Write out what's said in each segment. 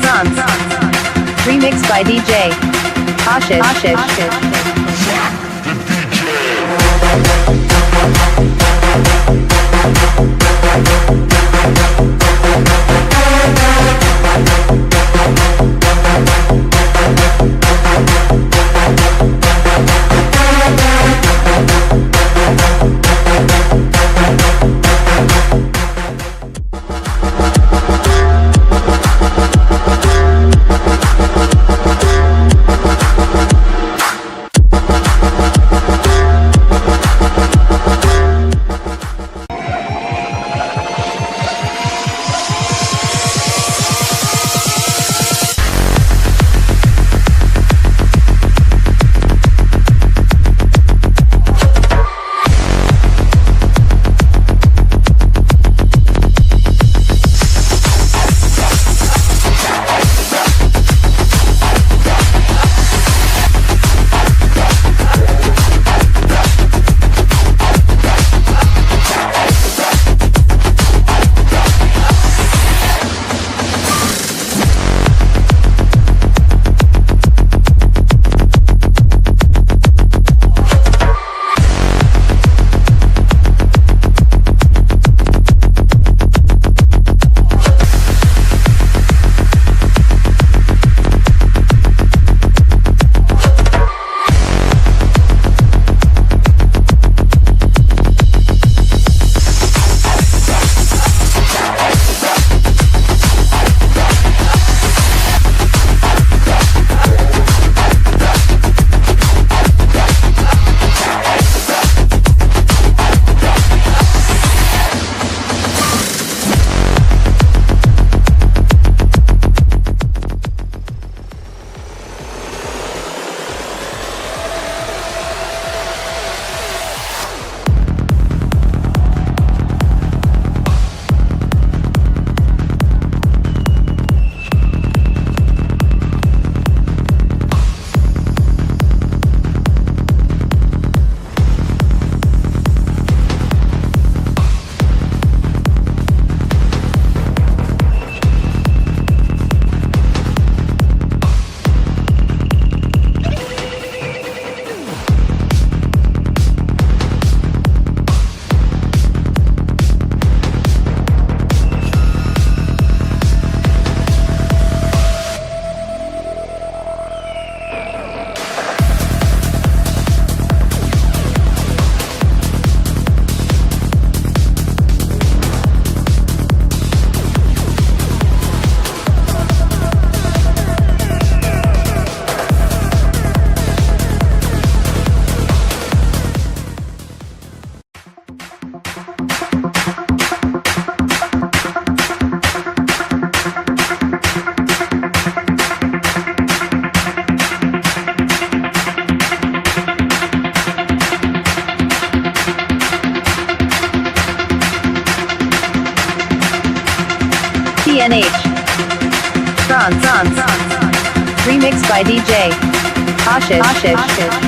France. Remixed by DJ Ashish. TNH France. Remixed by DJ Ashish.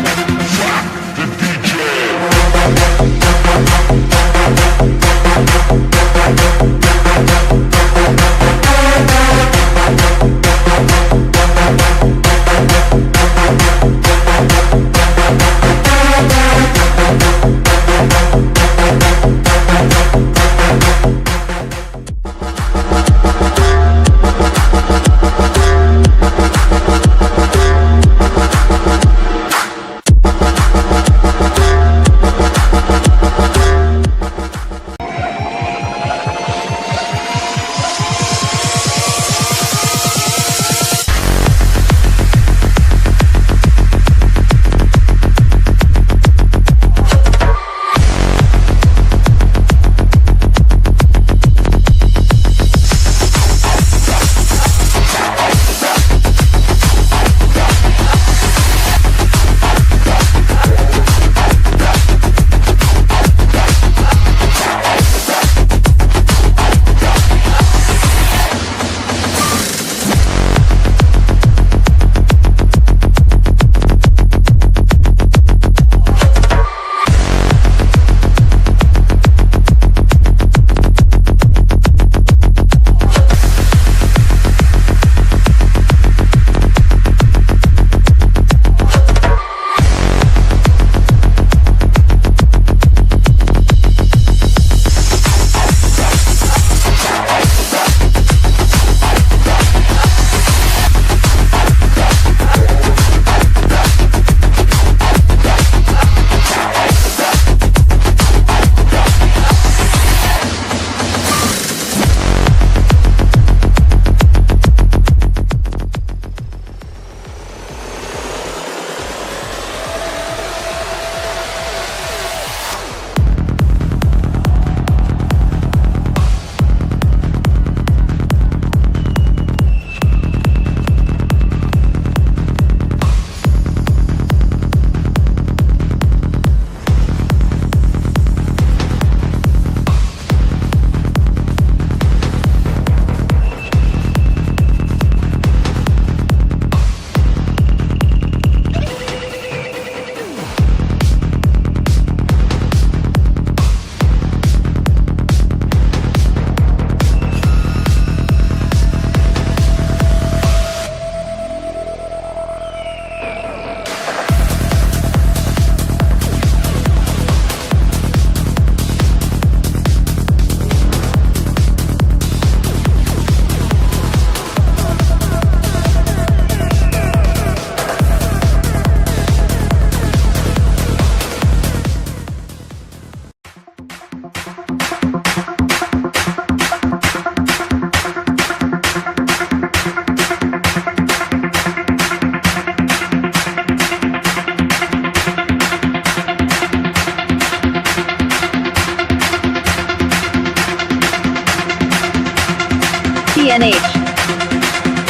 TNH.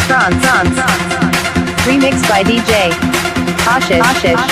France. Remixed by DJ Ashish.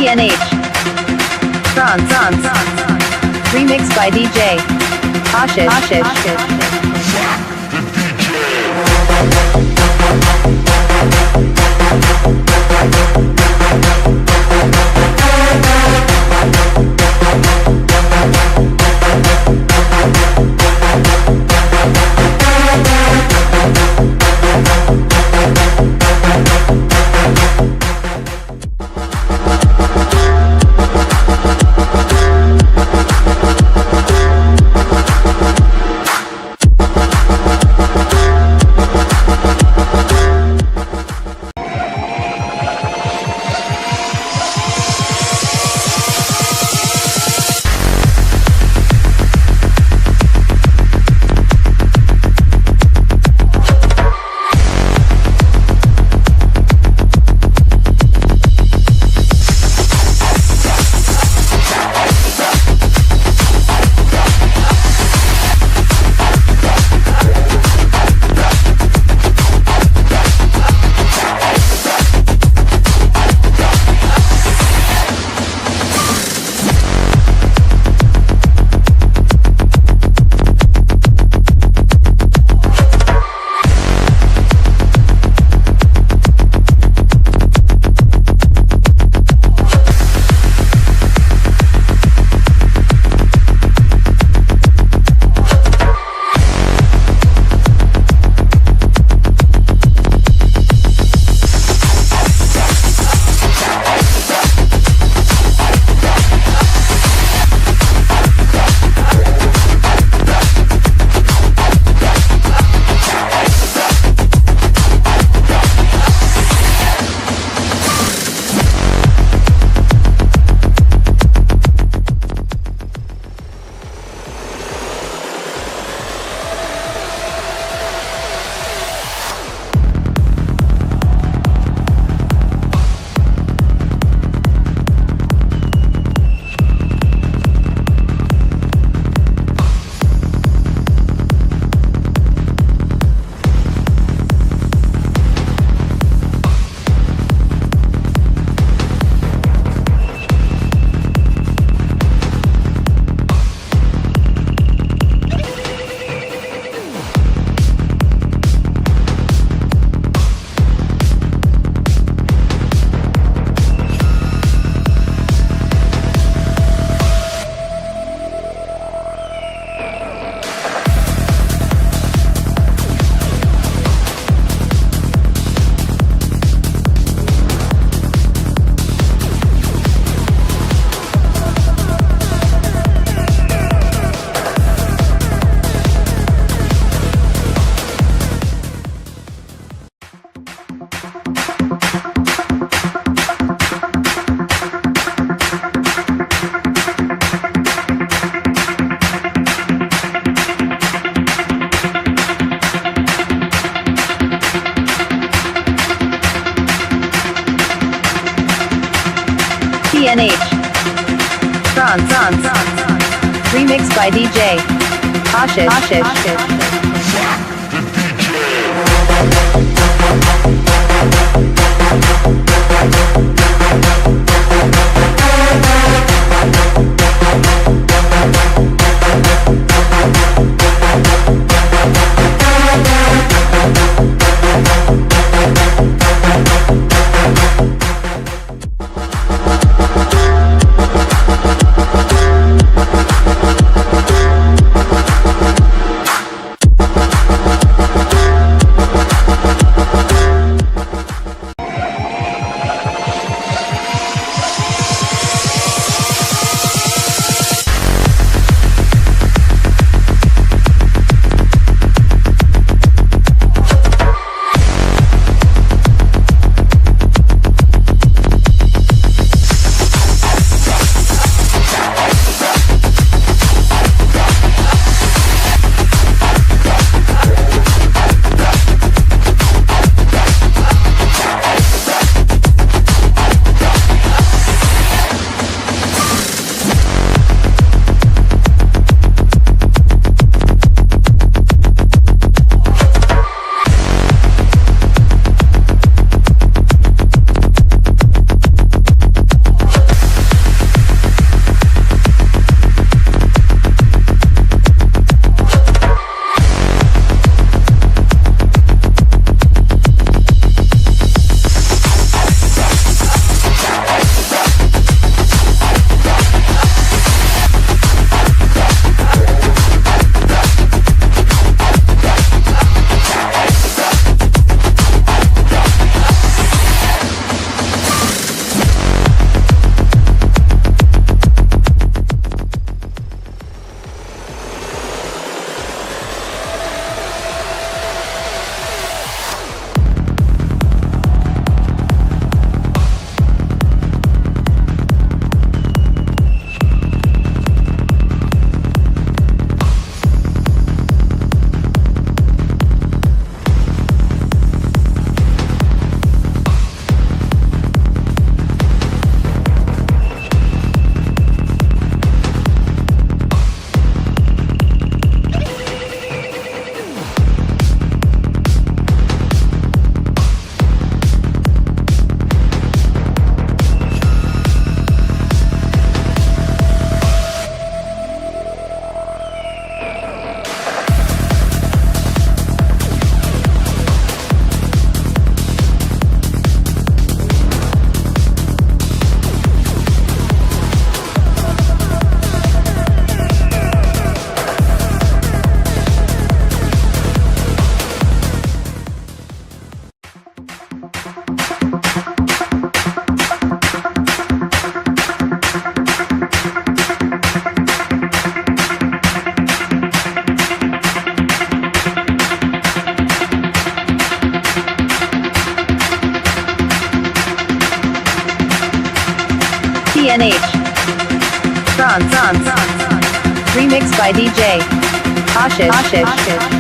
TNH. France. Remixed by DJ Ashish. France. Remixed by DJ Ashish. TNH France. Remixed by DJ Ashish.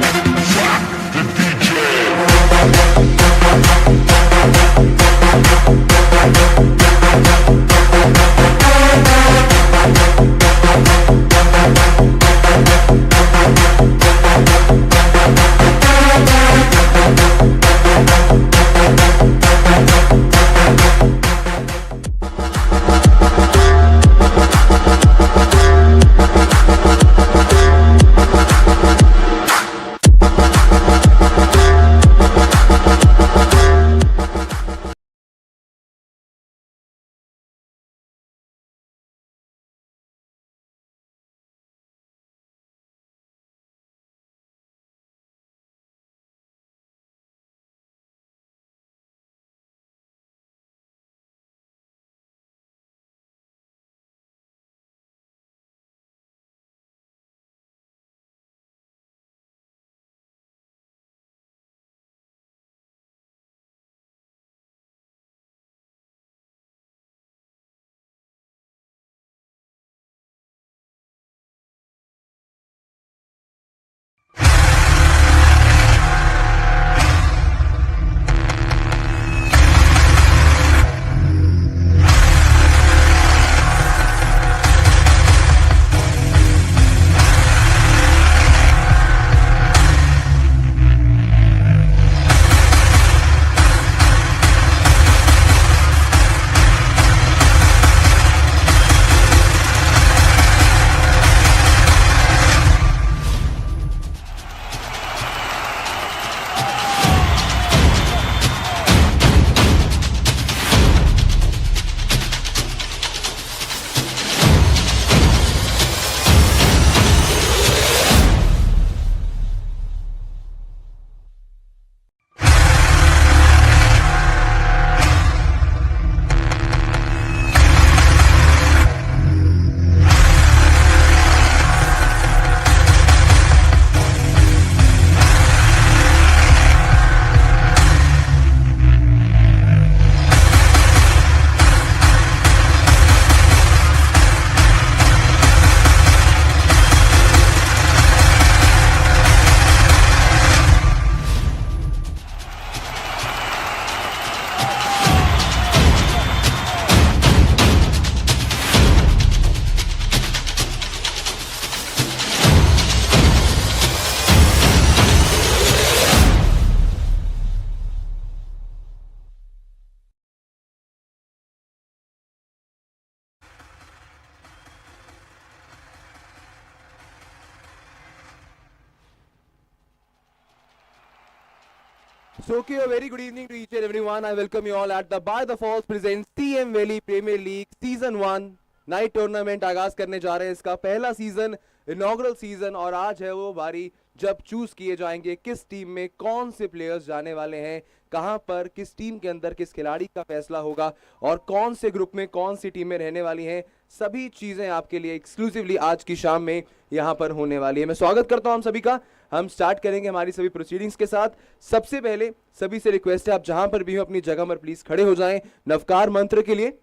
So, okay, a very good evening to each and everyone. I welcome you all at the By the Falls presents CMPL Premier League Season 1 night tournament आगाज करने जा रहे हैं. इसका पहला season, inaugural season, और आज है वो बारी जब चूज किए जाएंगे किस टीम में कौन से प्लेयर्स जाने वाले हैं, कहां पर किस टीम के अंदर किस खिलाड़ी का फैसला होगा और कौन से ग्रुप में कौन सी टीमें रहने वाली हैं. सभी चीजें आपके लिए एक्सक्लूसिवली आज की शाम में यहां पर होने वाली है. मैं स्वागत करता हूं हम सभी का. हम स्टार्ट करेंगे हमारी सभी प्रोसीडिंग्स के साथ. सबसे पहले सभी से रिक्वेस्ट है, आप जहां पर भी हो अपनी जगह पर प्लीज खड़े हो जाएं नवकार मंत्र के लिए.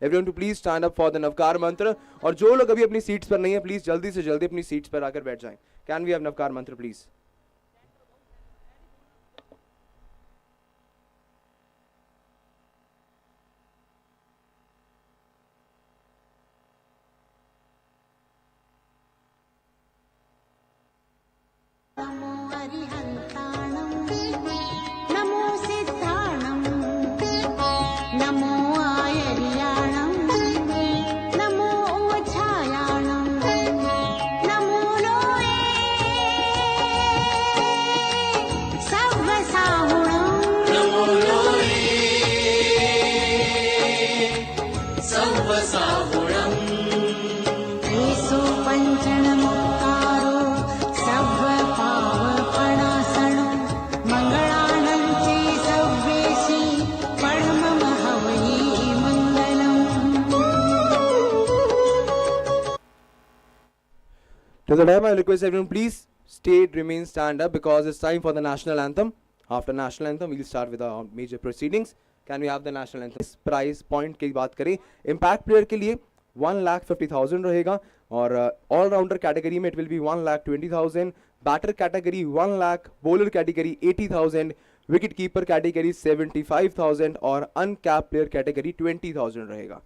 Everyone to please stand up for the Navkar Mantra. और जो लोग अभी अपनी सीट्स पर नहीं है, प्लीज जल्दी से जल्दी अपनी सीट्स पर आकर बैठ जाएं. कैन वी हैव नवकार मंत्र please. To the time, I request everyone please remain stand up because it's time for the national anthem. After national anthem, we'll start with our major proceedings. Can we have the national anthem? इस price point की बात करें, impact player के लिए 1,50,000 रहेगा और allrounder category में it will be 1,20,000, batter category 1 lakh, bowler category 80,000, wicket keeper category 75,000 और अनकैप प्लेयर कैटेगरी 20,000 रहेगा.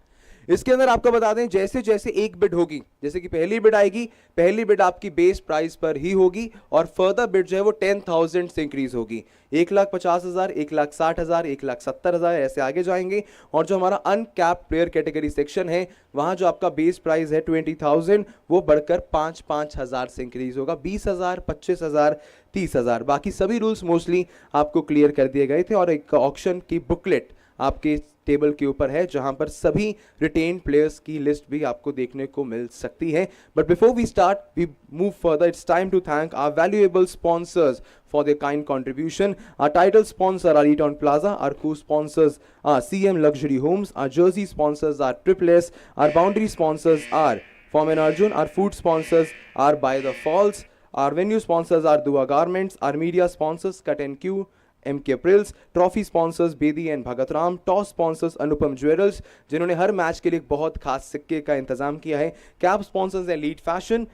इसके अंदर आपको बता दें, जैसे जैसे एक बिड होगी, जैसे कि पहली बिड आएगी, पहली बिड आपकी बेस प्राइस पर ही होगी और फर्दर बिड जो है वो 10,000 से इंक्रीज होगी. 1,50,000, 1,60,000, 1,70,000 ऐसे आगे जाएंगे. और जो हमारा अनकैप प्लेयर कैटेगरी सेक्शन है, वहां जो आपका बेस प्राइस है 20,000, वो बढ़कर 5,000 से इंक्रीज होगा. 20,000, 25,000, 30,000. बाकी सभी रूल्स मोस्टली आपको क्लियर कर दिए गए थे और एक ऑक्शन की बुकलेट आपके टेबल के ऊपर है जहां पर सभी रिटेन प्लेयर्स की लिस्ट भी आपको देखने को मिल सकती है. But before we start, we move further, it's time to thank our valuable sponsors for their kind contribution. Our title sponsor are Eton Plaza, our co-sponsors are CM Luxury Homes, our jersey sponsors are Triple S, our boundary sponsors are Form and Arjun, our food sponsors are By the Falls, our venue sponsors are Dua Garments, our media sponsors Cut and Q, MK Prills, trophy sponsors Bedi and Bhagat Ram, toss sponsors Anupam jewellers जिन्होंने हर match के लिए एक बहुत खास सिक्के का इंतजाम किया है. कैप स्पॉन्सर्स है लीड फैशन,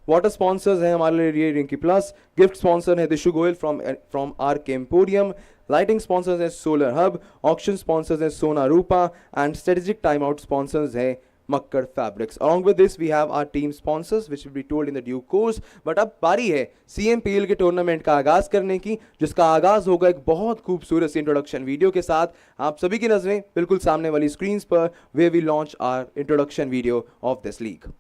वाटर स्पॉन्सर्स हैं हमारे लिए रिंकी प्लस, गिफ्ट स्पॉन्सर है Dishu Goyal from R K emporium, lighting sponsors है सोलर हब, ऑक्शन स्पॉन्सर्स है Sona Rupa and strategic time out sponsors है Makkar fabrics. Along with this, we have our team sponsors, which will be told in the due course. But अब बारी है CMPL के tournament का आगाज करने की, जिसका आगाज होगा एक बहुत खूबसूरत सी इंट्रोडक्शन वीडियो के साथ. आप सभी की नजरें बिल्कुल सामने वाली स्क्रीन पर, where we launch our introduction video of this league.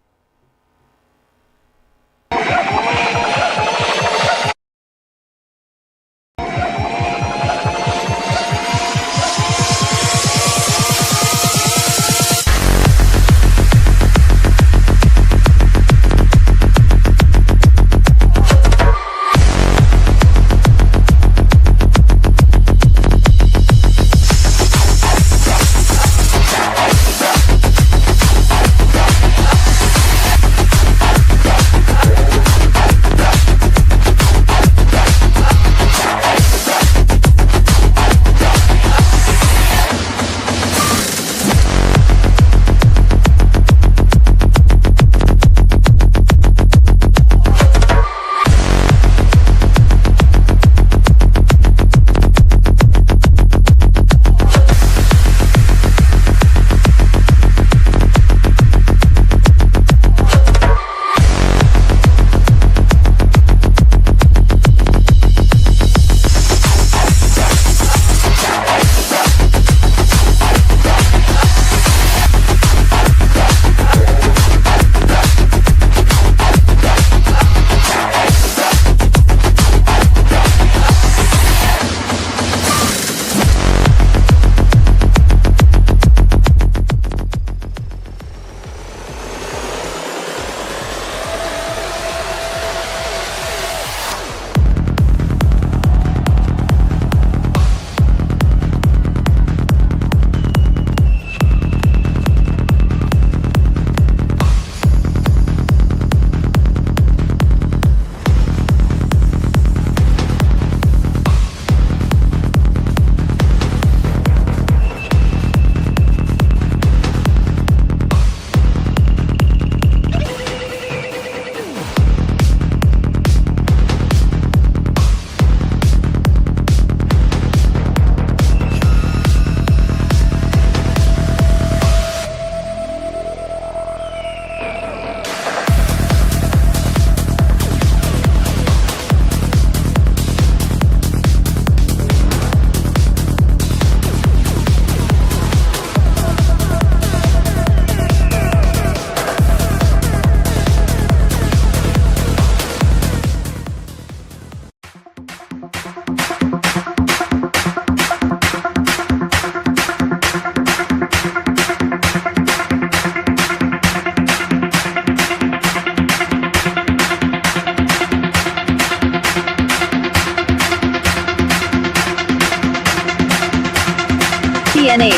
CNH.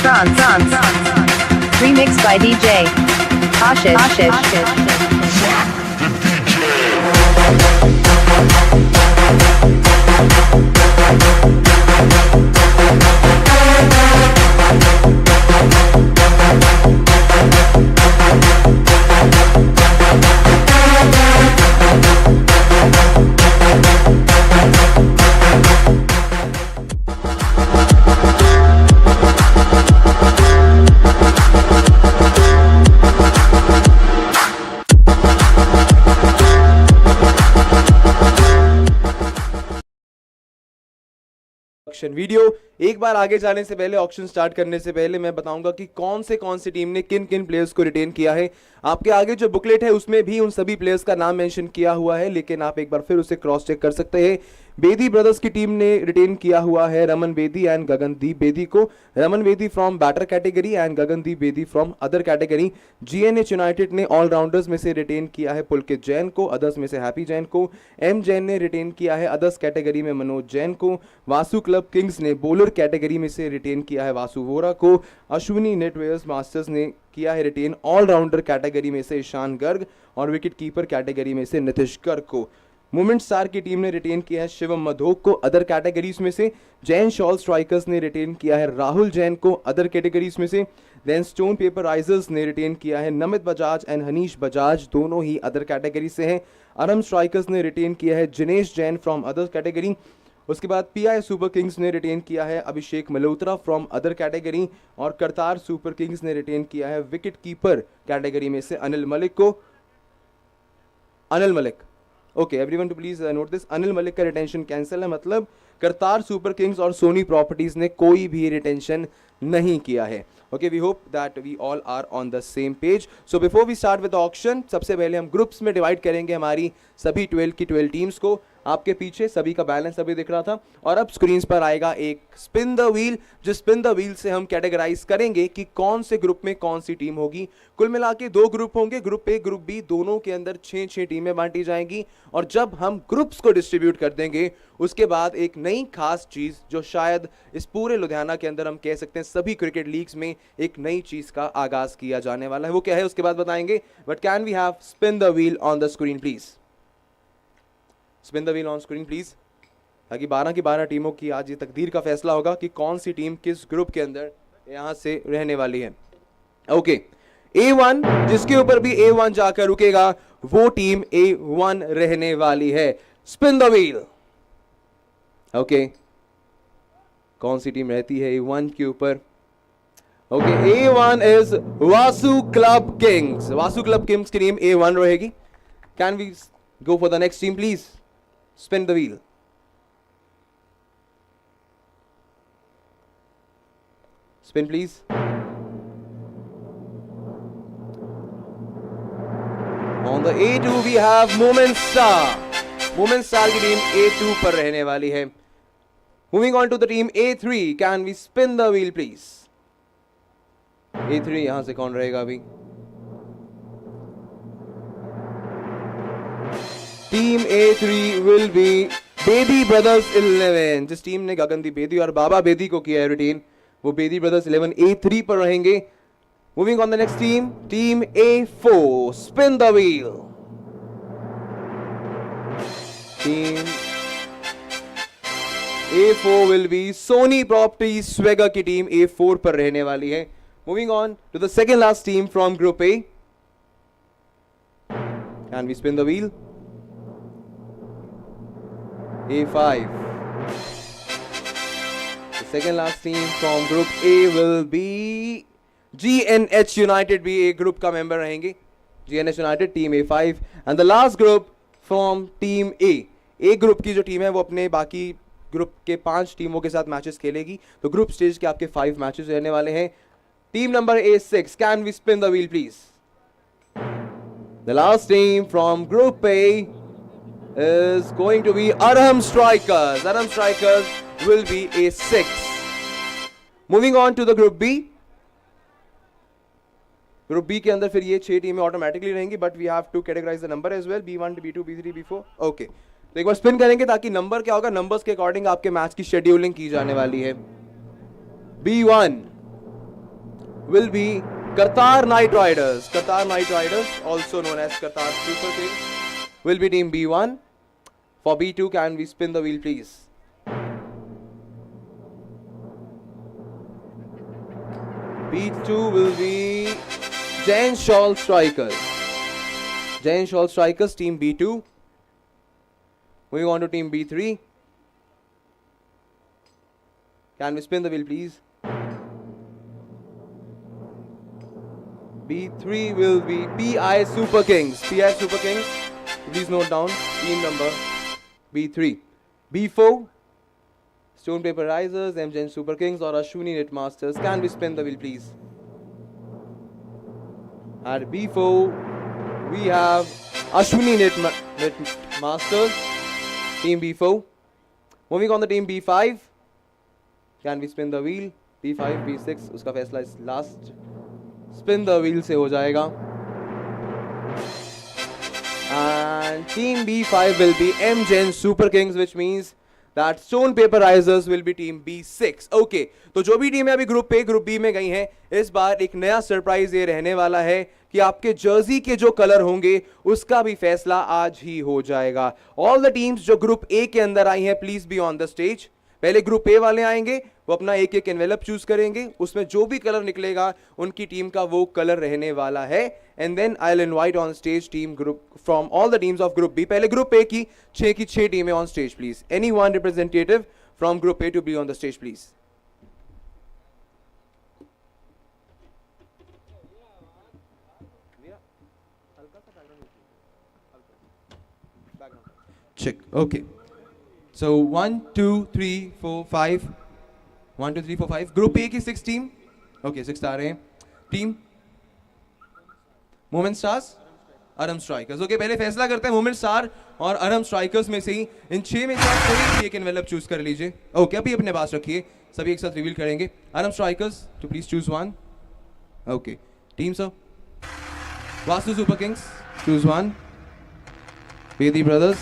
France. Remixed by DJ Ashish. Video एक बार आगे जाने से पहले, ऑक्शन स्टार्ट करने से पहले मैं बताऊंगा कि कौन सी टीम ने किन किन प्लेयर्स को रिटेन किया है। आपके आगे जो बुकलेट है उसमें भी उन सभी प्लेयर्स का नाम मेंशन किया हुआ है, लेकिन आप एक बार फिर उसे क्रॉस चेक कर सकते हैं। बेदी ब्रदर्स की टीम ने रिटेन किया हुआ है रमन बेदी एंड गगनदीप बेदी को। Raman Bedi from batter category and Gagandeep Bedi from other category. GNH United ने ऑलराउंडर्स में से रिटेन किया है पुलकित जैन को, अदर्स में से हैप्पी जैन को। एम जैन ने रिटेन किया है अदर्स कैटेगरी में मनोज जैन को। वासु क्लब किंग्स ने बॉलर कैटेगरी में से रिटेन किया है वासु वोरा को। अश्विनी नेटवेयर्स मास्टर्स ने किया है रिटेन ऑलराउंडर कैटेगरी में से ईशान गर्ग और विकेट कीपर कैटेगरी में से नीतीश गर्ग को। मूवमेंट स्टार की टीम ने रिटेन किया है शिवम मधोक को अदर कैटेगरीज में से। जैन शॉल स्ट्राइकर्स ने रिटेन किया है राहुल जैन को अदर कैटेगरीज में से। देन स्टोन पेपर राइजर्स ने रिटेन किया है नमित बजाज एंड हनीश बजाज, दोनों ही अदर कैटेगरी से हैं। अरम स्ट्राइकर्स ने रिटेन किया है Jinesh Jain from other category. उसके बाद पीआई सुपर किंग्स ने रिटेन किया है अभिषेक मल्होत्रा फ्रॉम अदर कैटेगरी और करतार सुपर किंग्स ने रिटेन किया है विकेट कीपर कैटेगरी में से अनिल मलिक को। Anil Malik, okay everyone to please note this, Anil Malik का रिटेंशन कैंसिल है, मतलब करतार सुपर किंग्स और सोनी प्रॉपर्टीज ने कोई भी रिटेंशन नहीं किया है। Okay, we hope that we all are on the same page. So before we start with auction, सबसे पहले हम ग्रुप्स में डिवाइड करेंगे हमारी सभी 12 की 12 टीम्स को। आपके पीछे सभी का बैलेंस अभी दिख रहा था और अब स्क्रीन पर आएगा एक स्पिन द व्हील। जिस स्पिन द व्हील से हम कैटेगराइज करेंगे कि कौन से ग्रुप में कौन सी टीम होगी। कुल मिला के 2 ग्रुप होंगे, ग्रुप ए ग्रुप बी, दोनों के अंदर 6-6 टीमें बांटी जाएंगी। और जब हम ग्रुप्स को डिस्ट्रीब्यूट कर देंगे उसके बाद एक नई खास चीज जो शायद इस पूरे लुधियाना के अंदर हम कह सकते हैं सभी क्रिकेट लीग्स में एक नई चीज का आगाज किया जाने वाला है। वो क्या है उसके बाद बताएंगे, but can we have spin the wheel on the screen please. Spin the wheel on screen please, ताकि 12 की 12 टीमों की आज ये तकदीर का फैसला होगा कि कौन सी टीम किस ग्रुप के अंदर यहां से रहने वाली है। ओके, A1 जिसके ऊपर भी A1 जाकर रुकेगा वो टीम A1 रहने वाली है। Spin the wheel. ओके, कौन सी टीम रहती है A1 के ऊपर? Okay, A1 is Vasu club kings. Vasu club kings की टीम A1 रहेगी। Can we go for the next team please? Spin the wheel. Spin please. On the A2 we have Moment Star. Moment Star की team A2 पर रहने वाली है। Moving on to the team A3. Can we spin the wheel please? A3 यहां से कौन रहेगा अभी? Team A3 will be Bedi brothers 11। जिस टीम ने गगनदीप बेदी और बाबा बेदी को किया है रिटेन, वो बेदी ब्रदर्स 11 A3 पर रहेंगे। Moving on the next team, team A4। Spin the wheel. Team A4 will be Sony property swagger की टीम A4 पर रहने वाली है। Moving on to the second last team from group A। Can we spin the wheel? A5. The second last team from Group A will be GNH United, भी एक group का member रहेंगे। GNH United team A5 and the last group from team A। एक group की जो team है वो अपने बाकी ग्रुप के 5 टीमों के साथ मैचेस खेलेगी, तो ग्रुप स्टेज के आपके 5 मैचेस रहने वाले हैं। Team number A6, can we spin the wheel please? The last team from Group A is going to be Arham Strikers. Arham Strikers will be A6. Moving on to the Group B. Group B के अंदर फिर ये 6 टीमें automatically रहेंगी, but we have to categorize the number as well, B1 B2 B3 B4। Okay, तो एक बार spin करेंगे ताकि नंबर क्या होगा, नंबर्स के अकॉर्डिंग आपके मैच की शेड्यूलिंग की जाने वाली है। B1 will be Qatar Knight Riders. Qatar Knight Riders, also known as Qatar Super Kings, will be team B1. For B2, can we spin the wheel, please? B2 will be Jain Shawl Strikers. Jain Shawl Strikers, team B2. Moving on to team B3. Can we spin the wheel, please? B3 will be PI Super Kings. PI Super Kings, please note down team number B3. B4, Stone Paper Risers, MGN Super Kings or Ashwini Knit Masters. Can we spin the wheel, please? At B4, we have Ashwini Knit Masters, team B4. Moving on to team B5. Can we spin the wheel? B5, B6, उसका फैसला इस last spin the wheel से हो जाएगा. And team B5 will be MGen Super Kings, which means that Stone Paper Risers will be team B6. Okay, तो जो भी टीमें अभी ग्रुप ए ग्रुप बी में गई हैं, इस बार एक नया सरप्राइज ये रहने वाला है कि आपके जर्सी के जो कलर होंगे उसका भी फैसला आज ही हो जाएगा. ऑल द टीम्स जो ग्रुप ए के अंदर आई हैं, please be on the stage. पहले ग्रुप ए वाले आएंगे, वो अपना एक एक एनवेलप चूज करेंगे, उसमें जो भी कलर निकलेगा उनकी टीम का वो कलर रहने वाला है. And then I will invite on stage team group from all the teams of group B. पहले ग्रुप ए की 6 टीमें on stage please. Any one representative from group A to B on the stage please. Check. Okay. So 1, 2, 3, 4, 5. 1, 2, 3, 4, 5. Group A की 6 team. Okay, 6 आ रहे हैं. Team moment stars, अरम strikers. Okay, पहले फैसला करते हैं मोमेंट स्टार और अरम स्ट्राइकर्स में से ही. इन 6 में से आप कोई भी एक एनवेलप चूज कर लीजिए. ओके, अभी अपने पास रखिए, सभी एक साथ रिवील करेंगे. Aram strikers to please choose one. Okay, team sir. Vastu super kings choose one. Bedi brothers,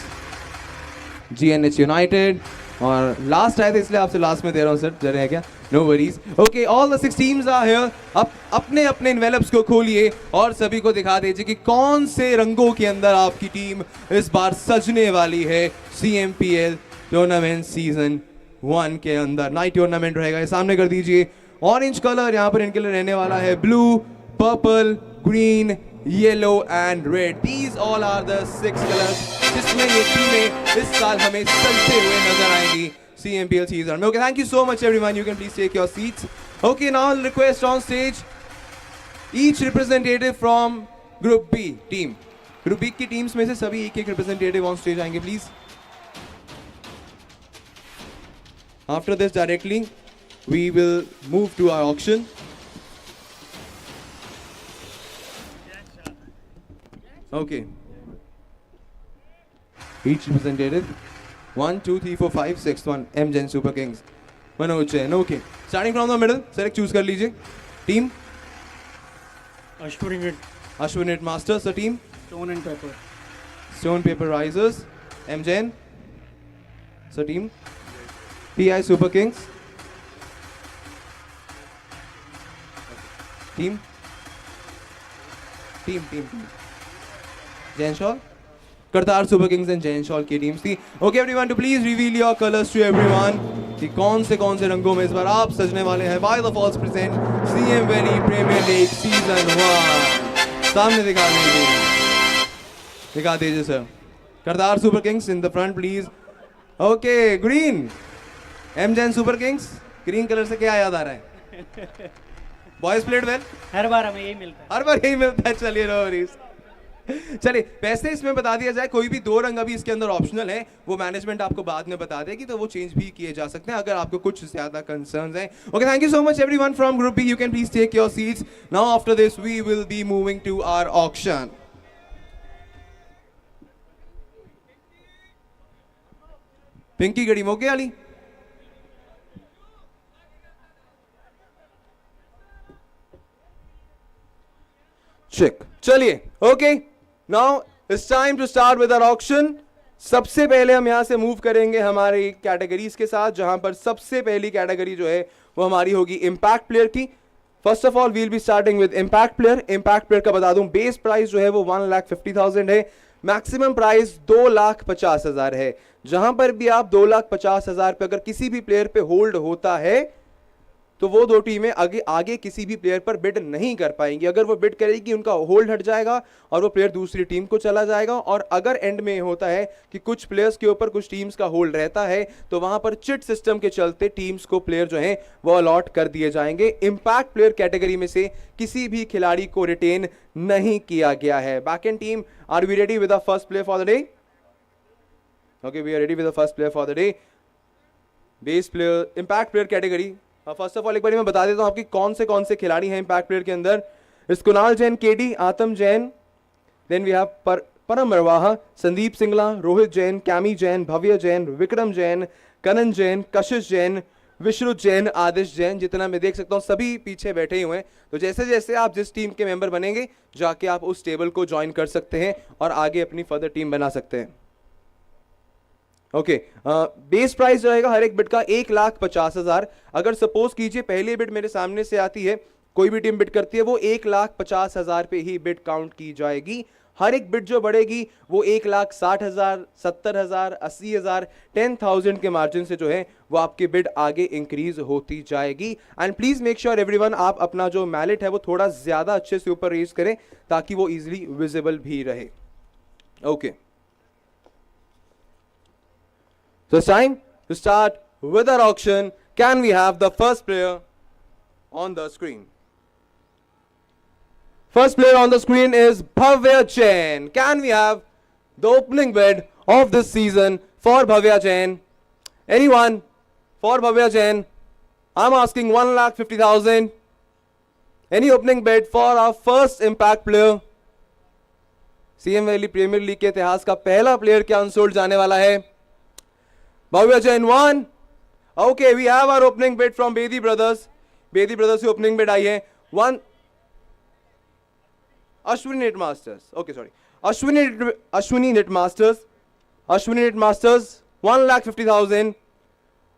GNH united और लास्ट आए थे इसलिए आपसे लास्ट में दे रहा हूँ सर, जरा है क्या, no worries. Okay, all the 6 teams are here. अब अपने अपने एनवेलप्स को खोलिए और सभी को दिखा दीजिए कि कौन से रंगों के अंदर आपकी टीम इस बार सजने वाली है CMPL टूर्नामेंट सीजन 1 के अंदर. नाइट टूर्नामेंट रहेगा, ये सामने कर दीजिए. ऑरेंज कलर यहाँ पर इनके लिए रहने वाला है. Blue, purple, green, yellow and red. These all are the 6 colours जिसमें ये टीमें इस साल हमें सजते हुए नजर आएंगी CMPL सीजन में. Okay, thank you so much everyone. You can please take your seats. Okay, now I'll request on stage each representative from Group B team. Group B की टीम्स में से सभी एक एक representative on stage आएंगे please. After this directly we will move to our auction. Okay. Each representative. 1, 2, 3, 4, 5, 6, 1. MGen Super Kings. Manoj Jain. Okay. Starting from the middle. Select, choose कर लीजिए. Team. Ashwini Knit. Ashwini Knit Masters. The team. Stone and Paper. Stone Paper Risers. MGen. So team. PI Super Kings. Team. Team. Jain Shawl. Qatar Super Kings and Jain Shawl की teams थी. Okay everyone, to please reveal your colors to everyone. कि कौन से रंगों में इस बार आप सजने वाले हैं. By the Falls present CMPL Premier League Season 1. सामने दिखा दीजिए sir. Qatar Super Kings in the front please. Okay, green. MGen Super Kings. Green colour से क्या याद आ रहा है? Boys played well. हर बार हमें यही मिलता है. हर बार यही मिलता है. चलिए नो वरीज. चलिए, वैसे इसमें बता दिया जाए कोई भी 2 रंग अभी इसके अंदर ऑप्शनल है, वो मैनेजमेंट आपको बाद में बता देगी, तो वो चेंज भी किए जा सकते हैं अगर आपको कुछ ज्यादा कंसर्न्स हैं. Okay, thank you so much everyone from group B. You can please take your seats. Now after this we will be moving to our auction. पिंकी गड़ी मोके वाली. चेक. चलिए, okay. Now it's time to start with our auction. सबसे पहले हम यहां से मूव करेंगे हमारी कैटेगरीज के साथ, जहां पर सबसे पहली कैटेगरी जो है वो हमारी होगी इम्पैक्ट प्लेयर की। First of all we'll be starting with impact player. Impact player का बता दूं बेस प्राइस जो है वो 1,50,000 है, मैक्सिमम प्राइस 2,50,000 है। जहां पर भी आप 2,50,000 पे अगर किसी भी प्लेयर पे होल्ड होता है तो वो दो टीमें आगे किसी भी प्लेयर पर बिड नहीं कर पाएंगी। अगर वो बिड करेगी उनका होल्ड हट जाएगा और वो प्लेयर दूसरी टीम को चला जाएगा। और अगर एंड में होता है कि कुछ प्लेयर्स के ऊपर कुछ टीम्स का होल्ड रहता है तो वहां पर चिट सिस्टम के चलते टीम्स को प्लेयर जो है वो अलॉट कर दिए जाएंगे। इंपैक्ट प्लेयर कैटेगरी में से किसी भी खिलाड़ी को रिटेन नहीं किया गया है। Back end team, are we ready with the first player for the day? Okay, we are ready with the first player for the day. Base player, impact player category. First of all एक बार मैं बता देता हूं आपकी कौन से खिलाड़ी हैं इंपैक्ट प्लेयर के अंदर। इस Kunal Jain, KD, Atam Jain, then we have Param Marwaha, Sandeep Singla, Rohit Jain, Kammy Jain, Bhavya Jain, Vikram Jain, Kanan Jain, Kashish Jain, विश्रुत Jain, आदिश जैन। जितना मैं देख सकता हूं सभी पीछे बैठे हुए हैं। तो जैसे जैसे आप जिस टीम के मेंबर बनेंगे जाके आप उस टेबल को ज्वाइन कर सकते हैं और आगे अपनी फर्दर टीम बना सकते हैं। ओके, बेस प्राइस रहेगा हर एक बिड का 1,50,000। अगर सपोज कीजिए पहली बिड मेरे सामने से आती है, कोई भी टीम बिड करती है, वो 1,50,000 पे ही बिड काउंट की जाएगी। हर एक बिड जो बढ़ेगी वो 1,60,000, 70,000, 80,000, 10,000 के मार्जिन से जो है वो आपकी बिड आगे इंक्रीज होती जाएगी। And please make sure everyone आप अपना जो मैलेट है वो थोड़ा ज्यादा अच्छे से ऊपर रेज करें ताकि वो इजिली विजिबल भी रहे। Okay, so it's time to start with our auction. Can we have the first player on the screen? First player on the screen is Bhavya Jain. Can we have the opening bid of this season for Bhavya Jain? Anyone for Bhavya Jain? I'm asking 1,50,000. Any opening bid for our first impact player? CMPL premier league के इतिहास का पहला player क्या unsold जाने वाला है? Bhavya Jain one. Okay, we have our opening bid from Bedi Brothers. Bedi Brothers की opening bid आई है one. Ashwini Net Masters. Okay, sorry. Ashwini Net Masters. Ashwini Net Masters 1,50,000.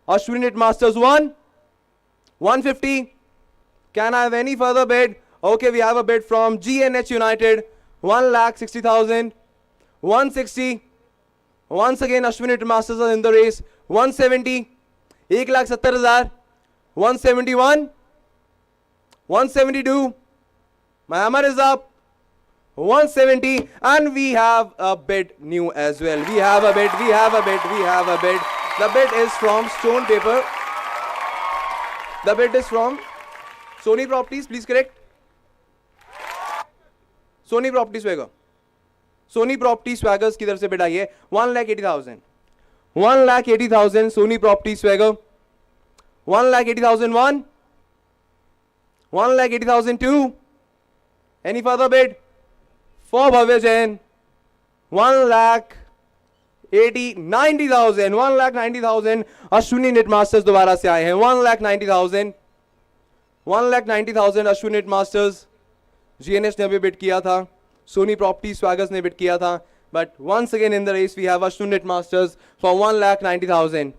Ashwini Net Masters 150. Can I have any further bid? Okay, we have a bid from GNH United 1,60,000. 160. Once again, Ashwini Net Masters are in the race. 170, 1,70,000, 171, 172. My hammer is up. 170, and we have a bid new as well. We have a bid. The bid is from Stone Paper. The bid is from Sony Properties. Please correct. Sony Properties Swagger. Sony property swaggers की तरफ से bid आई है 1,80,000. 1,80,000 Sony property swagger. 1,80,001. 1,80,002. Any further bid for Bhavya Jain? 1,90,000. 1,90,000. Ashwini net masters दोबारा से आए हैं 1,90,000. 1,90,000 Ashwini net masters. GNS ने अभी बिड किया था, सोनी प्रॉपर्टी स्वैगर्स ने बिड किया था, but once again in the race we have Ashwin net masters for 1,90,000.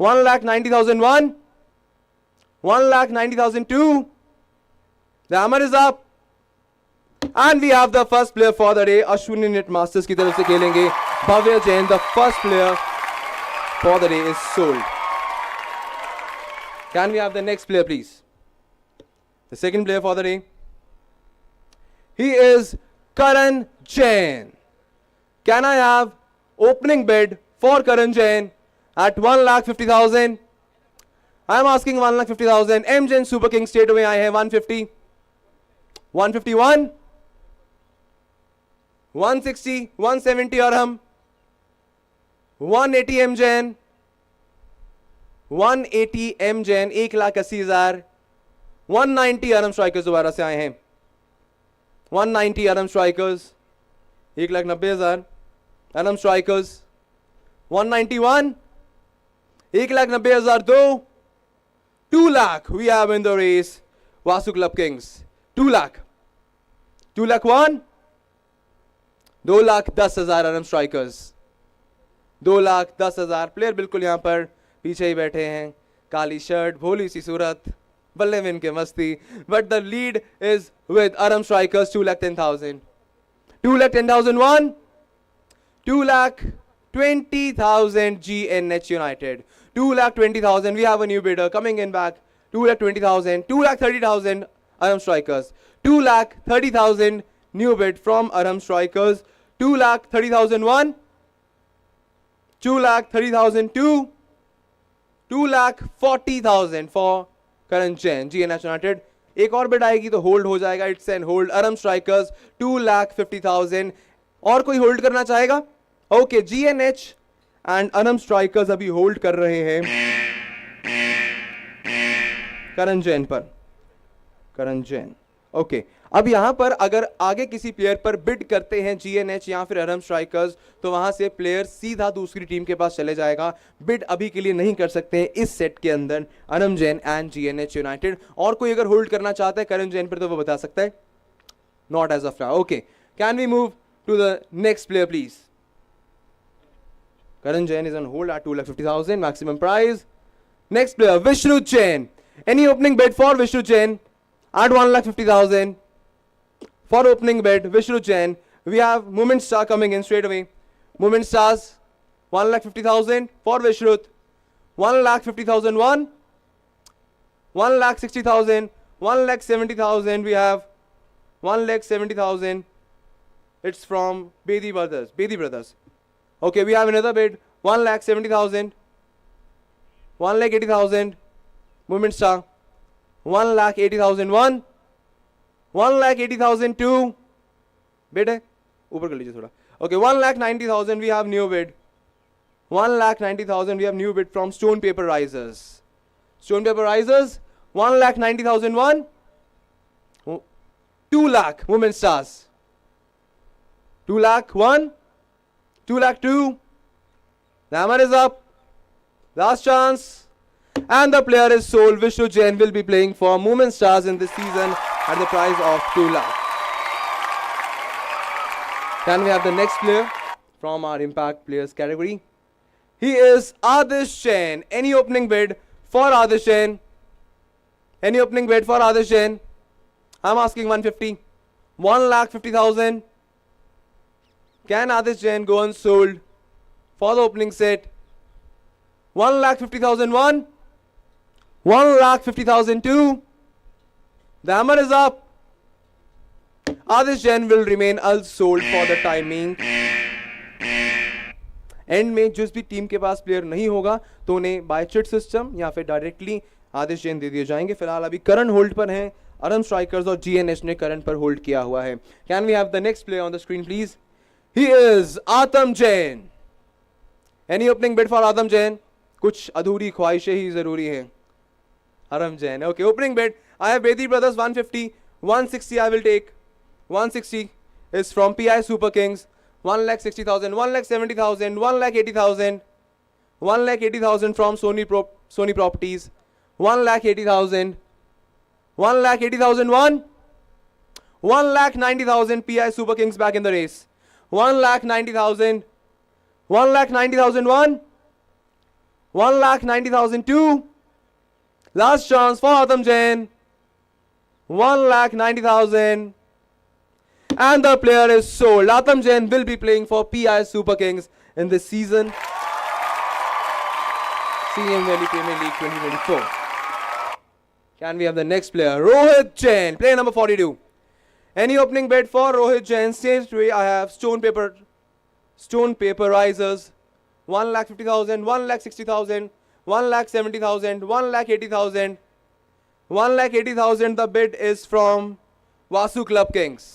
1,90,001. 1,90,002. The hammer is up. And we have the first player for the day. Ashwini Net Masters की तरफ से खेलेंगे Bhavya Jain. The first player for the day is sold. Can we have the next player, please? The second player for the day. He is Karan Jain. Can I have opening bid for Karan Jain at 1,50,000? I am asking 1,50,000. M Jain Super King State में आए हैं 150. 151. 160. 170 और हम 180 M Jain. 180 M Jain 1,80,000. 190 आरम strikers दोबारा से आए हैं 190 आरम strikers. 1,90,000 आरम strikers. 191. 1,90,000 दो. 2 lakh we have in the race. Vasu Club Kings 2 lakh. 2 lakh 1. 2,10,000 आरम strikers. 2,10,000 player बिल्कुल यहाँ पर पीछे ही बैठे हैं, काली शर्ट, भोली सी सूरत, बल्ले में इनके मस्ती, but the lead is with अरम strikers 2,10,000. 2,10,001, 2,20,000 GNH United. 2,20,000. We have a new bidder coming in back. 2,20,000. 2,30,000 Aram Strikers. 2,30,000 new bid from Aram Strikers. 2,30,001. 2,30,002. 2,40,000 for Karan Jain, GNH United. एक और बिड आएगी तो होल्ड हो जाएगा. It's an hold. अरम स्ट्राइकर्स 2,50,000. और कोई hold करना चाहेगा? ओके, GNH एंड अरम स्ट्राइकर्स अभी होल्ड कर रहे हैं करण जैन पर. करण जैन. ओके, अब यहां पर अगर आगे किसी प्लेयर पर बिड करते हैं GNH या फिर अरम स्ट्राइकर्स, तो वहां से प्लेयर सीधा दूसरी टीम के पास चले जाएगा. बिड अभी के लिए नहीं कर सकते हैं इस सेट के अंदर अरम जैन एंड GNH यूनाइटेड. और कोई अगर होल्ड करना चाहता है करण जैन पर तो वो बता सकता है. Not as of now. Okay, can we move to the next player please? Karan Jain is on hold at 2,50,000 maximum price. Next player, Vishnu Jain. Any opening bid for Vishnu Jain at 1,50,000? For opening bid, Vishnu Jain. We have Moment Star coming in straight away. Moment Stars, 1,50,000 for Vishnu. 1,50,001. 1,60,000. 1,70,000. We have 1,70,000. It's from Bedi Brothers. Bedi Brothers. Okay, we have another bid. 1,70,000. 1,80,000. Movement Star. 1,80,001. 1,80,002. Bid है ऊपर कर लीजिए थोड़ा. Okay, 1,90,000. We have new bid. 1,90,000. We have new bid from Stone Paper Risers. Stone Paper Risers. 1,90,001. 2 lakh. Movement Stars. 2 lakh 1. 2 lakh 2. The hammer is up. Last chance. And the player is sold. Vishnu Jain will be playing for Movement Stars in this season at the price of 2 lakh. Can we have the next player from our Impact Players category? He is Adish Jain. Any opening bid for Adish Jain? Any opening bid for Adish Jain? I'm asking 150. 1,50,000. Can Adish Jain go unsold for the opening set? 1,50,001. 1,50,002. The hammer is up. Adish Jain will remain unsold for the timing. And में जिस भी team के पास player नहीं होगा तो उन्हें bye chit system या फिर डायरेक्टली आदिश जैन दे दिए जाएंगे. फिलहाल अभी करण होल्ड पर हैं. अरम स्ट्राइकर्स और GNH ने करण पर होल्ड किया हुआ है. Can we have the next player on the screen please? He is Atam Jain. Any opening bid for Atam Jain? कुछ अधूरी ख्वाहिशें ही जरूरी हैं. Aram Jain. Okay, opening bid I have Bedi brothers 150. 160 I will take. 160 is from PI Super Kings. 1,60,000, 1,70,000, 1,80,000, 1,80,000 from Sony Properties. 1,80,000, 1,80,001, 1,90,000 PI Super Kings back in the race. 1,90,000, 1,90,001, 1,90,002. Last chance for Atam Jain. 1,90,000. And the player is sold. Atam Jain will be playing for PI Super Kings in this season. CMPL Premier League 2024. Can we have the next player? Rohit Jain, player number 42. Any opening bid for Rohit Jain? Same way I have Stone Paper Risers. 1,50,000, 1,60,000, 1,70,000, 1,80,000, 1,80,000. The bid is from Vasu Club Kings.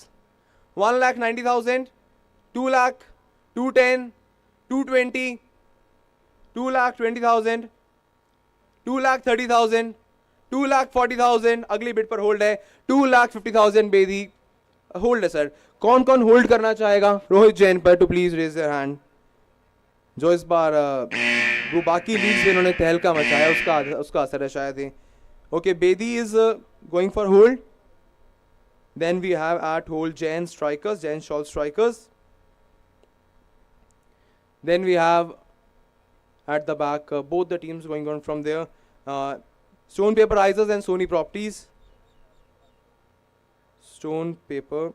1,90,000, 2 lakh, 210, 220, 2,20,000, 2,30,000, 2,40,000. अगली bid पर hold है. 2,50,000 Bedi hold है sir. कौन कौन hold करना चाहेगा रोहित जैन पर? To please raise their hand. जो इस बार वो बाकी लीग्स में इन्होंने तहलका मचाया उसका असर है शायद. Okay, Bedi is going for hold. Then we have at hold Jain Shawl Strikers. Then we have at the back. Both the teams going on from there. Stone Paper Risers and Sony Properties. Stone Paper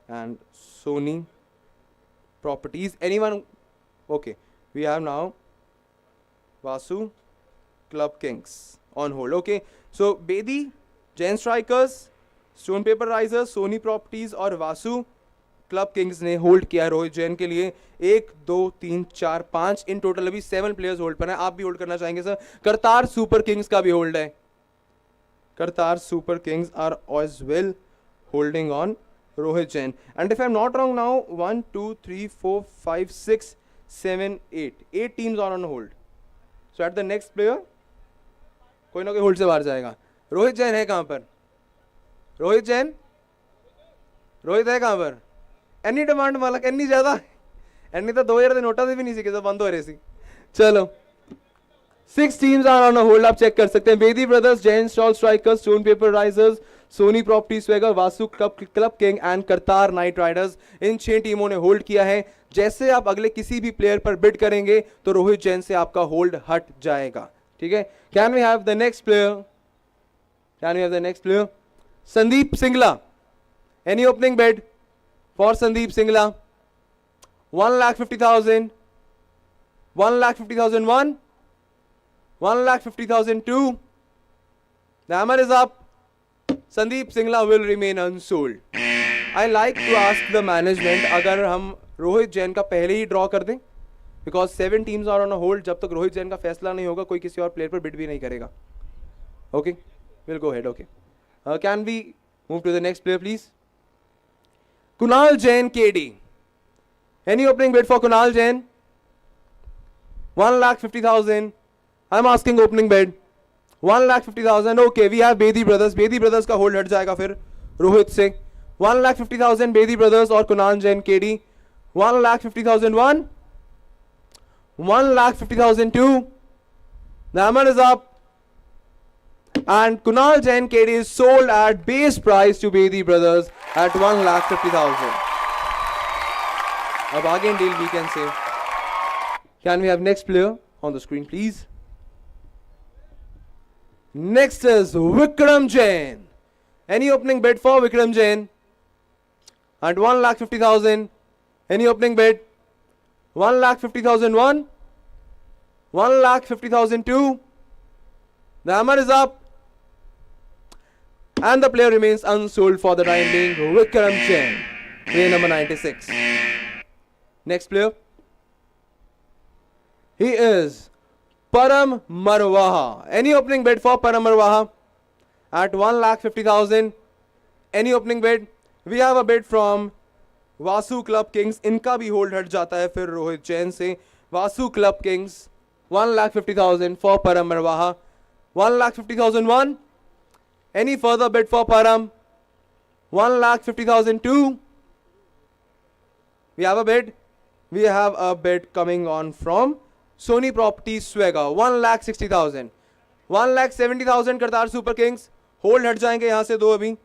and Sony Properties. Anyone? Okay. We have now Vasu Club Kings on hold. Okay. So Bedi, Jain Strikers, Stone Paper Risers, Sony Properties और Vasu club Kings ने hold किया रोहित जैन के लिए. 1 2 3 4 5 in total अभी 7 players hold पर हैं. आप भी होल्ड करना चाहेंगे सर? करतार सुपर किंग्स का भी होल्ड है. Kartar super kings are as well holding on Rohit Jain. And if I am not wrong now 1 2 3 4 5 6 7 8 teams are on hold. So at the next player कोई ना कोई होल्ड से बाहर जाएगा. रोहित जैन है कहां पर? रोहित जैन, रोहित है कहां पर? एनी डिमांड मालक एनी ज्यादा एनी तो 2000 नोटा से भी नहीं सीखे तो बंद हो रहे सी. चलो 6 टीम्स आर ऑन होल्ड. आप चेक कर सकते हैं. Bedi brothers, Jain stall strikers, stone paper risers, Sony property swagger, Vasu club king and Kartar knight riders. इन 6 टीमों ने होल्ड किया है. जैसे आप अगले किसी भी प्लेयर पर बिड करेंगे तो रोहित जैन से आपका होल्ड हट जाएगा. ठीक है. Can we have the next player? Can we have the next player? Sandeep Singla. Any opening bid for Sandeep Singla? 1,50,000, 1,50,001, 1,50,002. The hammer is up. Sandeep Singla will remain unsold. I like to ask the management अगर हम रोहित जैन का पहले ही draw कर दें, because 7 teams are on a hold. जब तक रोहित जैन का फैसला नहीं होगा कोई किसी और प्लेयर पर बिड भी नहीं करेगा. Okay, we'll go ahead. Okay, can we move to the next player, please? Kunal Jain KD. Any opening bid for Kunal Jain? 1,50,000. I'm asking opening bid. 1,50,000. Okay, we have Bedi Brothers. Bedi Brothers का hold हट जाएगा फिर रोहित से. 1,50,000 Bedi Brothers और Kunal Jain KD. 1,50,001. 1,50,002. The hammer is up. And Kunal Jain KD is sold at base price to Bedi Brothers at 1,50,000. A bargain deal we can say. Can we have next player on the screen, please? Next is Vikram Jain. Any opening bid for Vikram Jain? At 1,50,000. Any opening bid? 1,50,001. 1,50,002. The hammer is up. And the player remains unsold for the time being. Vikram Jain, player number 96. Next player. He is Param Marwaha. Any opening bid for Param Marwaha? At 1,50,000. Any opening bid? We have a bid from Vasu Club Kings. इनका भी hold हट जाता है फिर रोहित जैन से. Vasu Club Kings 1,50,000 for Param Marwaha. 1,50,001. Any further bid for Param? 1,50,002. We have a bid. We have a bid coming on from Sony Properties Swagger. 1,60,000. 1,70,000 Kartar super Kings. Hold हट जाएंगे यहाँ से 2 अभी.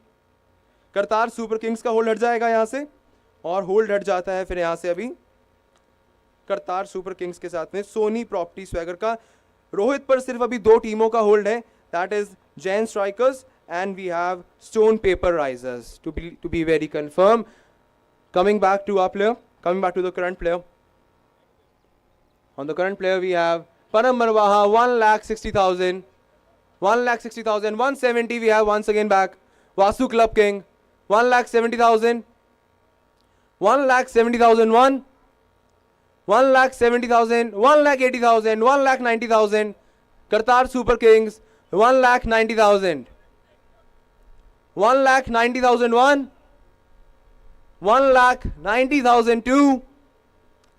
करतार सुपर किंग्स का होल्ड हट जाएगा यहाँ से और होल्ड हट जाता है फिर यहाँ से अभी करतार सुपर किंग्स के साथ में सोनी प्रॉपर्टी स्वैगर का. रोहित पर सिर्फ अभी 2 टीमों का होल्ड है. That is Jain strikers and we have Stone Paper Risers to be very confirmed. Coming back to our player, coming back to the current player. On the current player we have Param Marwaha 1,60,000. 1,60,000. 170 we have once again back. Vasu Club King 1,70,000. 1,70,001. 1,70,000. 1,80,000. 1,90,000. Kartar Super Kings 1,90,000. 1,90,001. 1,90,002.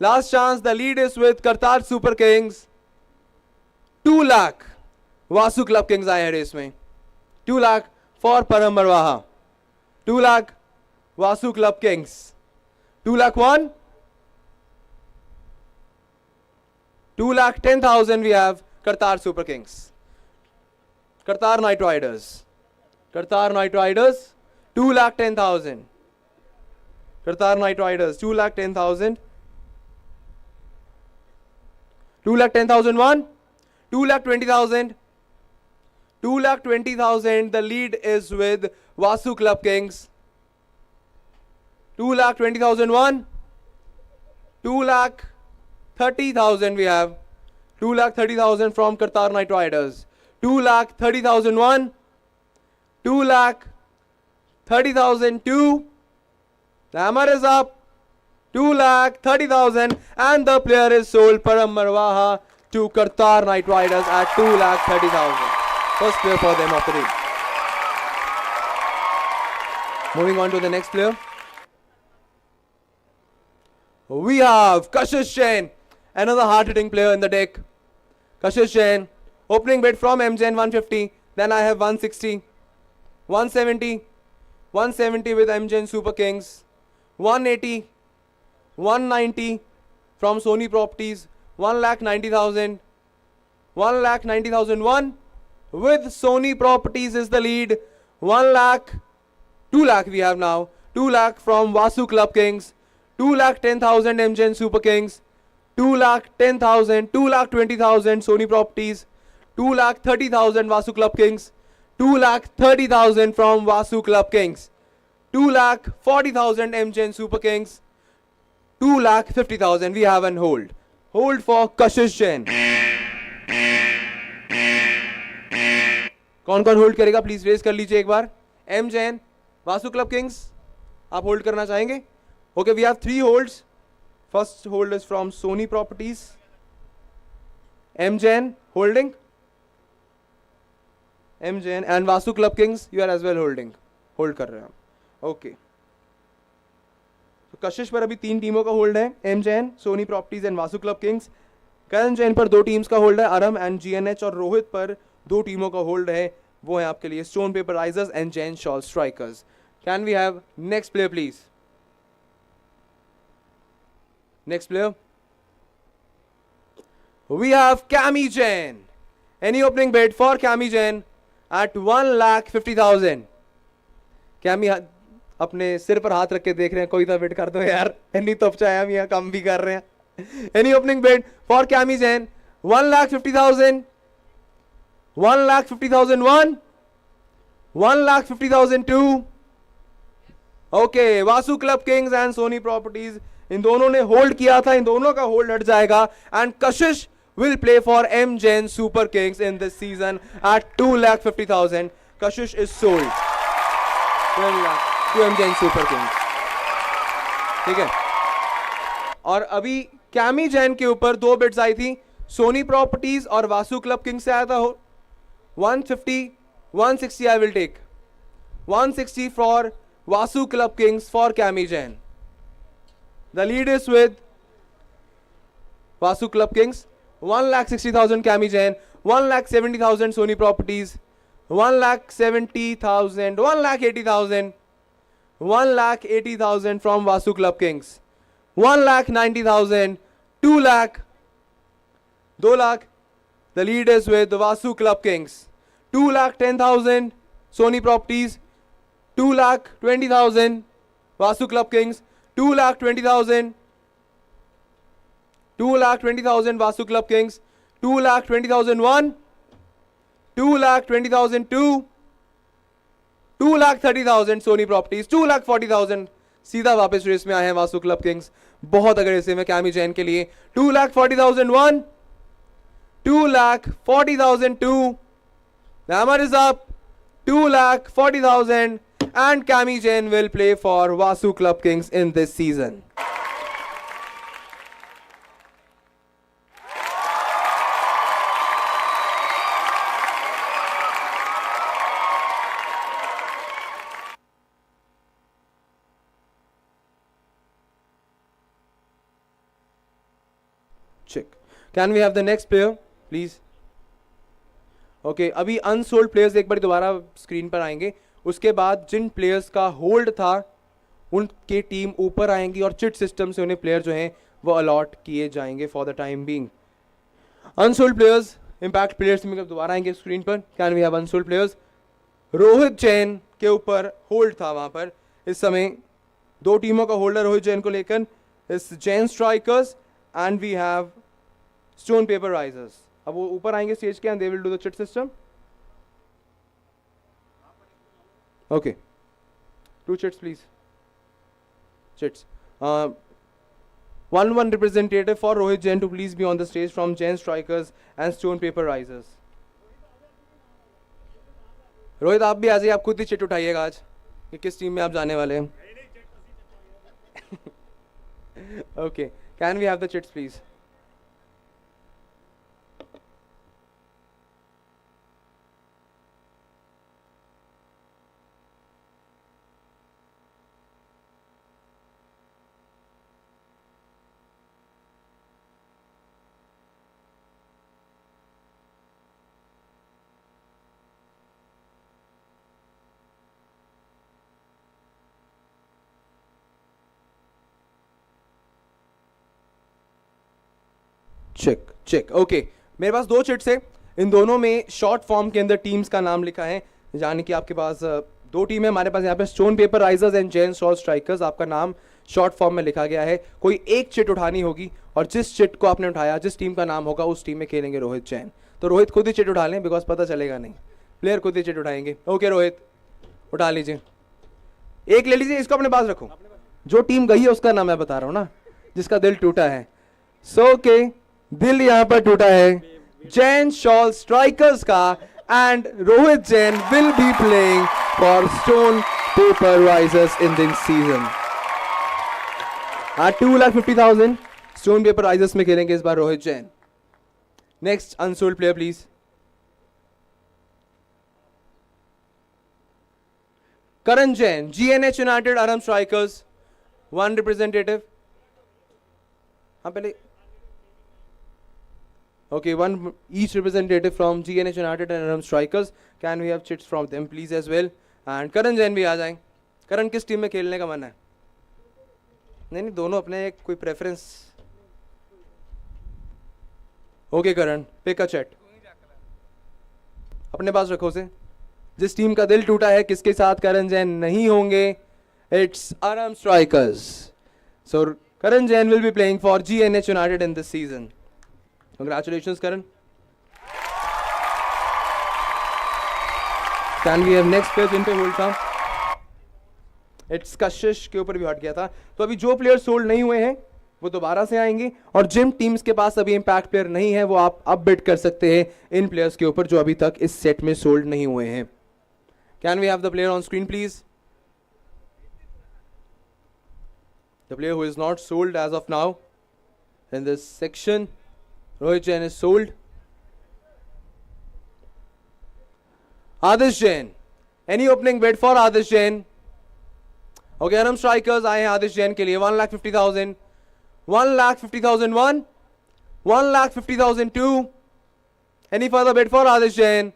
Last chance. The lead is with Kartar Super Kings. 2 lakh. Vasu Club Kings आए हैं race में. 2 lakh for Param Marwaha. 2 lakh Vasu Club Kings. 2 lakh 1. 2,10,000 we have Kartar Super Kings. Kartar Knight Riders. Kartar Knight Riders 2,10,000. Kartar Knight Riders 2,10,000. 2,10,001, 2,20,000, 2,20,000. The lead is with Vasu Club Kings. 2,20,001, 2,30,000 we have. 2,30,000 from Qatar Knight Riders. 2,30,001, 2,30,002. The hammer is up. 2,30,000 and the player is sold. Param Marwaha to Qatar Knight Riders at 2,30,000. First player for them of the day. Moving on to the next player. We have Kashish Jain, another hard-hitting player in the deck. Kashish Jain, opening bid from MJN 150. Then I have 160, 170, 170 with MJN Super Kings, 180, 190 from Sony Properties, 1,90,000, 1,90,001 with Sony Properties is the lead. 1 lakh, 2 lakh we have now. 2 lakh from Vasu Club Kings, 2,10,000 MJN Super Kings, 2,10,000, 2,20,000 Sony Properties, 2,30,000 Vasu Club Kings, 2,30,000 from Vasu Club Kings, 2,40,000 MJN Super Kings, 2,50,000 we have on hold. Hold for Kashish Jain. कौन कौन hold करेगा please raise कर लीजिए एक बार. M Jain, Vasu club kings, आप hold करना चाहेंगे? Okay, we have 3 holds. First hold is from Sony properties. M Jain holding, M Jain and Vasu club kings you are as well holding. Hold कर रहे हैं हम. ओके, कशिश पर अभी 3 टीमों का होल्ड है. M Jain, Sony properties and Vasu club kings. Karan Jain पर 2 टीम्स का होल्ड है, अरम एंड जीएनएच. और रोहित पर 2 टीमों का होल्ड है, वो है आपके लिए stone paper risers and Jain shawl strikers. Can we have next player please? Next player we have Cammy Jain. Any opening bid for chemo Jain at 1,50,000. Cammy अपने सिर पर हाथ रख के देख रहे हैं, कोई तो बिड कर दो यार. नहीं तो चाहे हम यहाँ कम भी कर रहे हैं. Any opening bid for chemo Jain 1,50,000, 1,50,001, 1,50,002. Okay, Vasu club kings and Soni properties, इन दोनों ने होल्ड किया था, इन दोनों का होल्ड हट जाएगा. And Kashish will play for M Jain Super Kings in this season at 2,50,000. Kashish is sold 12 lakh to M Jain Super Kings. ठीक है. और अभी कैमी जैन के ऊपर 2 बिड्स आई थी, सोनी प्रॉपर्टीज और वासु क्लब किंग्स से आया था. 150, 160 I will take. 160 for Vasu Club Kings for Cami Jain. The lead is with Vasu Club Kings. 1,60,000 Cami Jain, 1,70,000 Sony Properties, 1,70,000, 1,80,000, 1,80,000 from Vasu Club Kings, 1,90,000, 2 lakh, 2 lakh. The lead is with the Vasu Club Kings. 2,10,000 Sony Properties, 2,20,000 Vasu Club Kings, 2,20,000, 2,20,000 Vasu Club Kings, 2,20,001, 2,20,002, 2,30,000 Sony Properties, 2,40,000. सीधा वापस race में आए हैं Vasu club Kings. बहुत aggressive है chemo Jain के लिए. 2,40,001, 2,40,002. The hammer is up. 2,40,000 and Cami Jain will play for Vasu Club Kings in this season. Check. Can we have the next player, please? Okay, अभी अनसोल्ड प्लेयर्स एक बार दोबारा screen पर आएंगे. उसके बाद जिन प्लेयर्स का होल्ड था उनकी टीम ऊपर आएंगी और चिट सिस्टम से उन्हें प्लेयर जो हैं वो अलॉट किए जाएंगे for the time being. Unsold players, impact players में दोबारा आएंगे स्क्रीन पर. Can we have unsold players? Rohit Jain के ऊपर होल्ड था वहां पर. इस समय 2 टीमों का होल्डर रोहित जैन को लेकर इस Jain strikers and we have Stone Paper Risers. अब वो ऊपर आएंगे स्टेज के and they will do the chit system. Okay. 2 chits please. Chits. One representative for Rohit Jain to please be on the stage from Jain Strikers and Stone Paper Risers. Rohit आप भी आ जाइए, आप खुद ही चिट उठाइएगा आज कि किस team में आप जाने वाले हैं. Okay, can we have the chits please? Check. Okay, मेरे पास 2 चिट्स है. इन दोनों में शॉर्ट फॉर्म के अंदर टीम्स का नाम लिखा है, यानी कि आपके पास 2 टीम है हमारे पास यहाँ पे, stone paper risers and Jain salt strikers. आपका नाम शॉर्ट फॉर्म में लिखा गया है. कोई एक चिट उठानी होगी और जिस चिट को आपने उठाया, जिस टीम का नाम होगा उस टीम में खेलेंगे रोहित जैन. तो रोहित खुद ही चिट उठा लें, बिकॉज पता चलेगा नहीं, प्लेयर खुद ही चिट उठाएंगे. ओके रोहित, उठा लीजिए. एक ले लीजिए, इसको अपने पास रखो. जो टीम गई है उसका नाम मैं बता रहा हूँ ना, जिसका दिल टूटा है. सो ओके, दिल यहाँ पर टूटा है जैन शॉल स्ट्राइकर्स का, and Rohit Jain will be playing for stone paper risers in this season. 2,50,000 stone paper risers में खेलेंगे इस बार Rohit Jain. Next unsold player please. Karan Jain, GNH united Aram strikers. 1 representative. हाँ पहले. Okay, 1 each representative from GNH United and Aram Strikers. Can we have chits from them please as well? And Karan Jain भी आ जाएं. करण किस team में खेलने का मन है? नहीं, दोनों अपने एक कोई preference. Okay Karan, pick a chat. अपने पास रखो से. जिस टीम का दिल टूटा है, किसके साथ करण जैन नहीं होंगे? It's अरम strikers. So Karan Jain will be playing for GNH United in this season. Congratulations, Karan. Can we have next player जिन पे होल्ड था? It's कशिश के ऊपर भी हट गया था. तो अभी जो प्लेयर सोल्ड नहीं हुए हैं वो दोबारा से आएंगे, और जिन टीम्स के पास अभी इंपैक्ट प्लेयर नहीं है वो आप अब बिड कर सकते हैं इन प्लेयर्स के ऊपर जो अभी तक इस सेट में सोल्ड नहीं हुए हैं. Can we have the player on screen please? The player who is not sold as of now in this section. Rohit Jain is sold. Adish Jain. Any opening bid for Adish Jain? Okay, Aram Strikers आए हैं आदिश जैन के लिए. 1,50,000. 1,50,001. 1,50,002. Any further bid for Adish Jain?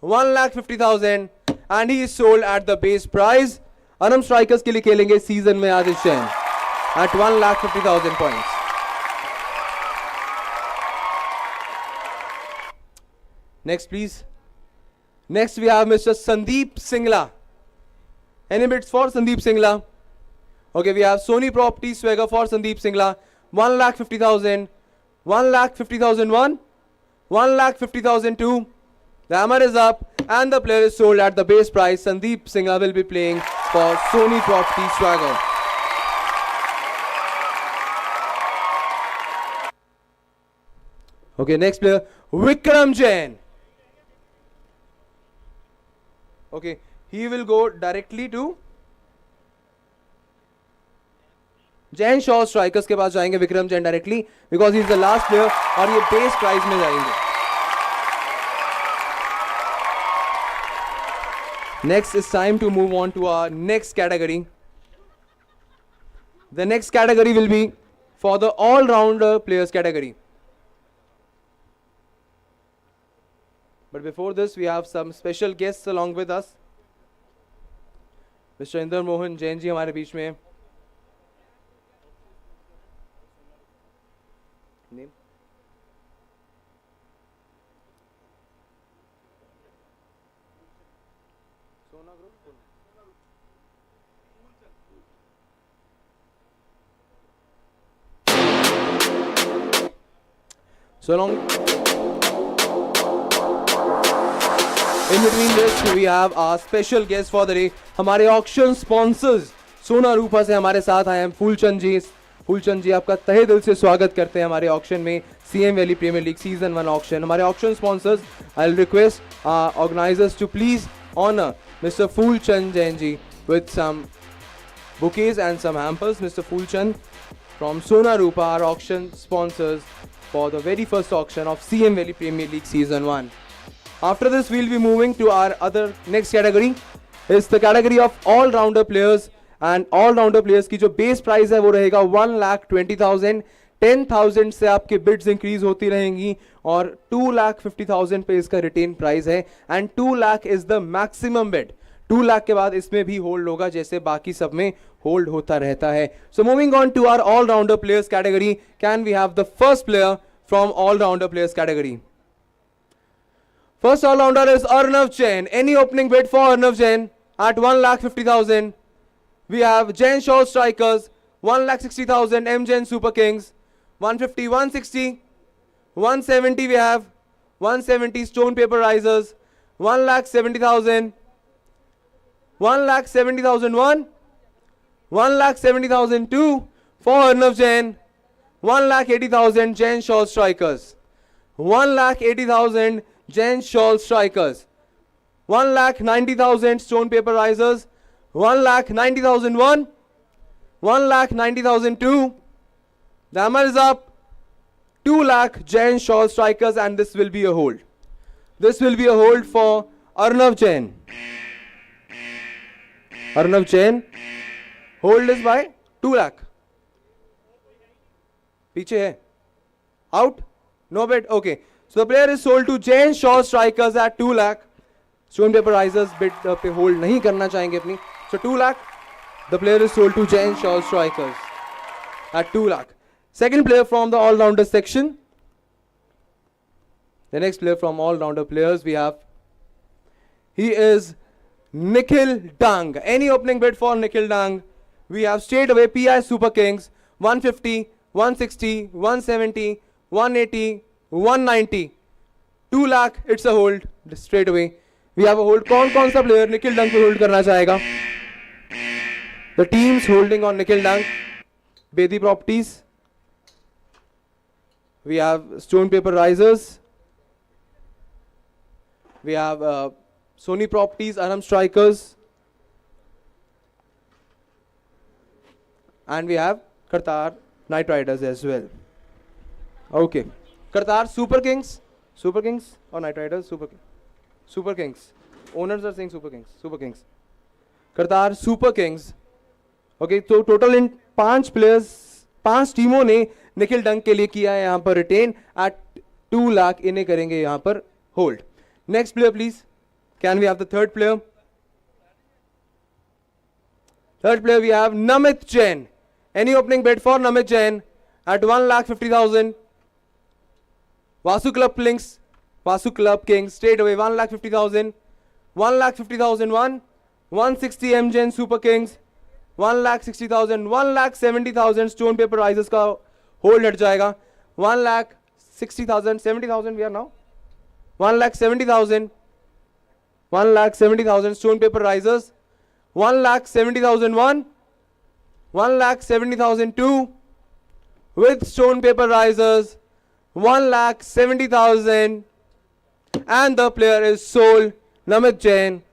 1,50,000. And he is sold at the base price. Aram Strikers के लिए खेलेंगे season में आदिश Jain at 1,50,000 points. Next, please. Next, we have Mr. Sandeep Singla. Any bids for Sandeep Singla? Okay, we have Sony Property swagger for Sandeep Singla. 1,50,000. 1,50,001. 1,50,002. The hammer is up and the player is sold at the base price. Sandeep Singla will be playing for Sony Property swagger. Okay, next player, Vikram Jain. Okay, he will go directly to Jain shaw strikers के पास जाएंगे Vikram Jain directly, because he is the last player और ये base price में जाएंगे. Next is time to move on to our next category. The next category will be for the allrounder players category. But before this, we have some special guests along with us. Mr. Inder Mohan Jain जी हमारे बीच में. Name? Sona Group. So long. In between this, we have our special guest for the day. हमारे auction sponsors सोना रूपा से हमारे साथ आए हैं फूलचंद जी. फूलचंद जी, आपका तहे दिल से स्वागत करते हैं हमारे ऑक्शन में, CMPL premier league season 1 auction. हमारे auction sponsors, I will request organisers to please honour Mr Phoolchand Jain ji with some bouquets and some hampers. Mr. Fulchand from Sona Rupa, our auction sponsors for the very first auction of CMPL Premier League Season 1. After this, we'll be moving to our other next category. It's the category of all-rounder players. And all-rounder players की जो base price है वो रहेगा 1,20,000. 10,000 से आपके bids increase होती रहेंगी और 2,50,000 पे इसका retain price है. And 2 lakh is the maximum bid. 2 lakh के बाद इसमें भी होल्ड होगा जैसे बाकी सब में होल्ड होता रहता है. So moving on to our allrounder players category, can we have the first player from allrounder players category. First allrounder is Arnav Jain. Any opening bid for Arnav Jain at 1,50,000. We have Jain Shaw Strikers 1,60,000. M Jain Super Kings 150, 160, 170. We have 170 Stone Paper Risers 1,70,000. 1,70,001, 1,70,002 for Arnav Jain. 1,80,000 Jain Shawl Strikers. 1,80,000 Jain Shawl Strikers. 1,90,000 Stone Paper Risers. 1,90,001, 1,90,002. The hammer is up. 2 lakh Jain Shawl Strikers, and this will be a hold. This will be a hold for Arnav Jain. Arnav Jain, hold is by 2 lakh. पीछे है. Out? No bid? Okay. So the player is sold to Jain Shaw Strikers at 2 lakh. Stone Paper Risers bid पे hold नहीं करना चाहेंगे अपनी. So 2 lakh. The player is sold to Jain Shaw Strikers at 2 lakh. Second player from the all-rounder section. The next player from all-rounder players we have. He is Nikhil Dung. Any opening bid for Nikhil Dung? We have straight away PI Super Kings 150, 160, 170, 180, 190. 2 lakh, it's a hold. Straight away. We have a hold. कौन सा player Nikhil Dung को hold करना चाहेगा? The teams holding on Nikhil Dung. Bedi Properties. We have Stone Paper Risers. We have Sony Properties, Aram Strikers, and we have Qatar Knight Riders as well. Okay, Qatar Super Kings or Knight Riders? Super Kings. Owners are saying Super Kings. Qatar Super Kings. Okay, तो total in 5 players, 5 टीमों ने निखिल डंग के लिए किया है यहाँ पर retain at 2 lakh. इन्हें करेंगे यहाँ पर hold. Next player please. Can we have the third player? Third player we have Namit Jain. Any opening bid for Namit Jain at 1,50,000. Vasu Club Links, Vasu Club Kings straight away 1,50,000. 1,50,001, 160 M Jain Super Kings, 1,60,000, 1,70,000 Stone Paper Risers का hold हट जाएगा. 1,60,000, 70,000 we are now. 1,70,000. 1,70,000 Stone Paper Risers. 1,70,001, 1,70,002 with Stone Paper Risers. 1,70,000, and the player is sold, Namit Jain,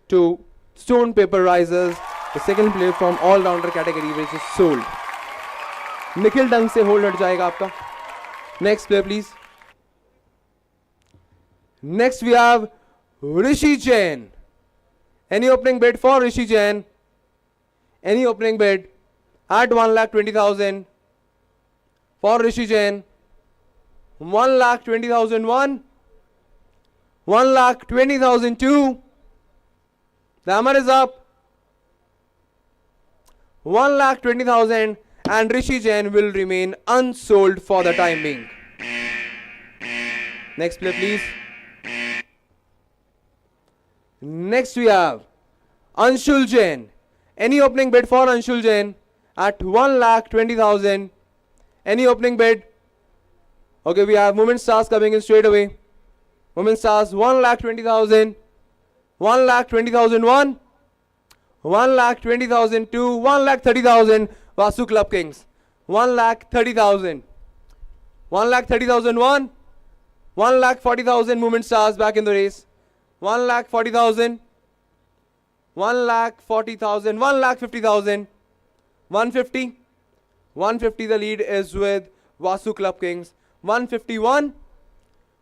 to Stone Paper Risers. The second player from all-rounder category which is sold. Nikhil डंग से hold हट जाएगा आपका. Next player please. Next we have Rishi Jain. Any opening bid for Rishi Jain? Any opening bid at 1,20,000 for Rishi Jain. 1,20,001, 1,20,002. The hammer is up. 1,20,000, and Rishi Jain will remain unsold for the time being. Next player please. Next we have Anshul Jain. Any opening bid for Anshul Jain at 1,20,000. Any opening bid? Okay, we have Moment Stars coming in straight away. Moment Stars 1,20,000, 1,20,001, 1,20,002, 1,30,000. Vasu Club Kings 1,30,000, 1,30,001, 1,40,000. Moment Stars back in the race. 1,40,000, 1,40,000, 1,50,000, 150, 150. The lead is with Vasu Club Kings. 151,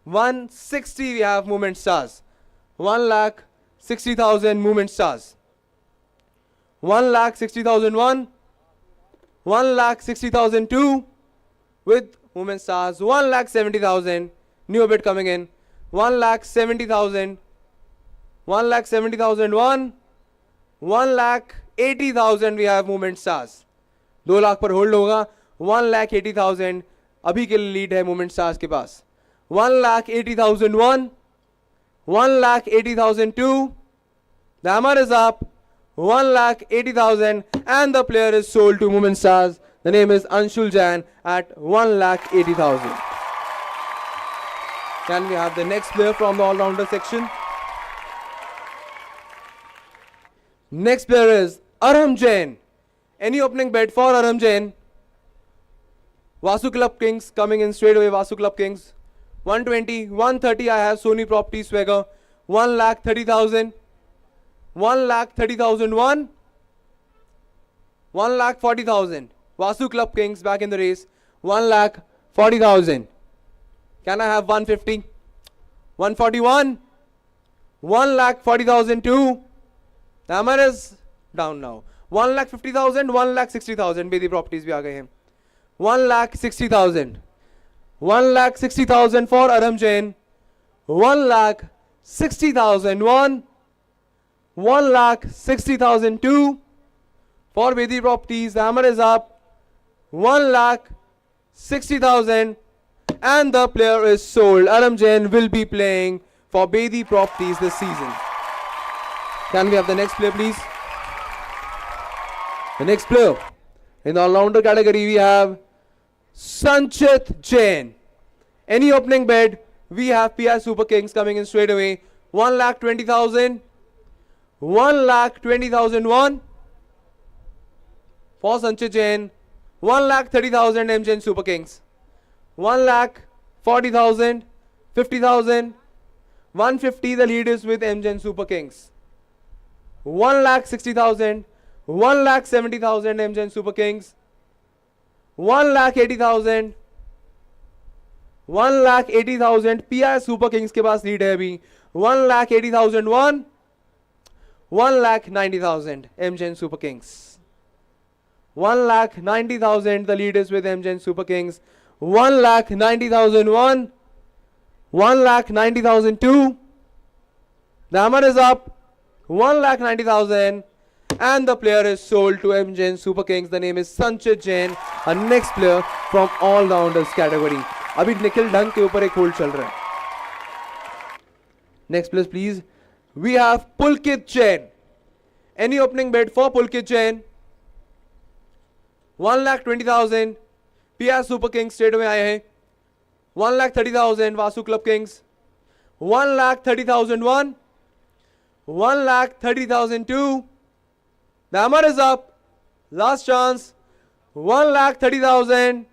160. We have Movement Stars. 1,60,000. Movement Stars. 1,60,001, 1,60,002 with Movement Stars. 1,70,000. New bid coming in. 1,70,000, 1,70,001, 1,80,000. We have Movement Stars. 2 lakh पर hold होगा. 1,80,000 अभी के लिए lead है Movement Stars के पास. 1,80,001, 1,80,002. The hammer is up. 1,80,000 and the player is sold to Movement Stars. The name is Anshul Jain at 1,80,000. Can we have the next player from the all-rounder section? Next player is Arham Jain. Any opening bet for Arham Jain? Vasu Club Kings coming in straight away. Vasu Club Kings 120, 130. I have Sony Properties Swagger 1,30,000, 1,30,001, 1,40,000. Vasu Club Kings back in the race. 1,40,000. Can I have 150? 141, 1,40,002. The hammer is down now. 1,50,000, 1,60,000. Bedi Properties भी आ गए हैं. 1,60,000, 1,60,000 for Arham Jain. 1,60,001, 1,60,002 for Bedi Properties. The hammer is up. 1,60,000 and the player is sold. Arham Jain will be playing for Bedi Properties this season. Can we have the next player, please? The next player in the all-rounder category, we have Sanchit Jain. Any opening bid, we have PR Super Kings coming in straight away. 1,20,000, 1,20,001 for Sanchit Jain. 1,30,000 M Jain Super Kings. 1,40,000, 50,000, 150. The lead is with M Jain Super Kings. 1,60,000, 1,70,000 M Jain Super Kings. 1,80,000, 1,80,000. PR Super Kings के पास lead है अभी. 1,80,001, 1,90,000 M Jain Super Kings. 1,90,000. The lead is with M Jain Super Kings. 1,90,001, 1,90,002. The hammer is up. 1,90,000 and the player is sold to M Jain Super Kings. The name is Sanchit Jain. Our next player from all-rounders category. अभी निखिल ढंग के ऊपर एक hold चल रहा है. Next player please. We have Pulkit Jain. Any opening bid for Pulkit Jain? 1,20,000. PR Super Kings straight away आए हैं. 1,30,000 Vasu Club Kings. 1,30,001, 1,30,002. The hammer is up. Last chance. 1,30,000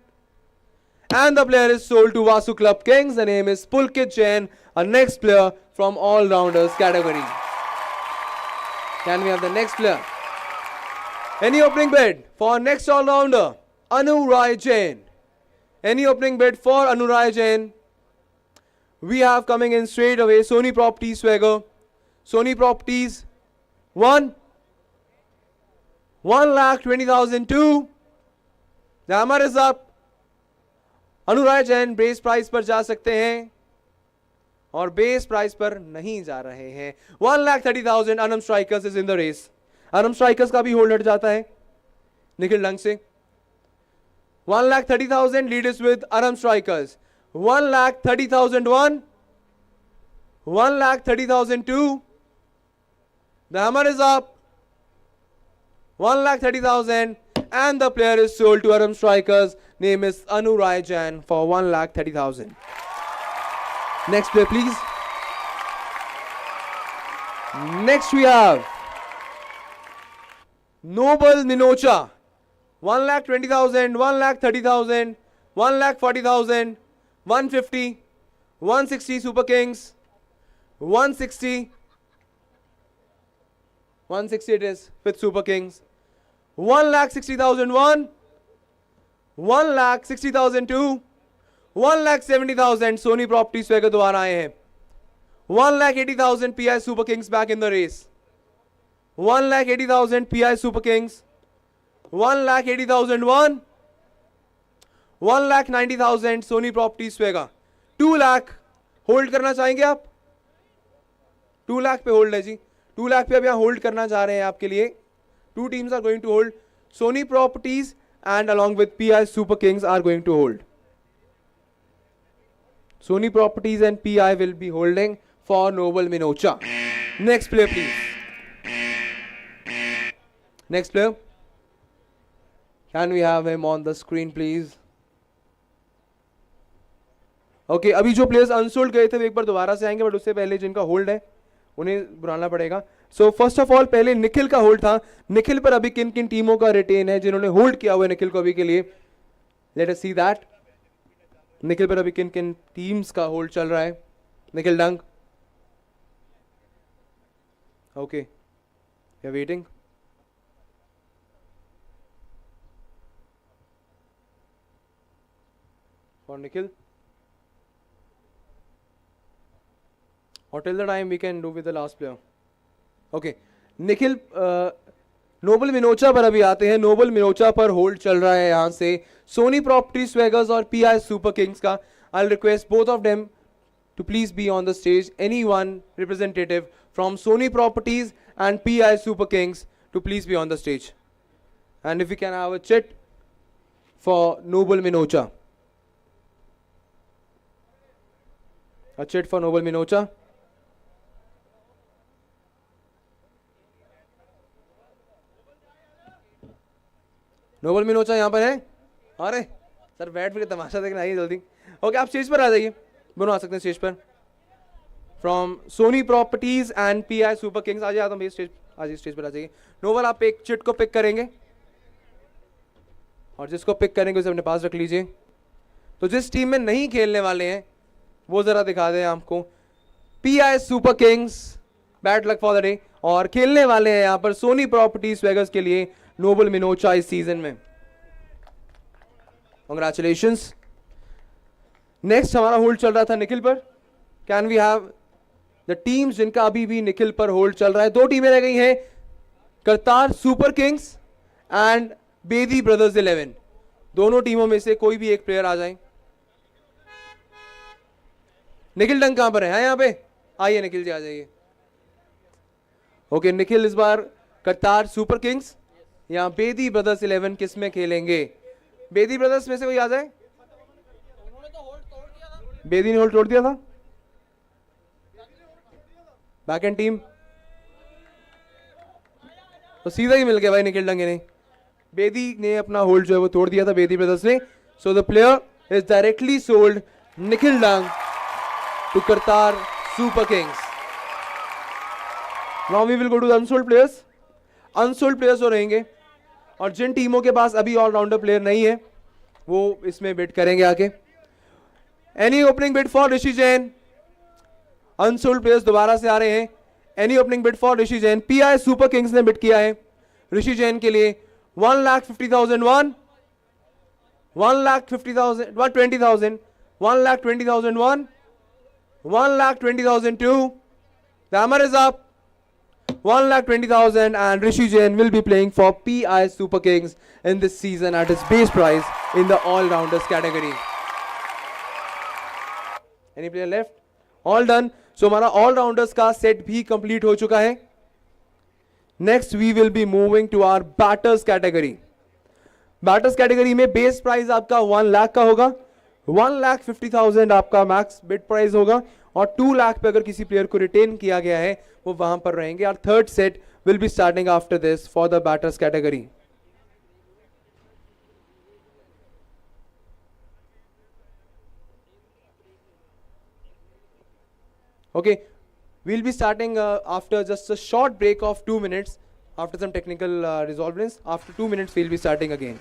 and the player is sold to Vasu Club Kings. The name is Pulkit Jain. Our next player from all-rounders category. Can we have the next player? Any opening bid for next all-rounder? Anu Rai Jain. Any opening bid for Anu Rai Jain? We have coming in straight away Sony Properties Swagger. Sony Properties 1,20,002. The hammer is up. Anu Rai Jain base price पर जा सकते हैं और base price पर नहीं जा रहे हैं. 1,30,000. Anam Strikers is in the race. Anam Strikers का भी होल्ड हट जाता है निखिल ढंग से. 1,30,000 lead is with Anam Strikers. 1,30,001, 1,30,002. The hammer is up. 1,30,000 And the player is sold to Aram Strikers. Name is Anu Rai Jain for 1,30,000. Next player, please. Next we have Noble Minocha. 1,20,000, 1,30,000, 1,40,000, 150, 160 Super Kings, 160. 160 it is with Super Kings. 1,60,001, 1,60,002, 1,70,000 Sony Properties swagger दोबारा आए हैं. 1,80,000 PI Super Kings back in the race. 1,80,000 PI Super Kings. 1,80,001, 1,90,000 Sony Properties swagger. 2 lakh hold करना चाहेंगे आप? 2 लाख पे hold है जी. 2 लाख पे अब यहाँ होल्ड करना चाह रहे हैं आपके लिए. 2 teams are going to hold. Sony Properties and along with PI Super Kings are going to hold. Sony Properties and PI will be holding for Noble Minocha. Next player, please. Next player. Can we have him on the screen, please? Okay, अभी जो players unsold गए थे वो एक बार दोबारा से आएंगे, but उससे पहले जिनका होल्ड है उन्हें बुलाना पड़ेगा. सो फर्स्ट ऑफ ऑल पहले निखिल का होल्ड था. निखिल पर अभी किन किन टीमों का रिटेन है जिन्होंने होल्ड किया हुआ है निखिल को अभी के लिए? Let us see that. Nikhil पर अभी किन किन टीम्स का होल्ड चल रहा है? Nikhil Dang. Okay, we are waiting. For Nikhil. Or till the time we can do with the last player. Okay, Nikhil Noble Minocha पर अभी आते हैं. नोबल मिनोचा पर होल्ड चल रहा है यहाँ से सोनी प्रॉपर्टी स्वैगर्स और पीआई सुपर किंग्स का. I'll request both of them to please be on the stage. Anyone representative from Sony Properties and PI Super Kings to please be on the stage. And if we can have a chit for Noble Minocha. A chit for Noble Minocha. Noble Minocha यहाँ पर है. अरे sir बैठ फिर तमाशा देखना आइए जल्दी. Okay, आप स्टेज पर आ जाइए. दोनों आ सकते हैं स्टेज पर. From Sony properties and PI super kings. आ जाए स्टेज, आ जाइए स्टेज पर आ जाइए. नोबल आप एक चिट को पिक करेंगे और जिसको पिक करेंगे उसे अपने पास रख लीजिए. तो जिस टीम में नहीं खेलने वाले हैं वो जरा दिखा दें आपको. Pi super Kings, bad luck for the day. और खेलने वाले हैं यहाँ पर सोनी प्रॉपर्टीज वेगस के लिए नोबल मिनोचा इस सीजन में. कांग्रेचुलेशंस. नेक्स्ट हमारा होल्ड चल रहा था निखिल पर. Can we have the teams जिनका अभी भी निखिल पर होल्ड चल रहा है? 2 टीमें रह गई हैं, Kartar super kings and Bedi brothers 11. दोनों टीमों में से कोई भी एक प्लेयर आ जाए. निखिल डंग कहां पर है? यहाँ पे आइए निखिल जी, आ जाइए. ओके, निखिल इस बार करतार सुपर किंग्स या बेदी ब्रदर्स 11 किस में खेलेंगे? बेदी ब्रदर्स में से कोई आ जाए. बेदी ने होल्ड तोड़ दिया था. बैक एंड टीम तो सीधा ही मिल गया भाई निखिल डंगे ने. बेदी ने अपना होल्ड जो है वो तोड़ दिया था बेदी ब्रदर्स ने. So the player is directly sold Nikhil Dang to Kartar super kings. Now we will go to the unsold players. Unsold players हो रहेंगे और जिन टीमों के पास अभी ऑलराउंडर प्लेयर नहीं है वो इसमें बिड करेंगे आके. Any opening bid for Rishi Jain. Unsold players दोबारा से आ रहे हैं. Any opening bid for Rishi Jain. Pi super Kings ने बिड किया है ऋषि जैन के लिए 1,50,001, 1,50,000, 120,000, 1,20,001, 1,20,002. The hammer is up. 1,20,000 and Rishi Jain will be playing for PI Super Kings in this season at his base price in the all-rounders category. Any player left? All done. So हमारा all-rounders का set भी complete हो चुका है. Next we will be moving to our batters category. Batters category में base price आपका 1 लाख का होगा. 1,50,000 आपका मैक्स बिड प्राइस होगा और 2 लाख पे अगर किसी प्लेयर को रिटेन किया गया है वो वहां पर रहेंगे. और third set will be starting after this for the batters category. Okay, we'll be starting after just a short break of 2 minutes. After some technical resolvements, after 2 minutes we'll be starting again.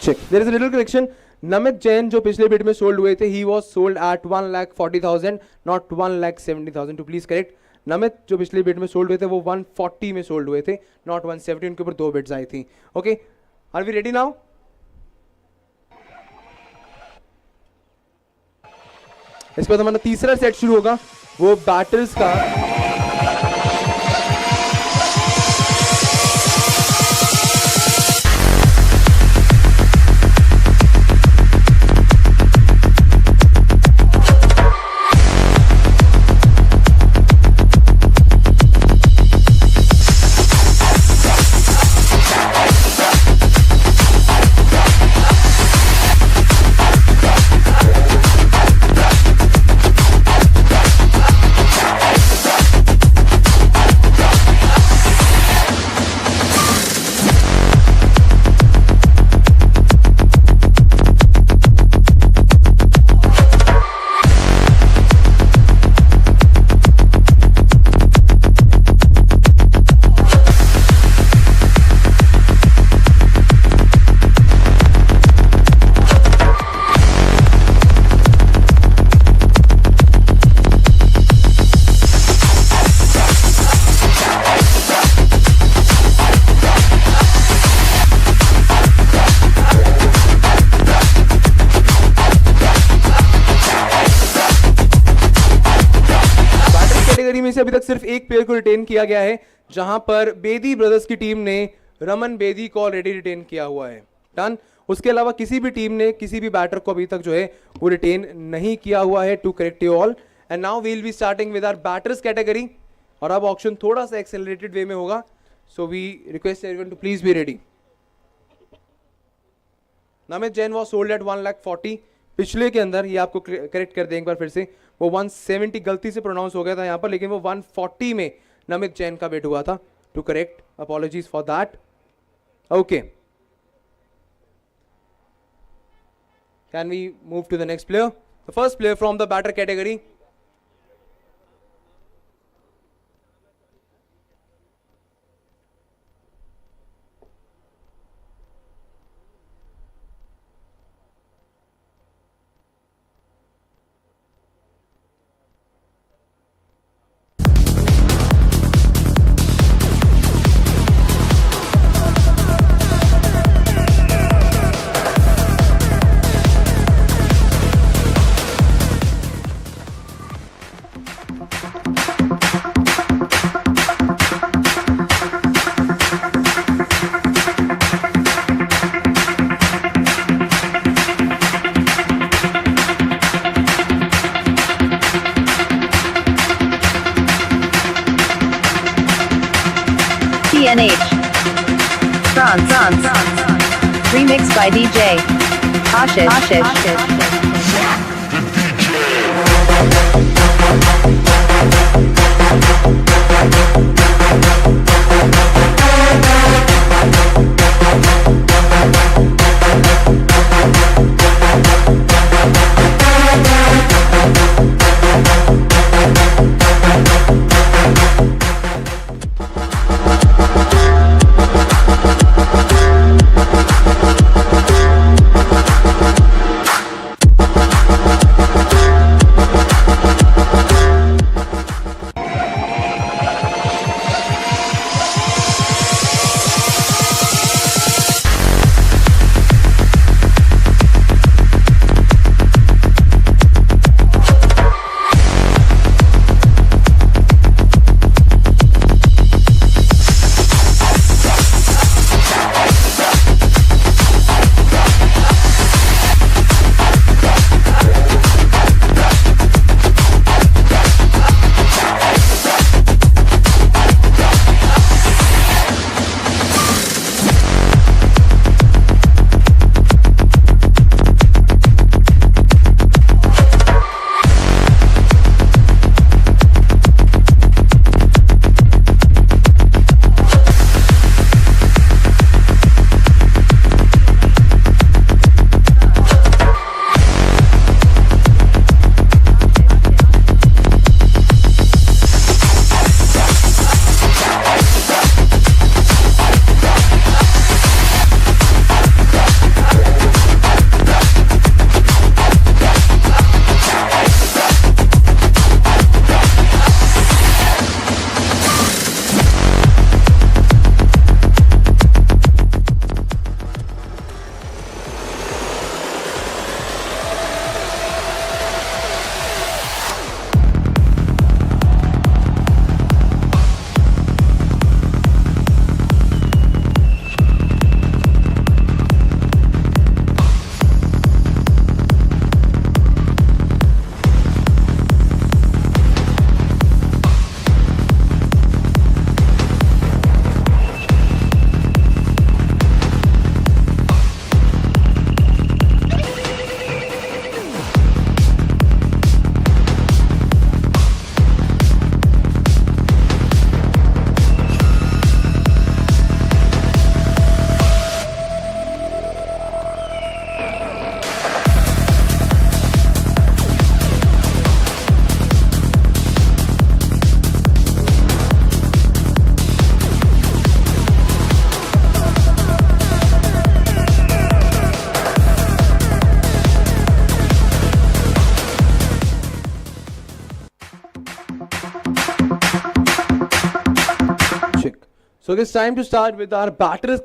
Check. There is a little correction. Namit Jain जो पिछले bit में sold हुए थे, he was sold at 1,40,000, not 1,70,000. To please correct. Namit जो पिछले bit में sold हुए थे वो 140 में सोल्ड हुए थे, not 170. उनके ऊपर 2 बिट्स आई थी. Okay, are we ready now? इस पर हमारा तीसरा सेट शुरू होगा, वो बैटर्स का. से अभी तक सिर्फ एक प्लेयर को रिटेन किया गया है, जहां पर बेदी ब्रदर्स की टीम ने रमन बेदी को ऑलरेडी रिटेन किया हुआ है. डन. उसके अलावा किसी भी टीम ने किसी भी बैटर को अभी तक जो है वो रिटेन नहीं किया हुआ है. To correct you all. And now we will be starting with our batters category. और अब ऑक्शन थोड़ा सा एक्सेलरेटेड वे में होगा, so we request everyone to please be ready. Namit Jain was sold at 1,40,000. पिछले के अंदर, ये आपको करेक्ट कर दें एक बार फिर से, वो 170 गलती से प्रोनाउंस हो गया था यहाँ पर, लेकिन वो 140 में नमित जैन का बेट हुआ था. To correct, apologies for that. Okay, can we move to the next player? The first player from the batter category. France. Remixed by DJ Ashish. So it's time to start with our batters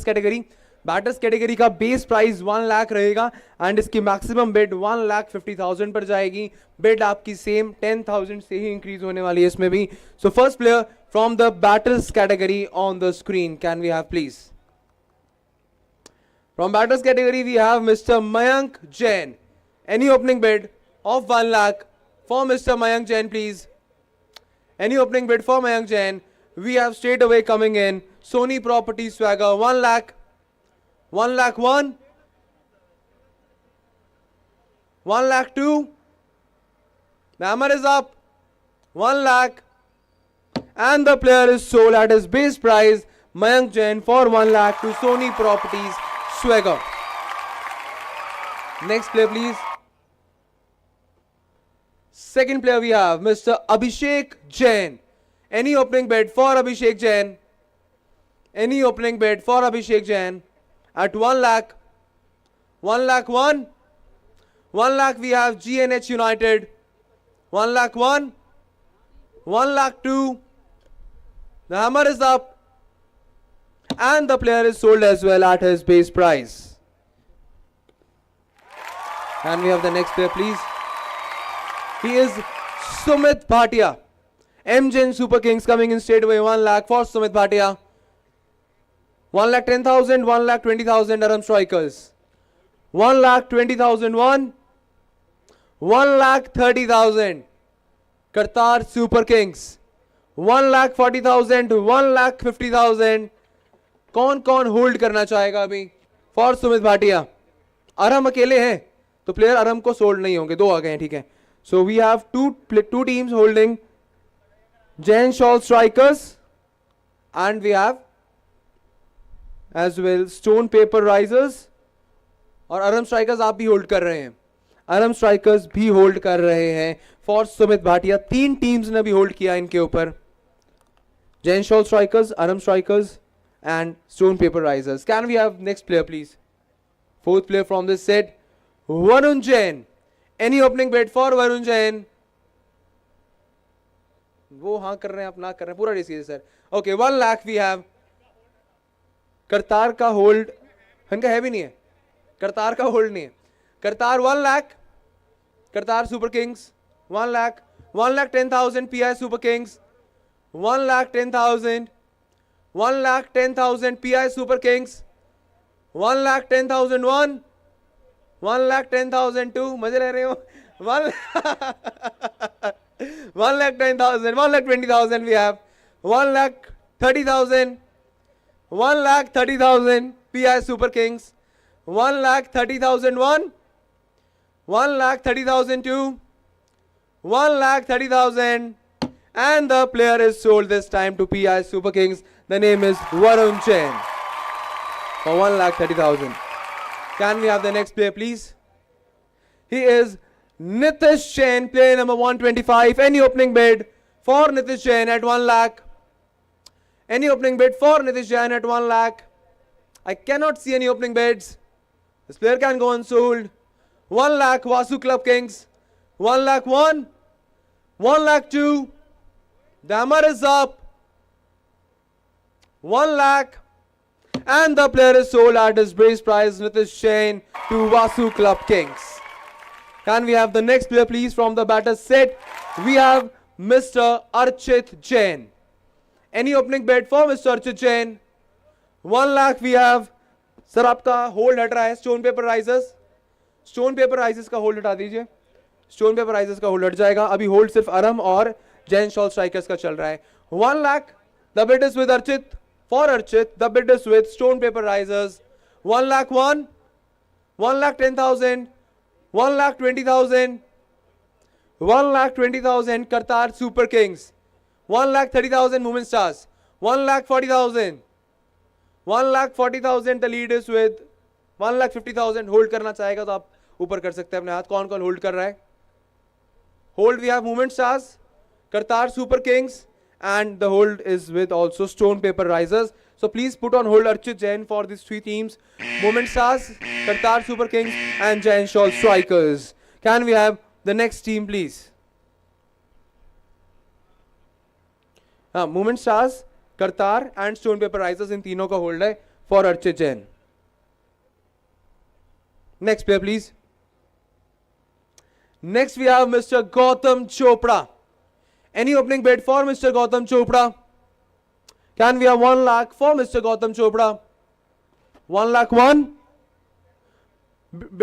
category. Batters category का base price 1 lakh रहेगा and इसकी maximum bid 1,50,000 पर जाएगी. Bid आपकी same 10,000 से ही increase होने वाली है इसमें भी. So first player from the batters category on the screen, can we have please? From batters category we have mister Mayank Jain. Any opening bid of 1 lakh for mister Mayank Jain please. Any opening bid for Mayank Jain? We have straight away coming in Sony Property Swagger 1 lakh, 1 lakh 1, 1 lakh 2. The hammer is up, 1 lakh, and the player is sold at his base price Mayank Jain for 1 lakh to Sony Properties Swagger. Next player please. Second player we have Mr. Abhishek Jain. Any opening bid for Abhishek Jain? Any opening bid for Abhishek Jain at 1 lakh, 1 lakh 1, 1 lakh we have GNH United, 1 lakh 1, 1 lakh 2. The hammer is up and the player is sold as well at his base price. Can we have the next player please? He is Sumit Bhatia. M Jain Super Kings coming in straight away 1 lakh for Sumit Bhatia. 1,10,000, 1,20,000 Aram Strikers. 1,20,001, 1,30,000 Qatar Super Kings. 1,40,000, 1,50,000. कौन hold करना चाहेगा अभी for Sumit Bhatia? अरम अकेले हैं तो player अरम को sold नहीं होंगे, 2 आ गए हैं, ठीक है. So we have two teams holding Jain Shawl Strikers and we have as well Stone Paper Risers. और अरम स्ट्राइकर्स आप भी होल्ड कर रहे हैं, अरम स्ट्राइकर्स भी होल्ड कर रहे हैं फॉर सुमित भाटिया. 3 टीम्स ने भी होल्ड किया इनके ऊपर, जैन शॉल स्ट्राइकर्स, अरम strikers and stone paper risers. Can we have next player please? Fourth player from this set, Varun Jain. Any opening bid for Varun Jain? वो हाँ कर रहे हैं, आप ना कर रहे हैं, पूरा discuss sir. Okay 1 lakh we have. Kartar का होल्ड इनका है भी नहीं है, करतार का होल्ड नहीं है. Kartar 1 lakh, Kartar super kings 1 lakh, 1,10,000 PI super Kings, 1,10,000, 1,10,000 PI super Kings, 1,10,001, 1,10,002. मजे ले रहे हो? 1,10,000, 1,20,000 we have. 1,30,000, 1,30,000 PI Super Kings. 1,30,001, 1,30,002, 1,30,000, and the player is sold this time to PI Super Kings. The name is Varun Jain for 1,30,000. Can we have the next player please? He is Nitish Jain, player number 125. Any opening bid for Nitish Jain at 1 lakh? Any opening bid for Nitish Jain at 1 lakh? I cannot see any opening bids. This player can go unsold. 1 lakh Vasu Club Kings. 1 lakh 1, 1 lakh 2. The hammer is up. 1 lakh. And the player is sold at his base price Nitish Jain to Vasu Club Kings. Can we have the next player please from the batter set? We have Mr. Archit Jain. Any opening bid for Mr. Archit Jain? 1 lakh we have. Sir आपका hold हट रहा है stone paper risers. Stone paper risers का hold हटा दीजिए. Stone paper risers का hold हट जाएगा. अभी होल्ड सिर्फ अरम और जैन शॉल स्ट्राइकर्स का चल रहा है. 1 lakh. The bid is with Archit. For Archit, the bid is with Stone Paper Risers. 1 lakh 1, 1,10,000, 1,20,000, 1,20,000 Qatar Super Kings. 1,30,000 Movement Stars. 1,40,000, 1,40,000. The lead is with 1,50,000. Hold करना चाहेगा तो आप ऊपर कर सकते हैं अपने हाथ. कौन कौन होल्ड कर रहा है? Hold we have Movement Stars, Qatar Super Kings, and the hold is with also Stone Paper Risers. So please put on hold Archit Jain for these 3 teams: Moment Stars, Qatar Super Kings, and Jain Shawl Strikers. Can we have the next team please? Moment Stars Kartar and stone paper risers, इन तीनों का hold है for Archit Jain. Next player please. Next we have mister Gautam Chopra. Any opening bid for mister Gautam Chopra? Can we have 1 lakh for mister Gautam Chopra? 1 lakh 1.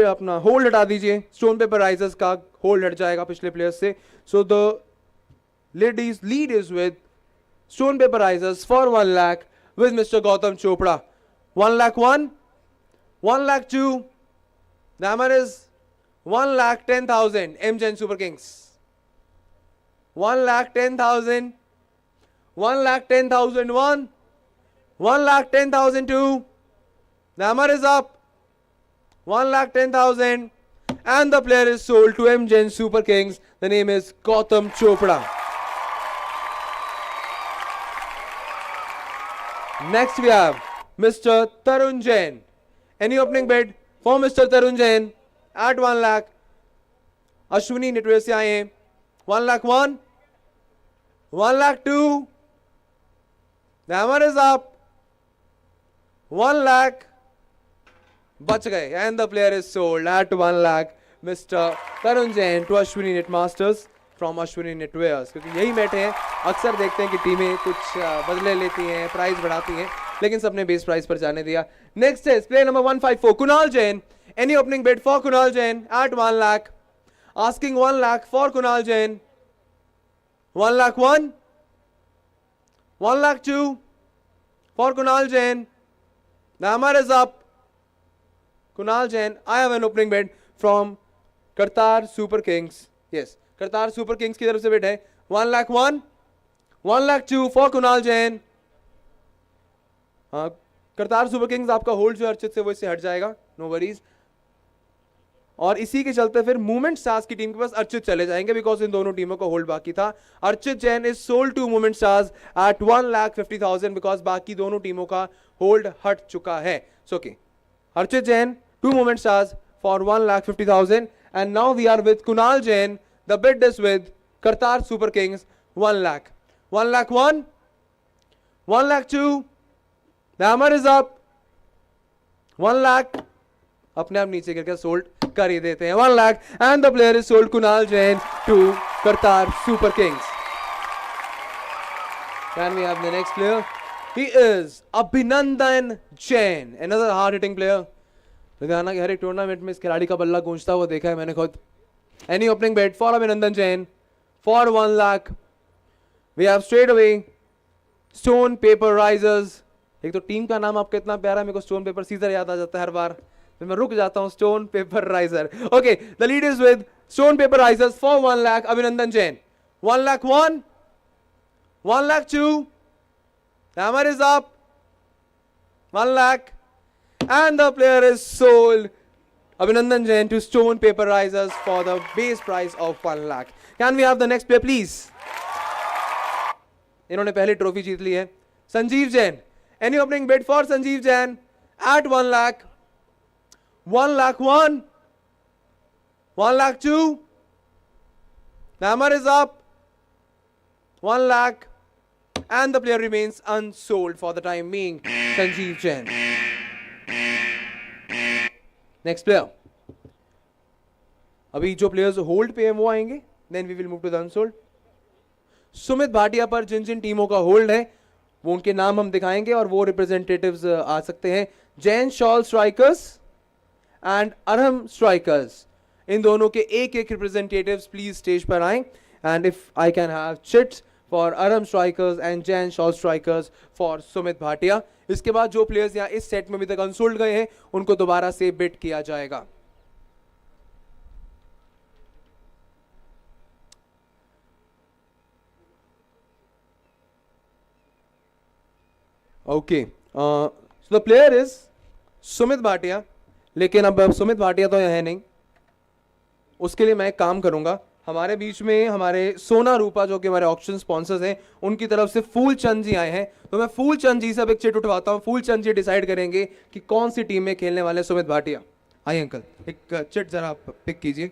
अपना hold हटा दीजिए, stone paper risers का hold हट जाएगा पिछले प्लेयर्स से. So the lead is with stone paper risers for 1 lakh with mister Gautam Chopra. 1 lakh 1, 1 lakh 2. The hammer is 1,10,000. M Gen Super Kings. 1,10,000. 1,10,001. 1,10,002. The hammer is up. 1,10,000. And the player is sold to M Gen Super Kings. The name is Gautam Chopra. Next we have Mr. Tarun Jain. Any opening bid for Mr. Tarun Jain at 1 lakh? Ashwini Nitware से आए हैं. 1 lakh 1, 1 lakh 2. The hammer is up. 1 lakh. बच गए. And the player is sold at 1 lakh. Mr. Tarun Jain to Ashwini Knitmasters from Ashwini Knitwares. क्योंकि यही बैठे हैं. अक्सर देखते हैं कि टीमें कुछ बदले लेती हैं, प्राइस बढ़ाती हैं, लेकिन सबने बेस प्राइस पर जाने दिया. नेक्स्ट है player number 154 Kunal Jain. Any opening bid for Kunal Jain at 1 lakh? Asking 1 lakh for Kunal Jain. 1 lakh 1, 1 lakh 2 for Kunal Jain. The hammer is up. Kunal Jain, I have an opening bid from Kartar super kings. Yes, Kartar super kings की तरफ से बिड है. 1 lakh 1, 1 lakh 2 for Kunal Jain. Kartar super kings आपका hold जो अर्चित से वो इससे हट जाएगा, नो वरीज. और इसी के चलते फिर मूवमेंट स्टार्स की टीम के पास अर्चित चले जाएंगे, बिकॉज इन दोनों टीमों का होल्ड बाकी था. Archit Jain is sold to movement stars at 1,50,000 because बाकी दोनों टीमों का होल्ड हट चुका है. So okay, Archit Jain to movement stars for 1,50,000. And now we are with Kunal Jain. The bid is with Kartar super kings 1 lakh. 1 lakh 1, 1 lakh 2. The hammer is up. 1 lakh. अपने आप नीचे गिरकर सोल्ड कर ही देते हैं. 1 lakh and the player is sold Kunal Jain to Kartar Super Kings. Can we have the next player? He is Abhinandan Jain, another hard-hitting player. Ludhiana के हर एक tournament में इस खिलाड़ी का बल्ला गूंजता हुआ देखा है मैंने खुद. Any opening bid for Abhinandan Jain for 1 lakh? We have straight away Stone Paper Risers. एक तो टीम का नाम आपका इतना प्यारा, मेरे को स्टोन पेपर सीजर याद आ जाता है हर बार, फिर मैं रुक जाता हूं. Stone paper riser. Okay, the lead is with stone paper risers for 1 lakh Abhinandan Jain. 1 lakh 1, 1 lakh 2. The hammer is up. 1 lakh and the player is sold Abhinandan Jain to stone paper risers for the base price of 1 lakh. Can we have the next player please? इन्होंने पहली trophy जीत ली है. Sanjeev Jain. Any opening bid for Sanjeev Jain at 1 lakh? 1 lakh 1, 1 lakh 2. The hammer is up. 1 lakh and the player remains unsold for the time being. Sanjeev Jain. Next player. अभी जो players hold पे हैं वो आएंगे, then we will move to the unsold. Sumit Bhatia पर जिन जिन टीमों का होल्ड है वो उनके नाम हम दिखाएंगे और वो रिप्रेजेंटेटिव्स आ सकते हैं. Jain shawl strikers and Arham strikers, इन दोनों के एक एक रिप्रेजेंटेटिव्स प्लीज स्टेज पर आएं. And if I can have chits for Arham strikers and Jain shawl strikers for Sumit Bhatia. इसके बाद जो प्लेयर्स यहाँ इस सेट में अभी तक अनसोल्ड गए हैं उनको दोबारा से बिड किया जाएगा. Okay, so the player is Sumit Bhatia. लेकिन अब सुमित भाटिया तो है नहीं, उसके लिए मैं एक काम करूंगा. हमारे बीच में हमारे सोना रूपा जो कि हमारे ऑक्शन स्पॉन्सर्स हैं उनकी तरफ से फूल चंद जी आए हैं, तो मैं फूल चंद जी से अब एक चिट उठवाता हूं. फूल चंद जी डिसाइड करेंगे कि कौन सी टीम में खेलने वाले सुमित भाटिया. आइए अंकल, एक चिट जरा आप पिक कीजिए.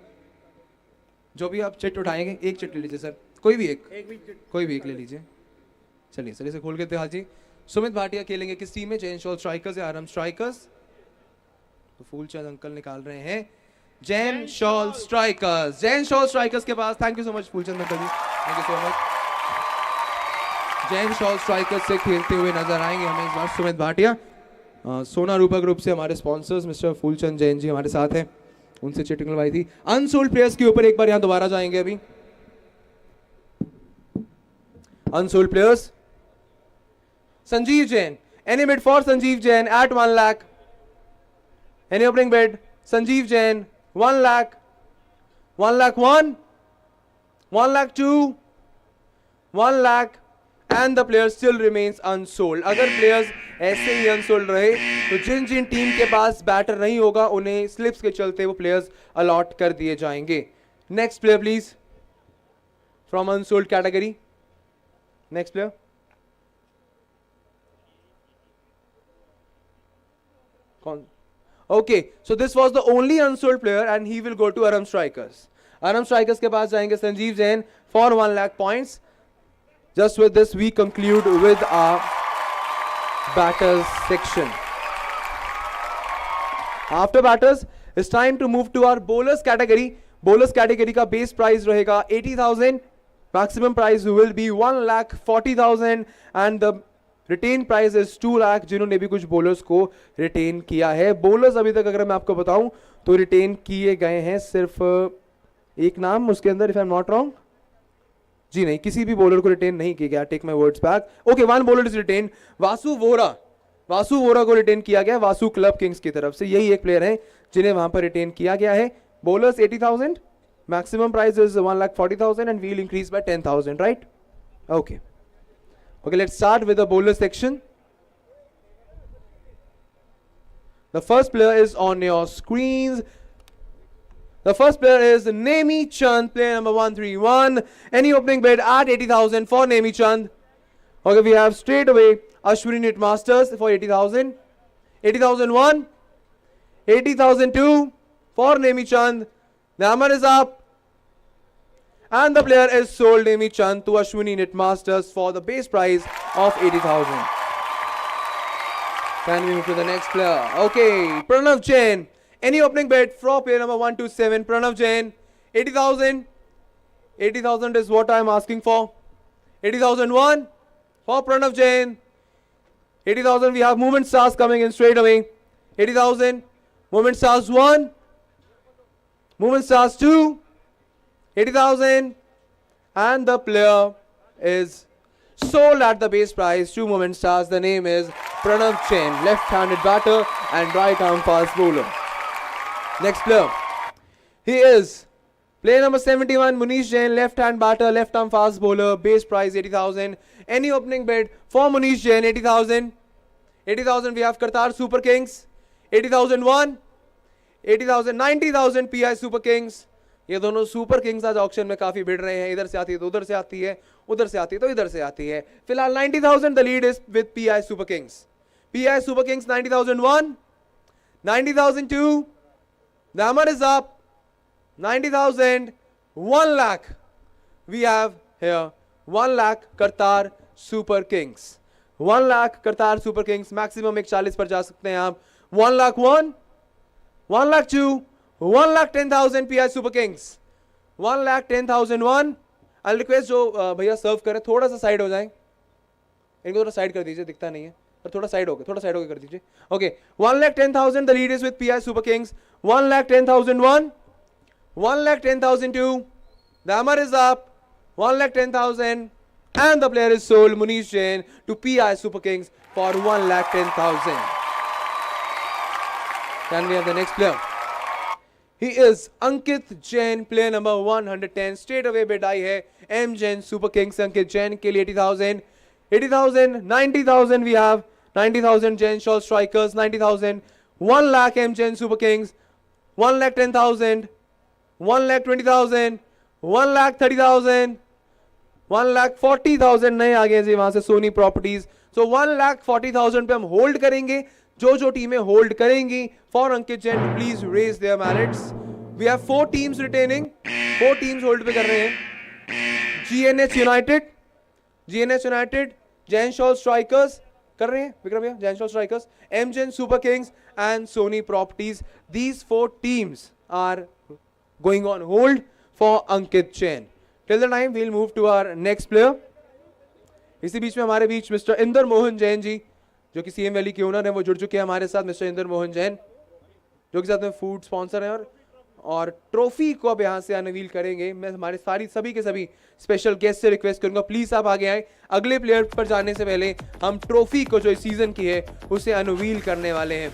जो भी आप चिट उठाएंगे एक चिट ले लीजिए सर, कोई भी एक ले लीजिए. चलिए सर इसे खोल के दिखा जी। सुमित भाटिया खेलेंगे किस टीम में, जैन शॉल स्ट्राइकर्स या आरएम स्ट्राइकर्स? तो फूलचंद अंकल निकाल रहे हैं Jain shawl strikers. Jain shawl strikers के पास, thank you so much Phoolchand uncle ji, thank you so much. Jain shawl strikers से खेलते हुए नजर आएंगे हमें इस बार सुमित भाटिया। सोना रूपा ग्रुप से हमारे स्पॉन्सर्स मिस्टर फूलचंद जैन जी हमारे साथ हैं, उनसे चिटिंग लगवाई थी। अनसोल्ड प्लेयर्स के ऊपर एक बार यहां दोबारा जाएंगे अभी। Unsold players, Sanjeev Jain. Any bid for Sanjeev Jain at 1 lakh? Any opening bid? Sanjeev Jain, 1 lakh. 1 lakh 1, 1 lakh 2, 1 lakh, and the player still remains unsold. अगर players ऐसे ही unsold रहे तो जिन जिन टीम के पास बैटर नहीं होगा उन्हें स्लिप्स के चलते वो प्लेयर्स अलॉट कर दिए जाएंगे। Next player please from unsold category. Next player, Okay, so this was the only unsold player and he will go to Aram Strikers. Aram Strikers के पास जाएंगे Sanjeev Jain for 1 lakh points. Just with this we conclude with our batters section. After batters, it's time to move to our bowlers category. Bowlers category का base price रहेगा 80,000. Maximum price will be 1,40,000 and the retain price is 2 lakh, जिन्होंने भी कुछ bowlers को retain किया है। Bowlers अभी तक अगर मैं आपको बताऊं तो रिटेन किए गए हैं सिर्फ एक नाम उसके अंदर, if I am not wrong, जी नहीं, किसी भी बॉलर को रिटेन नहीं किया गया। Take my words back. Okay, one bowler is retain, Vasu Vora. Vasu Vora को रिटेन किया गया वासु क्लब किंग्स की तरफ से। यही एक प्लेयर है जिन्हें वहां पर रिटेन किया गया है। Bowlers 80,000, maximum price is 1,40,000 and will increase by 10,000, right? Okay, okay, let's start with the bowler section. The first player is on your screens. The first player is Nemi Chand, player number 131. Any opening bid at 80,000 for Nemi Chand? Okay, we have straight away Ashwini Knitmasters for 80,000. 80,001, 80,002 for Nemi Chand. The hammer is up. And the player is sold, Nemi Chand, to Ashwini Knitmasters for the base price of 80,000. Can we move to the next player? Okay, Pranav Jain. Any opening bid for player number 127, Pranav Jain? 80,000. 80,000 is what I am asking for. 80,001 for Pranav Jain. 80,000, we have Movement Stars coming in straight away. 80,000. Movement Stars 1. Movement Stars 2. 80,000, and the player is sold at the base price. 2 Movement Stars. The name is Pranav Jain, left-handed batter and right-arm fast bowler. Next player, he is player number 71, Munish Jain, left-hand batter, left-arm fast bowler. Base price 80,000. Any opening bid for Munish Jain? 80,000. 80,000. We have Qatar Super Kings. 80,001, 80,000, 90,000 PI Super Kings. ये दोनों super Kings आज auction में काफी बिड़ रहे हैं। इधर से आती है तो उधर से आती है, उधर से आती है तो इधर से आती है। फिलहाल 90,000 the lead is with PI super kings. PI super kings 90,001, 90,002, the hammer is up, 90,000, 1 lakh. We have here 1 lakh Kartar super kings. 1 lakh Kartar super kings. Maximum 140 पर जा सकते हैं आप। 1 lakh 1, 1 lakh 2, 1,10,000 PI Super Kings. 1,10,001. I'll request जो भैया सर्व करें थोड़ा सा साइड हो जाएं, इनको थोड़ा साइड कर दीजिए, दिखता नहीं है पर थोड़ा साइड होके कर दीजिए। Okay, 1,10,000 the lead is with PI Super Kings. 1,10,001, 1,10,002, the hammer is up, 1,10,000, and the player is sold, Munish Jain, to PI Super Kings for 1,10,000. Can we have the next player? He is Ankit Jain, player number 110. Straight away bid आई है M Jain Super Kings Ankit Jain के लिए 80,000, 80,000, 90,000 we have, 90,000 Jain Shawl Strikers, 90,000, 1 lakh M Jain Super Kings, 1,10,000, 1,20,000, 1,30,000, 1,40,000 नए आ गए जी वहां से Soni properties. सो 1,40,000 पे हम hold करेंगे। जो टीमें होल्ड करेंगी for Ankit Jain please raise their merits. We have 4 teams retaining, 4 teams hold पे कर रहे हैं। GNH united, Jain shawl strikers कर रहे हैं विक्रम भैया, जैन शॉल स्ट्राइकर्स, एमजेन super kings and Soni properties. These 4 teams are going on hold for Ankit Jain. Till the time we'll move to our next player. इसी बीच में हमारे बीच मिस्टर इंदर मोहन जैन जी जो कि सीएम वैली के ओनर है, वो जुड़ चुके हैं हमारे साथ. मिस्टर इंदर मोहन जैन जो कि साथ में फूड स्पॉन्सर हैं और ट्रॉफी को अब यहाँ से अनवील करेंगे. मैं हमारे सभी के सभी स्पेशल गेस्ट से रिक्वेस्ट करूंगा प्लीज आप आगे आए. अगले प्लेयर पर जाने से पहले हम ट्रॉफी को जो इस सीजन की है उसे अनवील करने वाले हैं.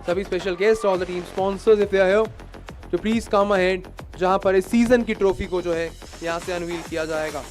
सभी special guest, all the team sponsors if they are here तो प्लीज कम अहेड, जहां पर इस सीजन की ट्रॉफी को जो है यहां से अनवील किया जाएगा.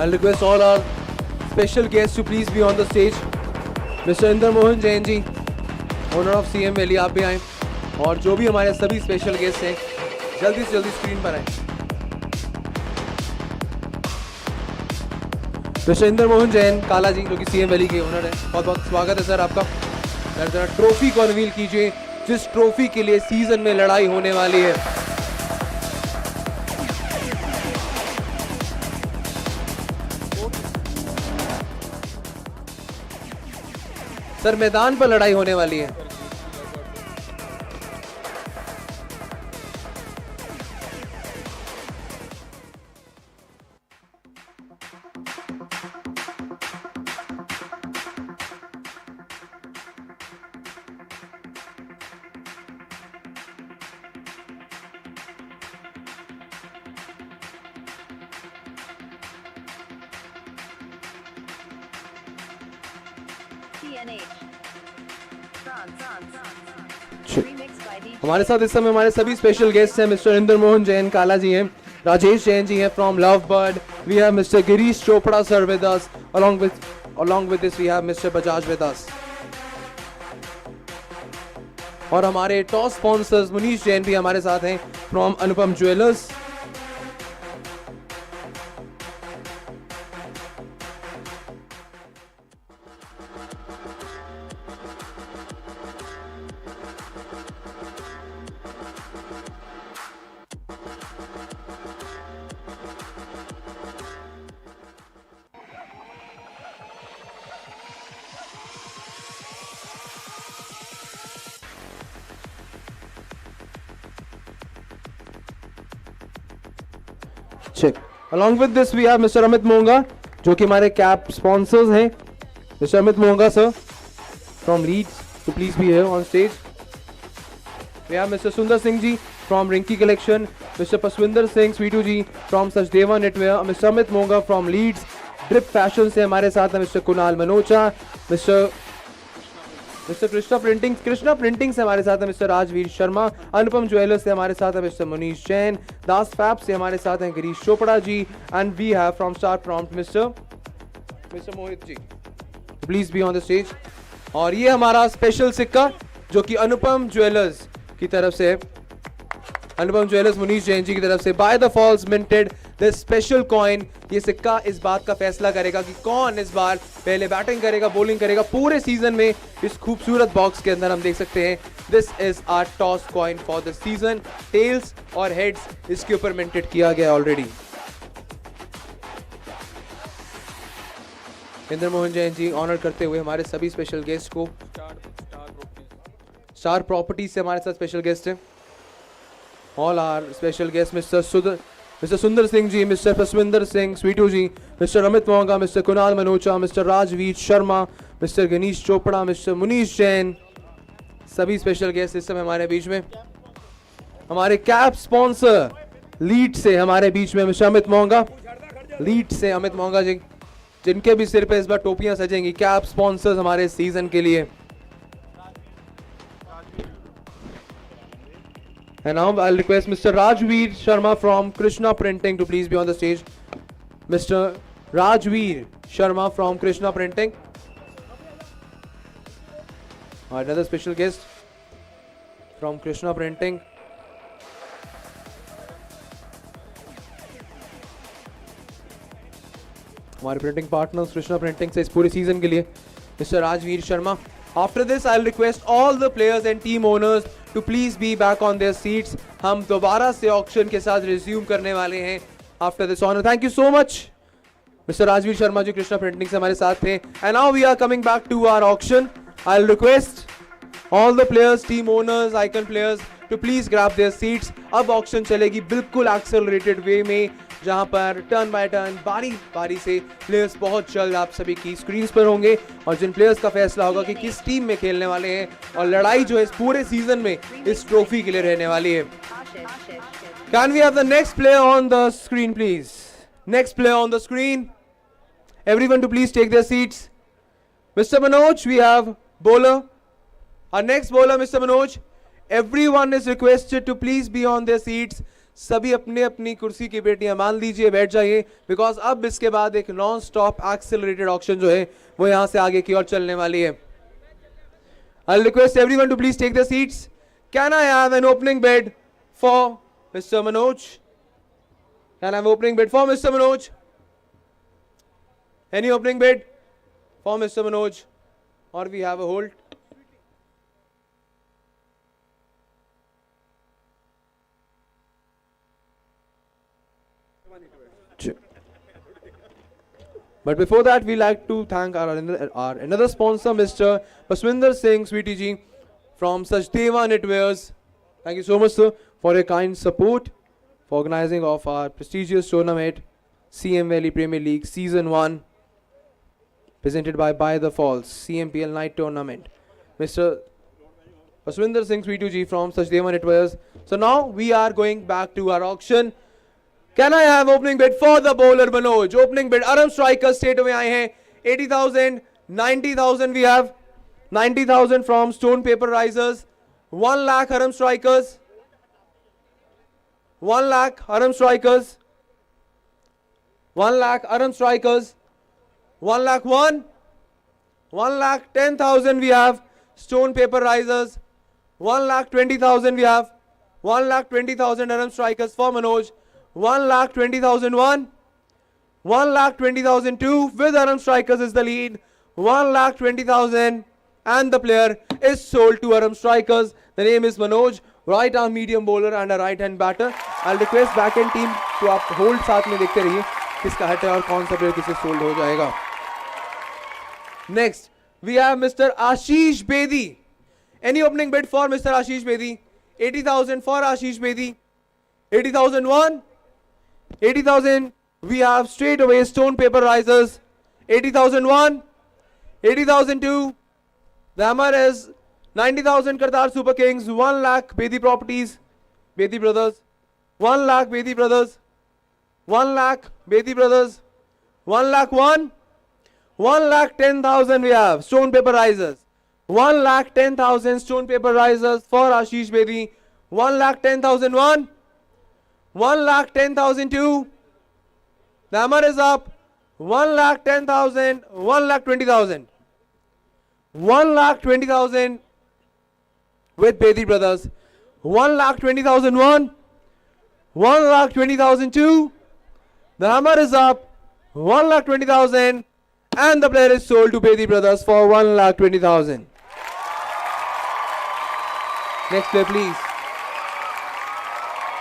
I'll request all our special guests to please be on the stage. Mr. Indar Mohan Jain ji, owner of CM Valley, आप भी आएं. और जो भी हमारे सभी स्पेशल गेस्ट हैं जल्दी से जल्दी स्क्रीन पर आएं. मिस्टर इंदर मोहन जैन काला जी जो कि सीएम वैली के ओनर हैं, बहुत बहुत स्वागत है सर आपका. जरा ट्रॉफी को अनवील कीजिए जिस ट्रॉफी के लिए सीजन में लड़ाई होने वाली है. सर मैदान पर लड़ाई होने वाली है. हमारे साथ इस समय हमारे सभी स्पेशल गेस्ट हैं. मिस्टर इंदर मोहन जैन काला जी हैं, राजेश जैन जी हैं from love bird, we have mister Girish Chopra sir with us, along with this we have mister Bajaj with us. और हमारे टॉप स्पॉन्सर्स मुनीश जैन भी हमारे साथ हैं from Anupam jewellers. Check. Along with this we have Mr. Amit Monga जो कि हमारे कैप स्पॉन्सर्स हैं. Mr. Amit Monga sir from Leeds to please be here on stage. We have Mr. सुंदर सिंह जी from Rinky Collection, Mr. Paswinder Singh Sweetu ji from Sachdeva Knitwear, Mr. Amit Monga from Leeds. Drip Fashion से हमारे साथ है Mr. Kunal Manocha, Mr. Krishna printing से हमारे साथ है mister Rajveer Sharma, Anupam jewellers से हमारे साथ है मिस्टर मुनीश जैन, दास फैब से हमारे साथ हैं Girish Chopra ji, and we have from star prompt mister Mohit ji. Please be on the stage. और ये हमारा स्पेशल सिक्का जो कि अनुपम ज्वेलर्स की तरफ से, अनुपम ज्वेलर्स मुनीश जैन जी की तरफ से by the false minted this special coin. ये सिक्का इस बात का फैसला करेगा कि कौन इस बार पहले बैटिंग करेगा, बॉलिंग करेगा पूरे सीजन में. इस खूबसूरत बॉक्स के अंदर हम देख सकते हैं this is our toss coin for the season. Tails और हेड्स इसके ऊपर मिंटेड किया गया ऑलरेडी. इंदर मोहन जैन जी ऑनर करते हुए हमारे सभी स्पेशल गेस्ट को. स्टार प्रॉपर्टीज से हमारे साथ स्पेशल गेस्ट हैं. All are special guest mister Sundar Singh ji, mister Pasvinder Singh Sweetu ji, mister Amit Monga, mister Kunal Manocha, mister Rajveer Sharma, mister Ganesh Chopra, mister Munish Jain, सभी स्पेशल गेस्ट इस समय हमारे बीच में. हमारे कैप स्पॉन्सर लीड से हमारे बीच में मिस्टर अमित मोंगा, लीड से अमित मोंगा जी. जिनके भी सिर पे इस बार टोपियां सजेंगी, कैप स्पॉन्सर्स हमारे सीजन के लिए। And now I'll request Mr. Rajveer Sharma from Krishna Printing to please be on the stage. Mr. Rajveer Sharma from Krishna Printing. Another special guest from Krishna Printing. हमारे printing partners Krishna printing से इस पूरे season के लिए mister Rajveer Sharma. After this, I'll request all the players and team owners to please be back on their seats. हम दोबारा से auction के साथ रिज्यूम करने वाले हैं after this honor. Thank you so much, Mr. Rajveer Sharma जो कृष्णा प्रिंटिंग से हमारे साथ थे. And now we are coming back to our auction. I'll request all the players, team owners, icon players to please grab their seats. अब auction चलेगी बिल्कुल accelerated way में, जहां पर टर्न बाय टर्न बारी बारी से प्लेयर्स बहुत जल्द आप सभी की स्क्रीन्स पर होंगे और जिन प्लेयर्स का फैसला होगा कि किस टीम में खेलने वाले हैं और लड़ाई जो है इस पूरे सीजन में इस ट्रॉफी के लिए रहने वाली है. Can we have the next player on the screen please? Next player on the screen. Everyone to please take their seats. Mister Manoj, we have bowler. Our next bowler mister Manoj. Everyone is requested to please be on their seats. सभी अपने अपनी कुर्सी की बेटियां मान लीजिए, बैठ जाइए, बिकॉज अब इसके बाद एक नॉन स्टॉप एक्सेलरेटेड ऑक्शन जो है वो यहां से आगे की ओर चलने वाली है. I request everyone to please take the seats. Can I have an opening bid for mister Manoj? Can I have opening bid for mister Manoj? Any opening bid for mister Manoj और we have a hold? But before that, we like to thank our another sponsor, Mr. Paswinder Singh Sweetie ji from Sachdeva Knitwears. Thank you so much, sir, for your kind support for organizing of our prestigious tournament, CMPL Premier League Season 1, presented by the Falls CMPL Night Tournament. Mr. Paswinder Singh Sweetie ji from Sachdeva Knitwears. So now we are going back to our auction. Can I have opening bid for the bowler Manoj? Opening bid Aram Strikers straight away आए हैं 80,000, 90,000 we have 90,000 from Stone Paper Risers. 1 lakh Aram Strikers. 1 lakh Aram Strikers. 1 lakh Aram Strikers. 1 lakh 1. 1 lakh 10,000 we have Stone Paper Risers. 1 lakh 20,000 we have 1 lakh 20,000 Aram Strikers for Manoj. 1 lakh 20,001, 1 lakh 20,002 with Aram Strikers is the lead. 1 lakh 20,000 and the player is sold to Aram Strikers. The name is Manoj, right arm medium bowler and a right hand batter. I'll request back end team to आप hold साथ में देखते रहिए किसका हट है और कौन सा player किसे sold हो जाएगा. Next we have Mr. Ashish Bedi. Any opening bid for Mr. Ashish Bedi? 80,000 for Ashish Bedi. 80,001. 80,000 we have straight away Stone Paper Risers. 80,001, 80,002. The hammer is 90,000 Kartar Super Kings. 1 lakh Bedi Properties, Bedi Brothers. 1 lakh Bedi Brothers. 1 lakh Bedi Brothers. 1 lakh 1. 1 lakh 10,000 we have Stone Paper Risers. 1 lakh 10,000 Stone Paper Risers for Ashish Bedi. 1 lakh 10,001. 1 lakh 10,002. The hammer is up. 1 lakh 10,000. 1 lakh 20,000. 1 lakh 20,000 with Bedi Brothers. 1 lakh 20,001. 1 lakh 20,002. The hammer is up. 1 lakh 20,000 and the player is sold to Bedi Brothers for 1 lakh 20,000. Next player please.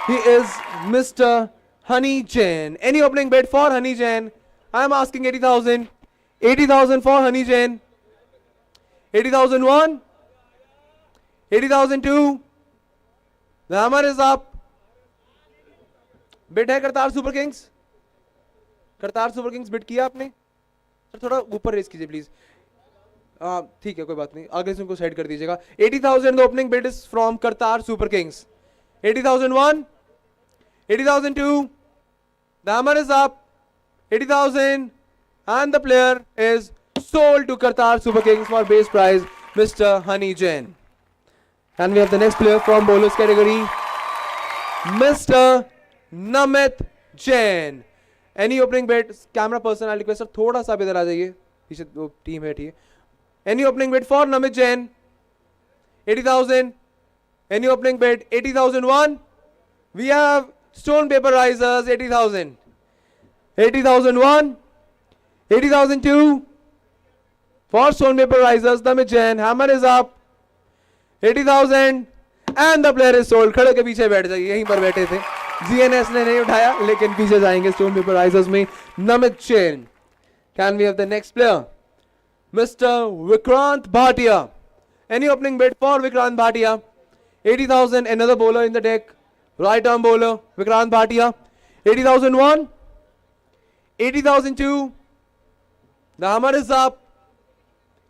He is Mr. Honey Jain. Any opening bid for Honey Jain? I am asking 80,000. 80,000 for Honey Jain. 80,001. 80,002. The hammer is up. Bid है Kartar super Kings. Kartar super Kings bid किया आपने? Sir थोड़ा ऊपर race कीजिए please. ठीक है कोई बात नहीं, आगे से उनको साइड कर दीजिएगा. 80,000 the opening bid is from Kartar super Kings. 80,001, 80,002. The hammer is up. 80,000. And the player is sold to Qatar Super Kings for base price, Mr. Honey Jain. And we have the next player from bowlers category, Mr. Namit Jain. Any opening bid? Camera person, I'll request sir, थोड़ा सा इधर आ जाइए, पीछे दो team बैठी है. Any opening bid for Namit Jain? 80,000. Any opening bid? 80,001. We have stone paper risers, 80,000. 80,001. 80,002. For stone paper risers, Namit Jain. Hammer is up. 80,000. And the player is sold. खड़े के पीछे बैठ जाइए, यहीं पर बैठे थे. GNS ने नहीं उठाया, लेकिन पीछे जाएंगे stone paper risers में Namit Jain. Can we have the next player? Mr. Vikrant Bhatia. Any opening bid for Vikrant Bhatia? 80,000. Another bowler in the deck. Right arm bowler, Vikrant Bhatia. 80,001. 80,002. The hammer is up.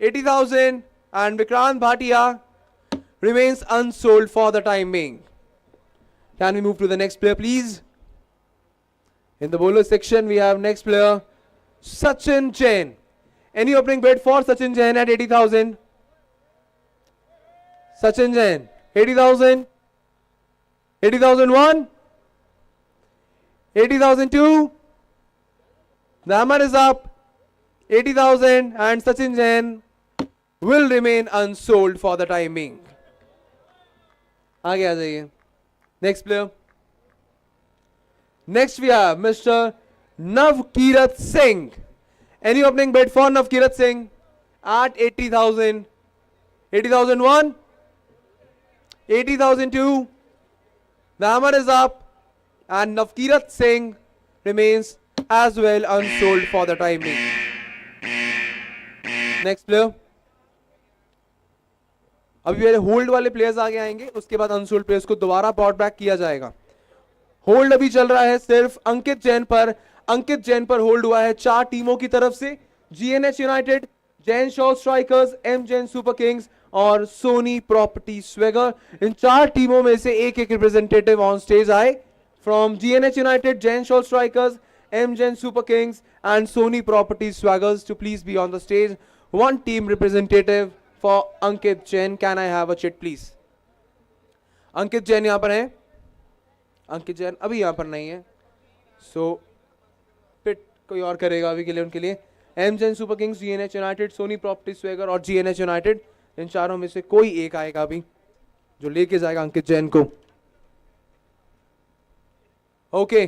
80,000. And Vikrant Bhatia remains unsold for the time being. Can we move to the next player, please? In the bowler section, we have next player, Sachin Jain. Any opening bid for Sachin Jain at 80,000? Sachin Jain, 80,000. 80,001. 80,002. The hammer is up. 80,000 and Sachin Jain will remain unsold for the time being. आगे आ जाइए. Next player. Next we have Mr. Navkirat Singh. Any opening bid for Navkirat Singh at 80,000? 80,001. 80,002. The hammer is up and Navkirat Singh remains as well unsold for the time being. Next player. अभी मेरे hold वाले players आगे आएंगे, उसके बाद unsold players को दोबारा bought back किया जाएगा. होल्ड अभी चल रहा है सिर्फ अंकित जैन पर. अंकित जैन पर होल्ड हुआ है 4 टीमों की तरफ से, GNH united, Jain shawl strikers, M Jain super kings और सोनी प्रॉपर्टी स्वैगर. इन 4 टीमों में से एक एक रिप्रेजेंटेटिव ऑन स्टेज आए. From GNH united, Jain shawl strikers, M Jain super kings and Sony property swaggers too please be on the stage. One team representative for Ankit Jain. Can I have a chit please? Ankit Jain यहाँ पर है. Ankit Jain अभी यहाँ पर नहीं है, so पिट कोई और करेगा अभी के लिए उनके लिए. M Jain super kings, GNH united, Soni property swagger और जीएनएच यूनाइटेड, इन चारों में से कोई एक आएगा अभी जो लेके जाएगा अंकित जैन को. ओके,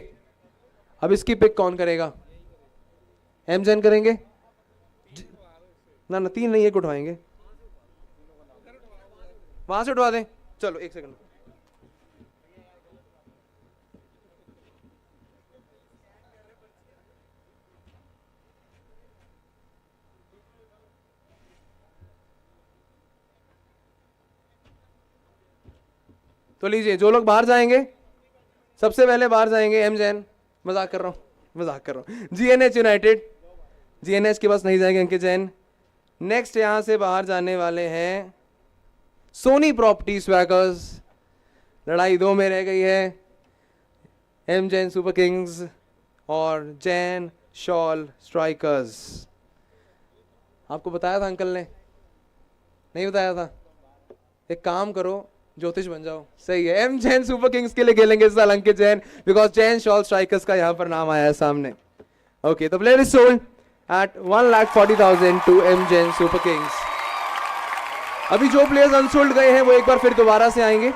अब इसकी पिक कौन करेगा? एम जैन करेंगे? ना 3 नहीं, 1 उठवाएंगे. वहां से उठवा दें. चलो 1 सेकंड. तो लीजिए, जो लोग बाहर जाएंगे सबसे पहले बाहर जाएंगे एम जैन. मजाक कर रहा हूं. जीएनएच यूनाइटेड, जीएनएच के पास नहीं जाएंगे अंकित जैन. नेक्स्ट यहां से बाहर जाने वाले हैं सोनी प्रॉपर्टी स्वैगर्स. लड़ाई 2 में रह गई है, एम जैन सुपर किंग्स और जैन शॉल स्ट्राइकर्स. आपको बताया था अंकल ने? नहीं बताया था? एक काम करो, ज्योतिष बन जाओ. सही है, एम जैन सुपर किंग्स के लिए खेलेंगे इस साल Ankit Jain, because Jain shawl strikers का यहां पर नाम आया है सामने. ओके, तो player is sold at 1,40,000 to M Jain Super Kings. अभी जो प्लेयर्स अनसोल्ड गए हैं वो एक बार फिर दोबारा से आएंगे.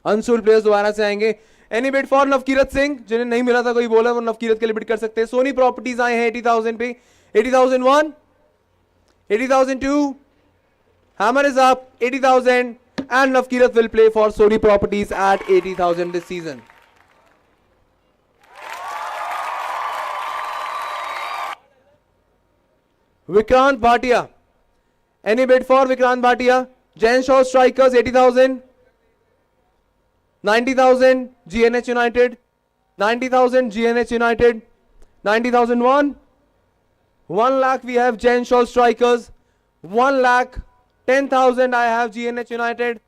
अनसोल्ड प्लेयर्स दोबारा से आएंगे. एनी बिड फॉर नवकीरत सिंह, जिन्हें नहीं मिला था कोई बॉलर, वो नवकीरत के लिए बिड कर सकते हैं. सोनी प्रॉपर्टीज आए हैं 80,000 पे. 80,001. 80,002. Hammer is up 80,000 and Navkirat will play for Sony Properties at 80,000 this season. Vikrant Bhatia. Any bid for Vikrant Bhatia? Jain Shaw Strikers 80,000. 90,000 GNH United. 90,000 GNH United. 90,001. 1 lakh we have Jain Shaw Strikers. 1 lakh 10,000 I have GNH United.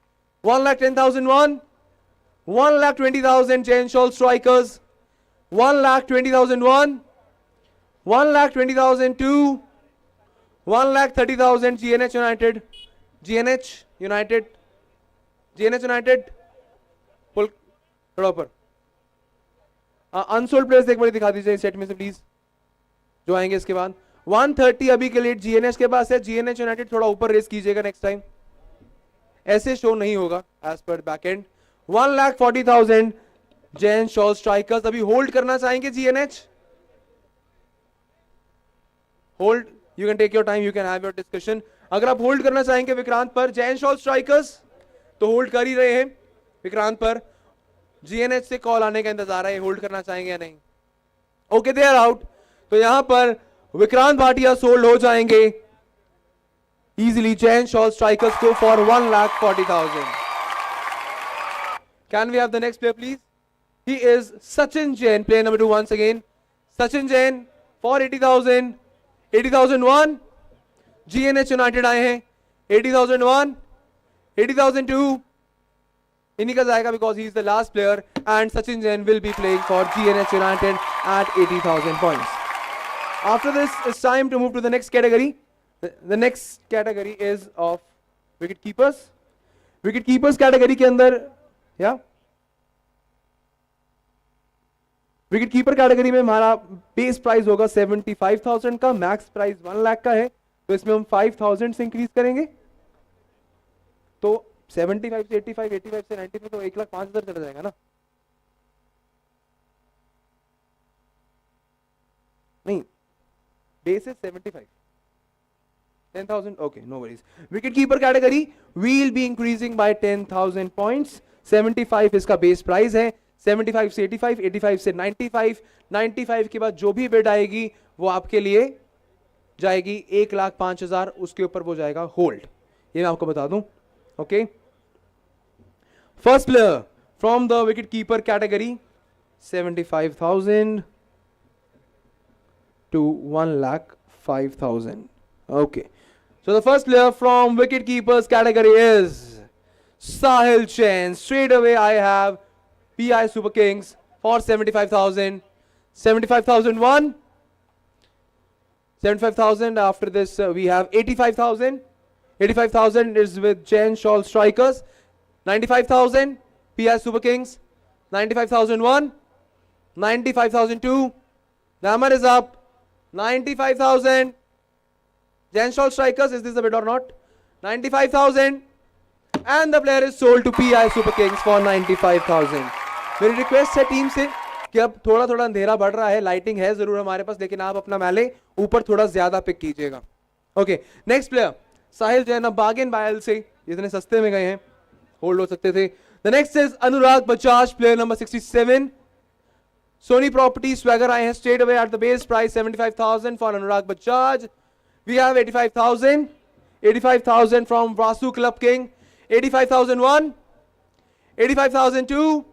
1 lakh 10,001. 1 lakh 20,000 Jain Shaw Strikers. 1 lakh 20,001. 1,20,000 to 1,30,000 GNH United. GNH United. GNH United. पुल थोड़ा ऊपर. Unsold players एक बार दिखा दीजिए set में से please, जो आएंगे इसके बाद. 130 अभी के लिए GNH के पास है. GNH यूनाइटेड थोड़ा ऊपर रेस कीजिएगा नेक्स्ट टाइम, ऐसे शो नहीं होगा as per back end. 1,40,000 Jain shawl strikers. अभी होल्ड करना चाहेंगे GNH. Hold, you can take your time, you can have your discussion. अगर आप होल्ड करना चाहेंगे विक्रांत पर, जैन शॉल स्ट्राइकर्स तो होल्ड कर ही रहे हैं विक्रांत पर. GNH से कॉल आने का इंतजार है, होल्ड करना चाहेंगे या नहीं. Okay they are out. तो यहां पर विक्रांत भाटिया सोल्ड हो जाएंगे इजीली. जैन शॉल स्ट्राइकर्स को for 1,40,000. Can we have the next player please? He is Sachin Jain, player number 2 once again. Sachin Jain for 80,000. 80,001 GNH united आए हैं. 80,001, 80,002 इन्हीं का जाएगा because he is the last player and Sachin Jain will be playing for GNH united at 80,000 points. After this, it's time to move to the next category. The next category is of wicket keepers. Wicket keepers category के अंदर, yeah, wicket keeper category में हमारा base price होगा 75,000 का, max price 1 lakh का है. तो इसमें हम 5,000 से इंक्रीज करेंगे. तो 75 से 85, 85 से 95 तो 1,05,000 चला जाएगा ना. नहीं, base is 75. 10,000. Okay, no worries. Wicket keeper category we'll be increasing by 10,000 points. 75 इसका base price है. 75 से 85, 85 से 95, 95 के बाद जो भी बिड आएगी वो आपके लिए जाएगी 1,05,000. उसके ऊपर वो जाएगा होल्ड. ये मैं आपको बता दूं. Okay, first player from the wicket keeper category 75,000 to 1,05,000. Okay, so the first player from wicket keepers category is Sahil Chen. Straight away I have PI Super Kings for 75,000. 75,001, 75,000. After this we have 85,000. 85,000 is with Chen Shawl Strikers. 95,000 PI Super Kings. 95,001, 95,002. The hammer is up. 95,000 Chen Shawl Strikers. Is this a bid or not? 95,000 and the player is sold to PI Super Kings for 95,000. मेरी request है team से कि अब थोड़ा थोड़ा अंधेरा बढ़ रहा है, लाइटिंग है जरूर हमारे पास, लेकिन आप अपना मैले ऊपर थोड़ा ज्यादा पिक कीजिएगा. ओके, नेक्स्ट प्लेयर साहिल जैन. अब बार्गेन बायल से इतने सस्ते में गए हैं, होल्ड हो सकते थे. The next is Anurag Bajaj, player number 67. Soni property swagger आए हैं straight away at the base price 75,000 for Anurag Bajaj. We have 85,000. 85,000 from Vasu club king. 85,001, 85,002.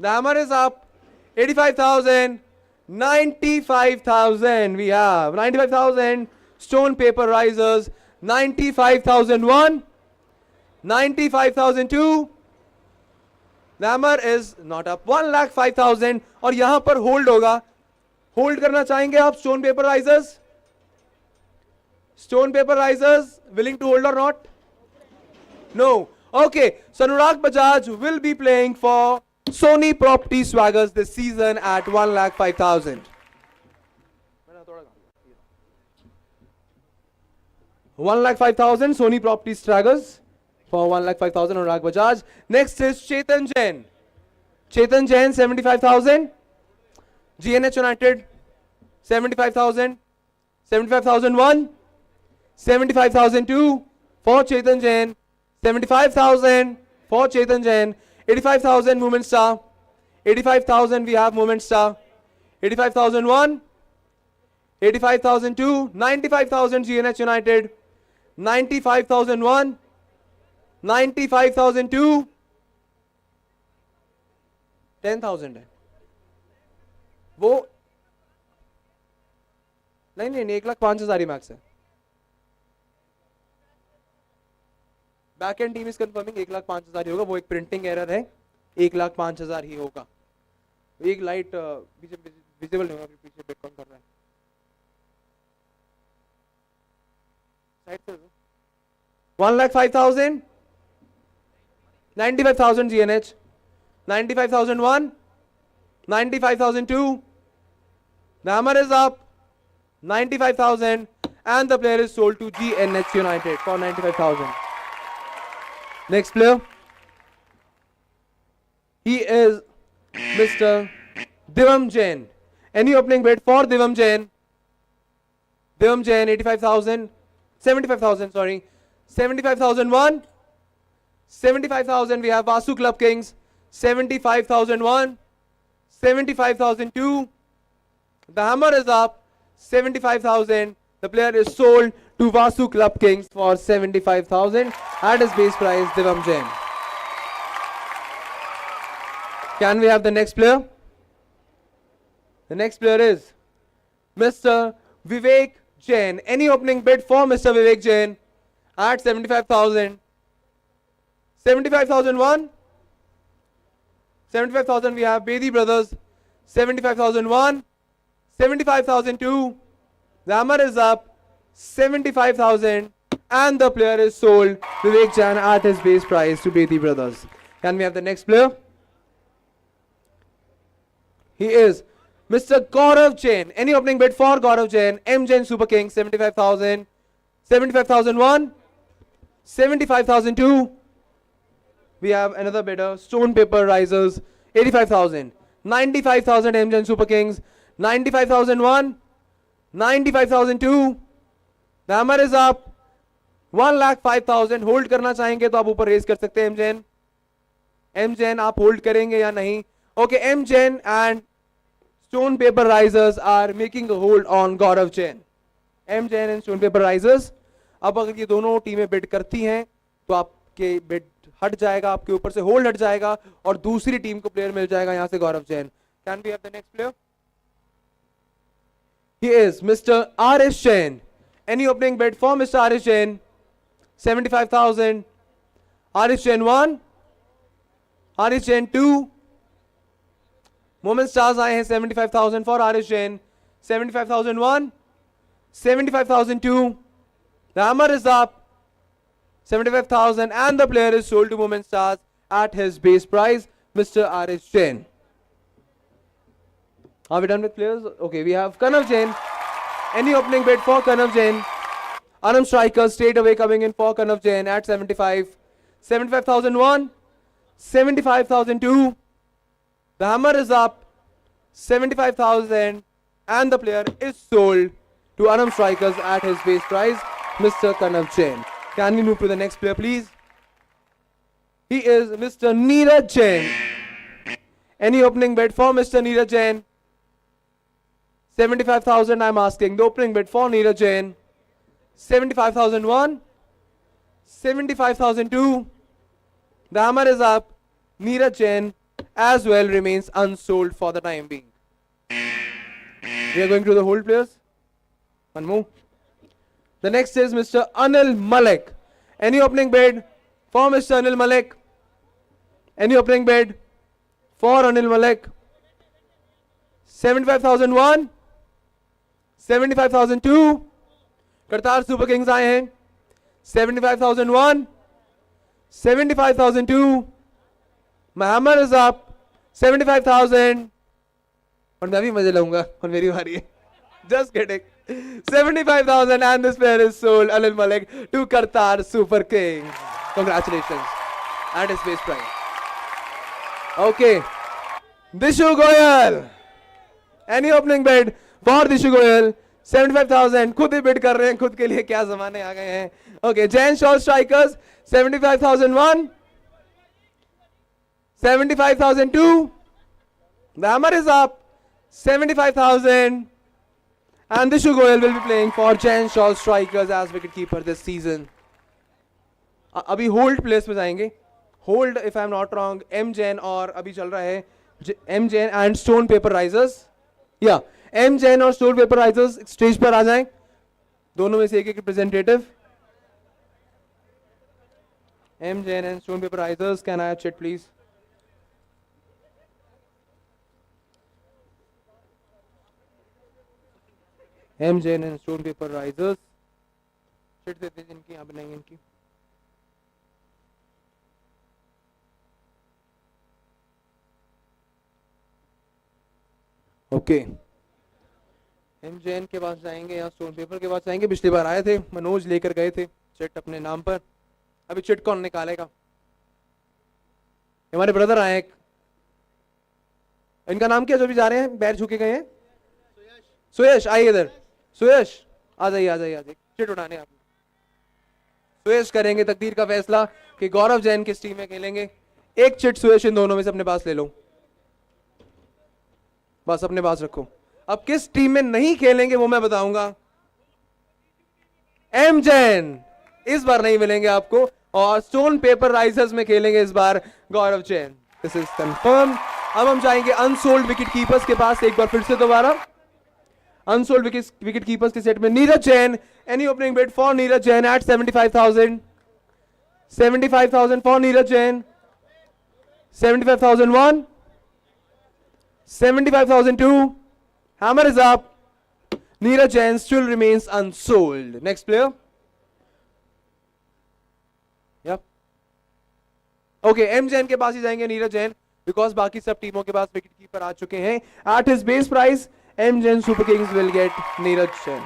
The hammer is up. 85,000, 95,000. We have 95,000 stone paper risers. 95,001, 95,002. The hammer is not up. 1,05,000 और यहां पर hold होगा. Hold करना चाहेंगे आप stone paper risers? Stone paper risers willing to hold or not? No. Okay, so Anurag Bajaj will be playing for Sony Property Swaggers this season at 1,05,000. 1,05,000 Sony Property Swaggers for 1,05,000 Anurag Bajaj. Next is Chetan Jain. Chetan Jain 75,000. GNH United 75,000. 75,001, 75,002 for Chetan Jain. 75,000 for Chetan Jain. 85,000 Movement Star. 85,000 we have Movement Star. 85,001, 85,002, 95,000 GNH United. 95,001, 95,002, 10,000 है वो. नहीं 1,05,000 ही max है. Back end team is confirming 1,05,000 ही होगा. वो एक printing error है, 1,05,000 ही होगा. एक लाइट पीछे विजिबल नहीं होगा, पीछे बेट कौन कर रहा है, साइड से 1,05,000, 95,000 GNH, 95,001, 95,002. The hammer is up, 95,000, and the player is sold to GNH United for 95,000. Next player, he is Mr. Divam Jain. Any opening bid for Divam Jain? Divam Jain, 85,000, 75,000, sorry, 75,001, 75,000. We have Vasu Club Kings, 75,001, 75,002. The hammer is up, 75,000. The player is sold to Vasu Club Kings for 75,000 at his base price, Divam Jain. Can we have the next player? The next player is Mr. Vivek Jain. Any opening bid for Mr. Vivek Jain at 75,000? 75,001, 75,000. We have Bedi Brothers, 75,001, 75,002. The hammer is up, 75,000, and the player is sold, Vivek Jain, at his base price to Bedi Brothers. Can we have the next player? He is Mr. Gaurav Jain. Any opening bid for Gaurav Jain? M Jain Super King, 75,000, 75,001, 75,002. We have another bidder, Stone Paper Risers, 85,000, 95,000 M Jain Super Kings, 95,001, 95,002. The hammer is up, 1,05,000. Hold करना चाहेंगे तो आप ऊपर raise कर सकते हैं M Jain आप hold करेंगे या नहीं? Okay, M Jain and stone paper risers are making a hold on Gaurav Jain. M Jain and stone paper risers. अब अगर ये दोनों टीमें बिड करती हैं तो आपके बिड हट जाएगा, आपके ऊपर से होल्ड हट जाएगा और दूसरी टीम को प्लेयर मिल जाएगा यहां से Gaurav Jain. Can we have the next player? He is Mr. Arish Jain. Any opening bid for Mr. Arish Jain? 75,000. Arish Jain 1. Arish Jain 2. Moment Stars आए हैं 75,000 for Arish Jain. 75,001. 75,002. The hammer is up. 75,000 and the player is sold to Moment Stars at his base price, Mr. Arish Jain. Are we done with players? Okay, we have Kanav Jain. Any opening bid for Kanav Jain? Anam Strikers straight away coming in for Kanav Jain at 75. 75,001. 75,002. The hammer is up. 75,000 and the player is sold to Anam Strikers at his base price, Mr. Kanav Jain. Can we move to the next player, please? He is Mr. Neeraj Jain. Any opening bid for Mr. Neeraj Jain? 75,000 I'm asking. The opening bid for Neeraj Jain. 75,001. 75,002. The hammer is up. Neeraj Jain as well remains unsold for the time being. We are going to the hold players. One more. The next is Mr. Anil Malik. Any opening bid for Mr. Anil Malik? Any opening bid for Anil Malik? 75,001. 75,002. Kartar super Kings आए हैं 75,001. 75,002. My hammer is up. 75,000. और मैं भी मजे लूंगा और मेरी बारी है. Just kidding. 75,000 and this player is sold, Anil Malik, to Kartar Super Kings. Congratulations. At his base price. Okay. Dishu Goyal. Any opening bid for Dishu Goyal? 75,000. खुद ही bid कर रहे हैं, खुद के लिए क्या जमाने आ गए हैं. Okay. Jain Shaw Strikers. 75,001. 75,002. The hammer is up. 75,000. And Dishu Goyal will be playing for Jain Shaw Strikers as wicket-keeper this season. अभी hold place में जाएंगे. Hold, if I am not wrong, M Jain और अभी चल रहा है M Jain and Stone Paper Risers. Yeah, M Jain और Stone Paper Risers stage पर आ जाएं. दोनों में से एक representative. M Jain and Stone Paper Risers, can I have chat please? M Jain and stone paper risers, chit देते हैं जिनकी, यहाँ बनाएंगे इनकी। ओके, एम जैन के पास जाएंगे या स्टोन पेपर के पास जाएंगे। पिछली बार आए थे, मनोज लेकर गए थे चिट अपने नाम पर। अभी चिट कौन निकालेगा? हमारे ब्रदर आए एक, इनका नाम क्या जो भी जा रहे हैं, पैर झुके गए हैं? सुयश, आइए इधर। सुयश आ जाइए, आ जाइए, आ जाइए, चिट उठाने आप। सुयश करेंगे तकदीर का फैसला कि गौरव जैन किस टीम में खेलेंगे। एक चिट सुयश इन दोनों में से अपने पास ले लो, बस अपने पास रखो। अब किस टीम में नहीं खेलेंगे वो मैं बताऊंगा। एम जैन इस बार नहीं मिलेंगे आपको, और स्टोन पेपर राइजर्स में खेलेंगे इस बार गौरव जैन, दिस इज कंफर्म। अब हम जाएंगे अनसोल्ड विकेट कीपर्स के पास एक बार फिर से दोबारा। अनसोल्ड विकेट कीपर्स के सेट में Neeraj Jain, any opening bid for Neeraj Jain at 75,000, 75,000 for Neeraj Jain, 75,001, 75,002. Hammer is up. Neeraj Jain still remains unsold. Next player. Yep. Okay, M Jain के पास ही जाएंगे नीरज जैन, बिकॉज बाकी सब टीमों के पास विकेट कीपर आ चुके हैं। At his base price, M Jain Super Kings will get Neeraj Jain.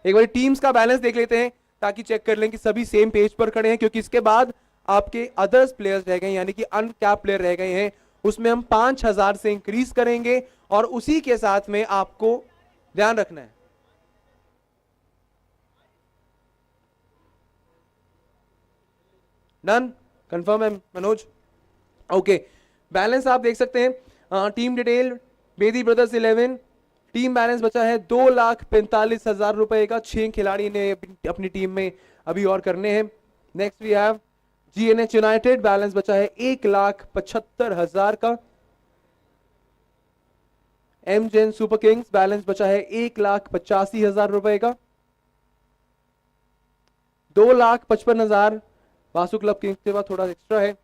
एक बार teams का बैलेंस देख लेते हैं ताकि चेक कर लें कि सभी सेम पेज पर खड़े हैं, क्योंकि इसके बाद आपके अदर्स प्लेयर्स रह गए, यानी कि अनकैप प्लेयर रह गए हैं, उसमें हम 5,000 से इंक्रीज करेंगे। और उसी के साथ में आपको ध्यान रखना है, डन, कंफर्म है मनोज? ओके, बैलेंस आप देख सकते हैं। Team detail, Bedi brothers 11, team balance बचा है 2,45,000 रुपए का। 6 खिलाड़ी ने अपनी टीम में अभी और करने हैं। Next we have GNH united, balance बचा है 1,75,000 का। M Jain super kings, balance बचा है 1,85,000 रुपए का। 2,55,000 वासु क्लब किंग्स के पास थोड़ा एक्स्ट्रा है।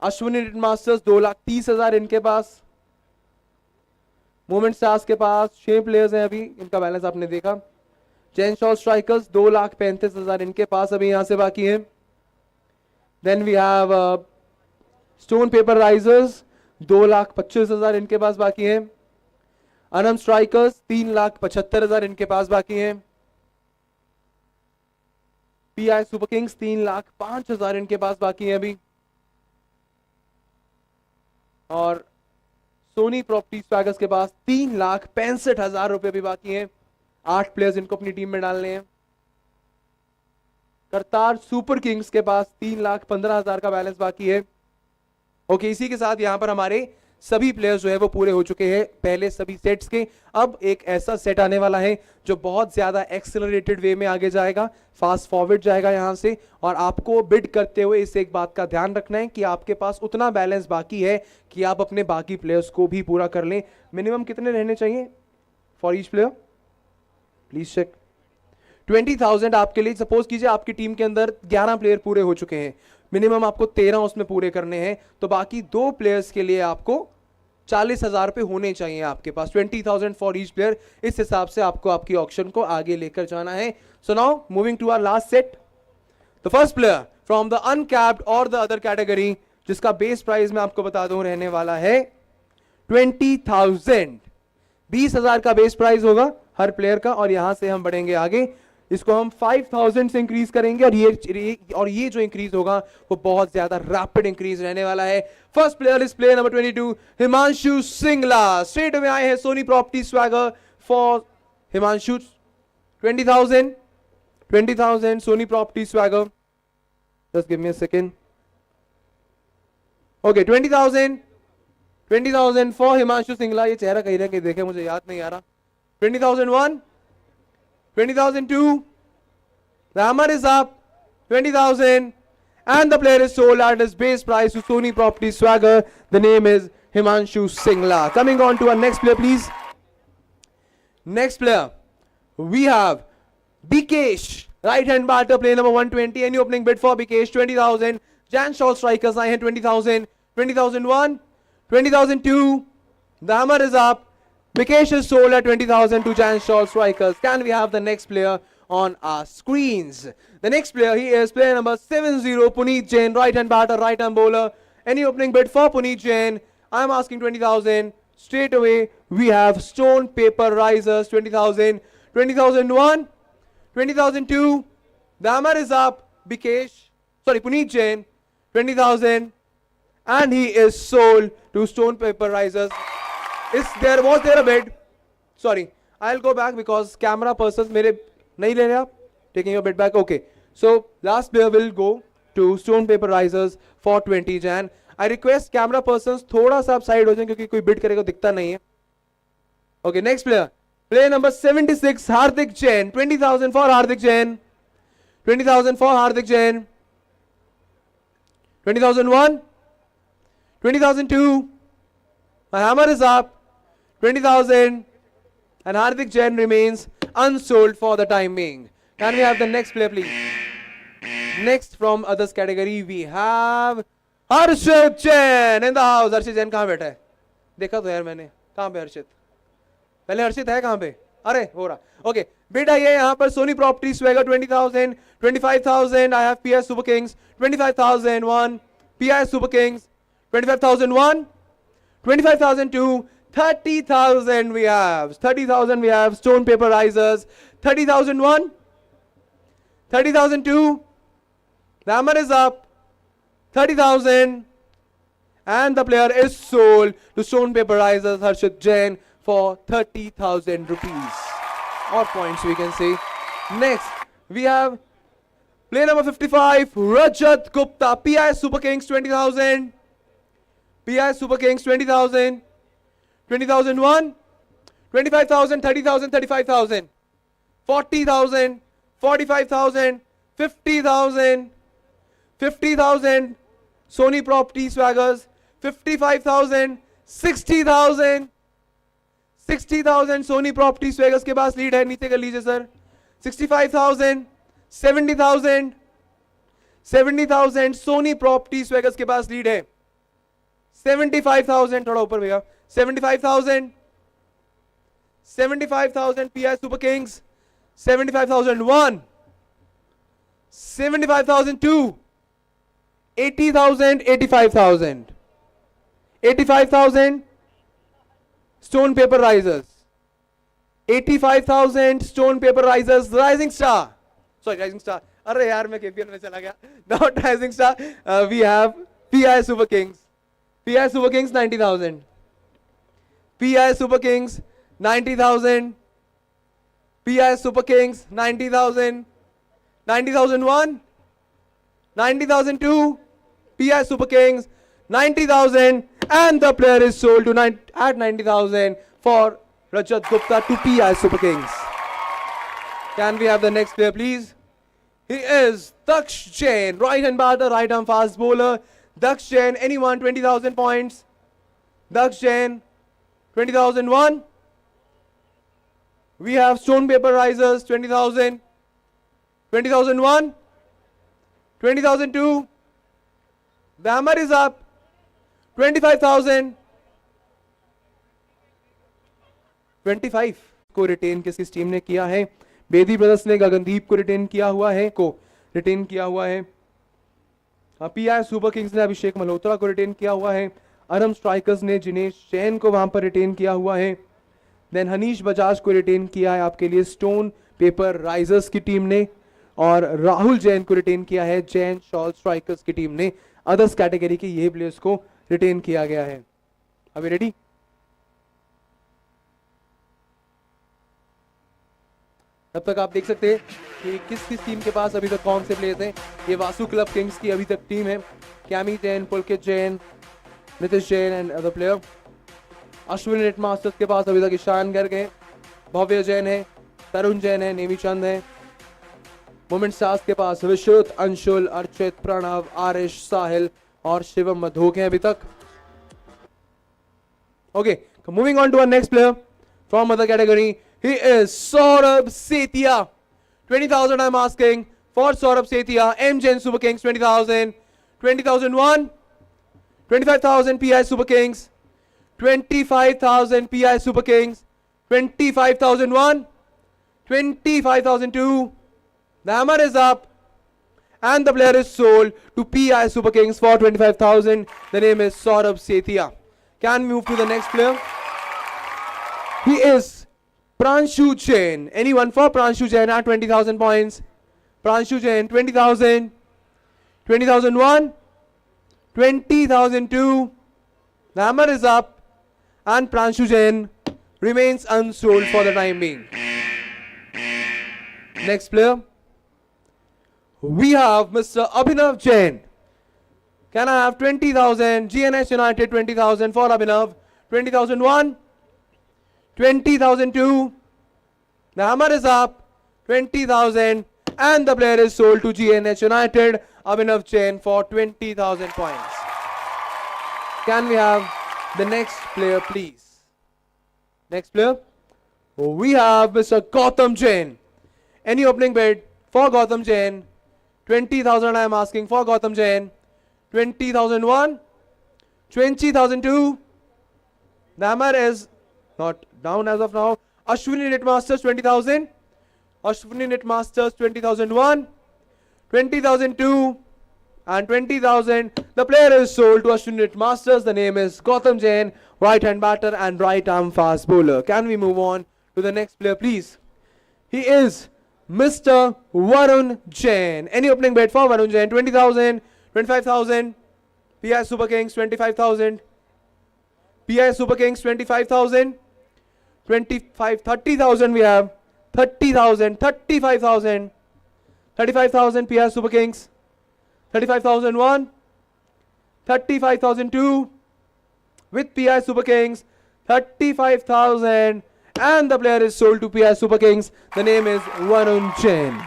अश्विनी मास्टर्स 2,30,000 इनके पास। मोमेंट स्टार्स के पास 6 प्लेयर्स हैं अभी, इनका बैलेंस आपने देखा। जैन शॉ स्ट्राइकर्स 2,35,000 इनके पास अभी यहां से बाकी है। Then we have stone paper risers 2,25,000 इनके पास बाकी है। अनम स्ट्राइकर्स 3,75,000 इनके पास बाकी हैं। PI सुपर किंग्स 3,05,000 इनके पास बाकी हैं अभी। और सोनी प्रॉपर्टी स्वैगर्स के पास 3,65,000 रुपए भी बाकी हैं। 8 प्लेयर्स इनको अपनी टीम में डालने हैं। करतार सुपर किंग्स के पास 3,15,000 का बैलेंस बाकी है। ओके, इसी के साथ यहां पर हमारे सभी प्लेयर्स जो है वो पूरे हो चुके हैं पहले सभी सेट्स के। अब एक ऐसा सेट आने वाला है जो बहुत ज्यादा एक्सेलरेटेड वे में आगे जाएगा, फास्ट फॉरवर्ड जाएगा यहां से। और आपको बिड करते हुए इस एक बात का ध्यान रखना है कि आपके पास उतना बैलेंस बाकी है कि आप अपने बाकी प्लेयर्स को भी पूरा कर लें। मिनिमम कितने रहने चाहिए for each player, please check. 20,000 आपके लिए, सपोज कीजिए आपकी टीम के अंदर 11 प्लेयर पूरे हो चुके हैं, मिनिमम आपको 13 उसमें पूरे करने हैं, तो बाकी 2 प्लेयर्स के लिए आपको 40,000 पे होने चाहिए आपके पास। 20,000 फॉर ईच प्लेयर, इस हिसाब से आपको आपकी ऑक्शन को आगे लेकर जाना है। So now moving to our last set, the first player from the uncapped और द अदर कैटेगरी, जिसका बेस प्राइस मैं आपको बता दूं रहने वाला है 20,000। 20,000 का बेस प्राइस होगा हर प्लेयर का। और यहां से हम बढ़ेंगे आगे, इसको हम 5,000 से इंक्रीज करेंगे। और ये जो इंक्रीज होगा वो बहुत ज्यादा रैपिड इंक्रीज रहने वाला है। First player is player number 22, Himanshu Singla. Straight में आए हैं Soni property swagger for Himanshu. 20,000, 20,000 Soni property swagger. Just give me a second. Okay, 20,000, 20,000 for Himanshu Singla. ये चेहरा कहीं ना कहीं देखे, मुझे याद नहीं आ रहा। 20,001, 20,002, the hammer is up, 20,000, and the player is sold at his base price to Sony Property Swagger. The name is Himanshu Singla. Coming on to our next player, please. Next player, we have Bikesh, right hand batter, player number 120. Any opening bid for Bikesh? 20,000. Jan Shaw strikers, I had 20,000, 20,001, 20,002. The hammer is up. Vikesh is sold at 20,000 to Giant Shaw Strikers. Can we have the next player on our screens? The next player, he is player number 70, Puneet Jain, right-hand batter, right-hand bowler. Any opening bid for Puneet Jain? I'm asking 20,000. Straight away, we have Stone Paper Risers, 20,000. 20,001, 20,002. The hammer is up. Puneet Jain, 20,000. And he is sold to Stone Paper Risers. Was there a bid? Sorry, I'll go back because camera persons mere nahi le rahe aap. Taking your bid back. Okay. So last player will go to Stone Paper Risers for 20 Jan. I request camera persons थोड़ा सा side हो जाएं क्योंकि कोई bid करेगा दिखता नहीं है. Okay, next player. Player number 76, Hardik Jain. 20,000 for Hardik Jain. 20,000 for Hardik Jain. 20,001. 20,002. My hammer is up. 20,000. And Hardik Jain remains unsold for the time being. Can we have the next player, please? Next from others category, we have Harshit Jain in the house. Harshit Jain कहाँ बैठा है? देखा तो यार मैंने. कहाँ पे हर्षित? पहले हर्षित है कहाँ पे? अरे हो रहा. Okay. Bid आई है यहाँ पर Sony Property Swagger 20,000, 25,000. I have PS Super Kings 25,001. PS Super Kings 25,001, 25,002, 30,000 we have. 30,000 we have Stone Paper Risers. 30,001, 30,002. The hammer is up. 30,000. And the player is sold to Stone Paper Risers Harshit Jain for 30,000 rupees. Or points we can say. Next, we have player number 55, Rajat Gupta. PI Super Kings 20,000. PI Super Kings 20,000. 20,001. 25,000, 30,000, 35,000. 40,000, 45,000, 50,000. 50,000 Sony Property Swaggers, 55,000, 60,000, 60,000 Sony Property Swaggers के पास lead है. नीचे कर लीजिए sir. 65,000, 70,000, 70,000 Sony Property Swaggers के पास lead है. 75,000 थोड़ा ऊपर भैया. 75,000, 75,000 PI Super Kings, 75,001, 75,002. 80,000, 85,000. 85,000 Stone Paper Risers. 85,000 Stone Paper Risers. Rising Star. Sorry, Rising Star. अरे यार मैं KPL में चला गया. Not Rising Star. We have PI Super Kings. PI Super Kings 90,000. PI Super Kings 90,000. PI Super Kings 90,000. 90,001. 90,002. PI Super Kings 90,000, and the player is sold to at 90,000 for Rajat Gupta to PI Super Kings. Can we have the next player, please? He is Daksh Jain, right-hand batter, right-arm fast bowler. Daksh Jain, anyone 20,000 points. Daksh Jain 20,001. We have Stone Paper Risers 20,000, 20,001. 20,002. The hammer is up. 25,000. 25 को retain किस team ने किया है? Bedi brothers ने गगनदीप को retain किया हुआ है. पीआई सुपर किंग्स ने अभिषेक मल्होत्रा को रिटेन किया हुआ है. अरम स्ट्राइकर्स ने जिनेश जैन को वहां पर रिटेन किया हुआ है. देन हनीश बजाज को रिटेन किया है आपके लिए स्टोन पेपर राइजर्स की टीम ने, और राहुल जैन को रिटेन किया है जैन शॉल स्ट्राइकर्स की टीम ने. अदर्स कैटेगरी के ये प्लेयर्स को रिटेन किया गया है. अभी रेडी? तब तक आप देख सकते हैं कि किस किस टीम के पास अभी तक कौन से प्लेयर्स हैं. ये वासु क्लब किंग्स की अभी तक टीम है. Chemo Jain, Pulkit Jain, Nitish Jain and other player. Ashwin net masters के पास अभी तक ईशान गर्ग है, भव्य जैन है, तरुण जैन है, नेमी चंद है. मोमेंट स्टार्स के पास विश्रुत, अंशुल, अर्चित, प्रणव, आरिश, साहिल और शिवम मधोक हैं अभी तक. Okay, moving on to our next player from other category. He is Saurabh Setia. 20,000 I am asking for Saurabh Setia. M Jain super kings 20,000, 20,001, 25,000 PI super kings, 25,000 PI Super Kings, 25,001, 25,002. The hammer is up and the player is sold to PI Super Kings for 25,000. The name is Saurabh Sethia. Can we move to the next player? He is Pranshu Jain. Anyone for Pranshu Jain at 20,000 points? Pranshu Jain, 20,000, 20,001, 20,002. The hammer is up and Pranshu Jain remains unsold for the time being. Next player. We have Mr. Abhinav Jain. Can I have 20,000? GNS United 20,000 for Abhinav. 20,001, 20,002. The hammer is up. 20,000 and the player is sold to GNH United. Abhinav Jain for 20,000 points. Can we have the next player, please? Next player. We have Mr. Gautam Jain. Any opening bid for Gautam Jain? 20,000 I am asking for Gautam Jain. 20,001, 20,002. The hammer is not down as of now. Ashwini Knitmasters 20,000. Ashwini Knitmasters 20,001, 20,002 and 20,000. The player is sold to Ashwini Knitmasters. The name is Gautam Jain, right hand batter and right arm fast bowler. Can we move on to the next player, please? He is Mr. Varun Jain. Any opening bid for Varun Jain? 20,000, 25,000. PI Super Kings 25,000. PI Super Kings 25,000. 30,000 we have. 30,000, 35,000. 35,000 PI Super Kings. 35,001. 35,002. With PI Super Kings. 35,000. And the player is sold to PI Super Kings. The name is Varun Jain.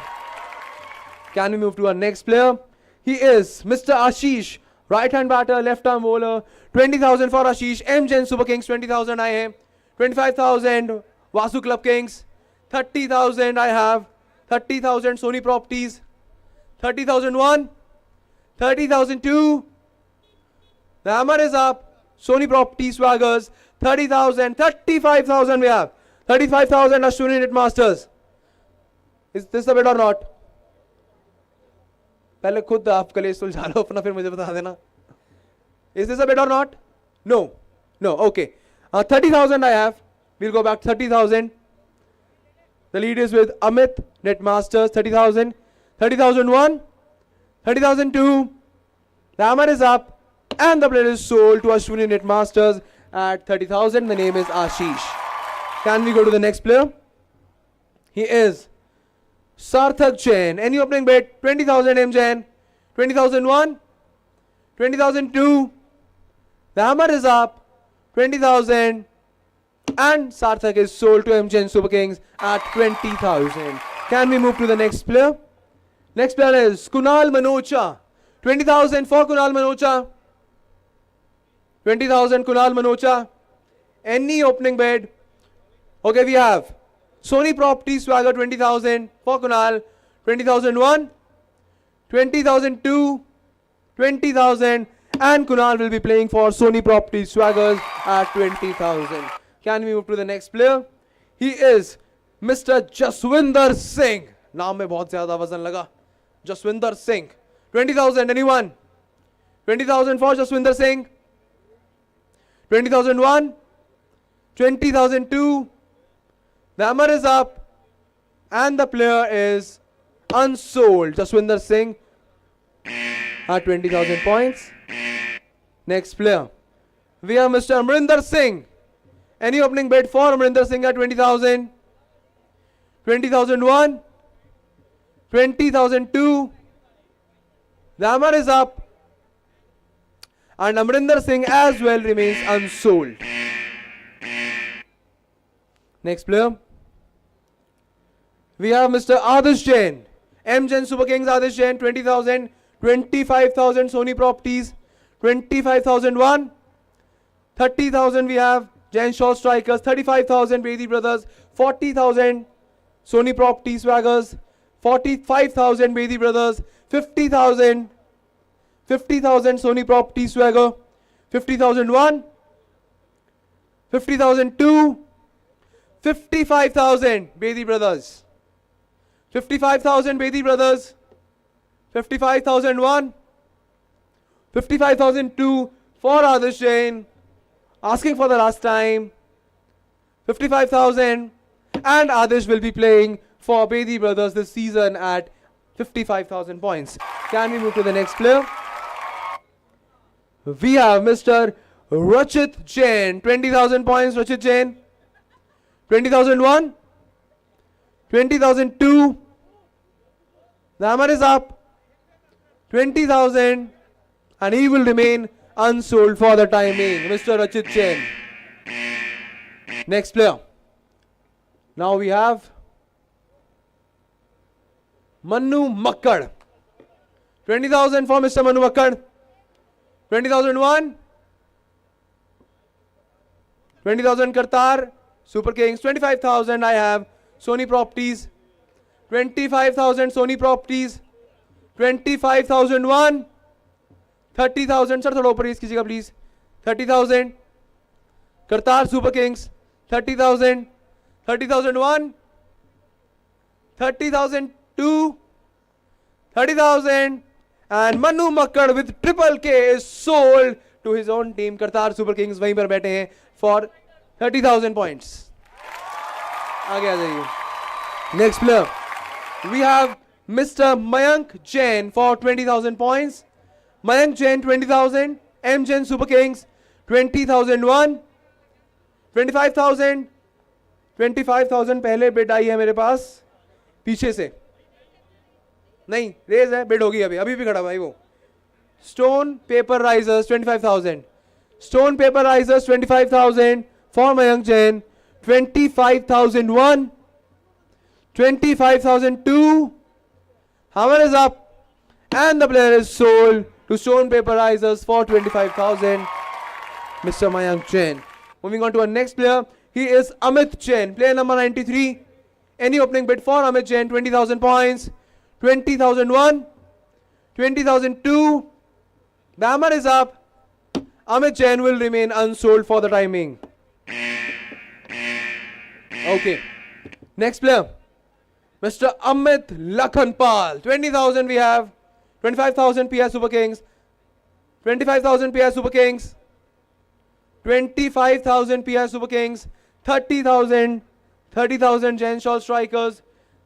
Can we move to our next player? He is Mr. Ashish, right hand batter, left arm bowler. 20,000 for Ashish. M Jain Super Kings 20,000 I have. 25,000 Vasu Club Kings. 30,000 I have. 30,000 Sony Properties. 30,001. 30,002. The hammer is up. Sony Properties Swaggers. 30,000. 35,000 we have. 35,000 Ashwini Knitmasters. Is this a bid or not? पहले खुद आप कलेश सुलझा लो अपना फिर मुझे बता देना. Is this a bid or not? No. No. Okay. 30,000 I have. We'll go back 30,000. The lead is with Amit Knitmasters 30,000. 30,001. 30,002. The hammer is up and the player is sold to Ashwini Knitmasters at 30,000. The name is Ashish. Can we go to the next player? He is Sarthak Jain. Any opening bid? 20,000 M Jain. 20,001. 20,002. The hammer is up. 20,000. And Sarthak is sold to M Jain Super Kings at 20,000. Can we move to the next player? Next player is Kunal Manocha. 20,000 for Kunal Manocha. 20,000 Kunal Manocha. Any opening bid? Okay, we have Sony Properties Swagger 20,000 for Kunal. 20,001, 20,002, 20,000 and Kunal will be playing for Sony Properties Swaggers at 20,000. Can we move to the next player? He is Mr. Jaswinder Singh. नाम में बहुत ज़्यादा वजन लगा. Jaswinder Singh. 20,000 anyone? 20,000 for Jaswinder Singh. 20,001, 20,002. The hammer is up and the player is unsold. Jaswinder Singh at 20,000 points. Next player. We have Mr. Amrinder Singh. Any opening bid for Amrinder Singh at 20,000? 20,001, 20,002. The hammer is up and Amrinder Singh as well remains unsold. Next player. We have Mr. Adarsh Jain. M Jain Super Kings Adarsh Jain 20,000, 25,000 Sony Properties, 25,001, 30,000 we have Jain Shaw Strikers, 35,000 Bedi Brothers, 40,000 Sony Properties Swaggers, 45,000 Bedi Brothers, 50,000 Sony Properties Swagger, 50,001, 50,002, 55,000 Bedi brothers, 55,000 Bedi brothers, 55,001, 55,002 for Adarsh Jain, asking for the last time, 55,000, and Adarsh will be playing for Bedi brothers this season at 55,000 points. Can we move to the next player? We have Mr. Rachit Jain, 20,000 points. Rachit Jain, 20,001, 20,002. The hammer is up, 20,000, and he will remain unsold for the time being. Mr. Rachit Jain. Next player. Now we have Manu Makkad, 20,000 for Mr. Manu Makkad, 20,001, 20,000 Kartar, Super Kings, 25,000 I have, Sony Properties, 25,000 Sony Properties, 25,001, 30,000, sir थोड़ा ऊपर race कीजिएगा please, 30,000, Kartar Super Kings, 30,000, 30,001, 30,002, 30,000, and Manu Makkad with triple K is sold to his own team. Kartar Super Kings वहीं पर बैठे हैं for 30,000 points. आगे आ जाइए. Next player, we have Mr. Mayank Jain for 20,000 points. Mayank Jain 20,000. M Jain Super Kings 20,001, 25,000, 25,000 पहले bid आई है मेरे पास पीछे से. नहीं रेज है, बिड होगी अभी भी खड़ा भाई वो. Stone Paper Risers 25,000. Stone Paper Risers 25,000 for Mayank Jain. 25,001, 25,002. Hammer is up, and the player is sold to Stone Paper Risers for 25,000. Mr. Mayank Jain. Moving on to our next player. He is Amit Jain, player number 93. Any opening bid for Amit Jain? 20,000 points. 20,001, 20,002. The hammer is up. Amit Jain will remain unsold for the timing. Okay. Next player, Mr. Amit Lakhanpal. 20,000 we have. 25,000 PS Super Kings. 25,000 PS Super Kings. 25,000 PS Super Kings. 30,000. 30,000 Jain Shaw Strikers.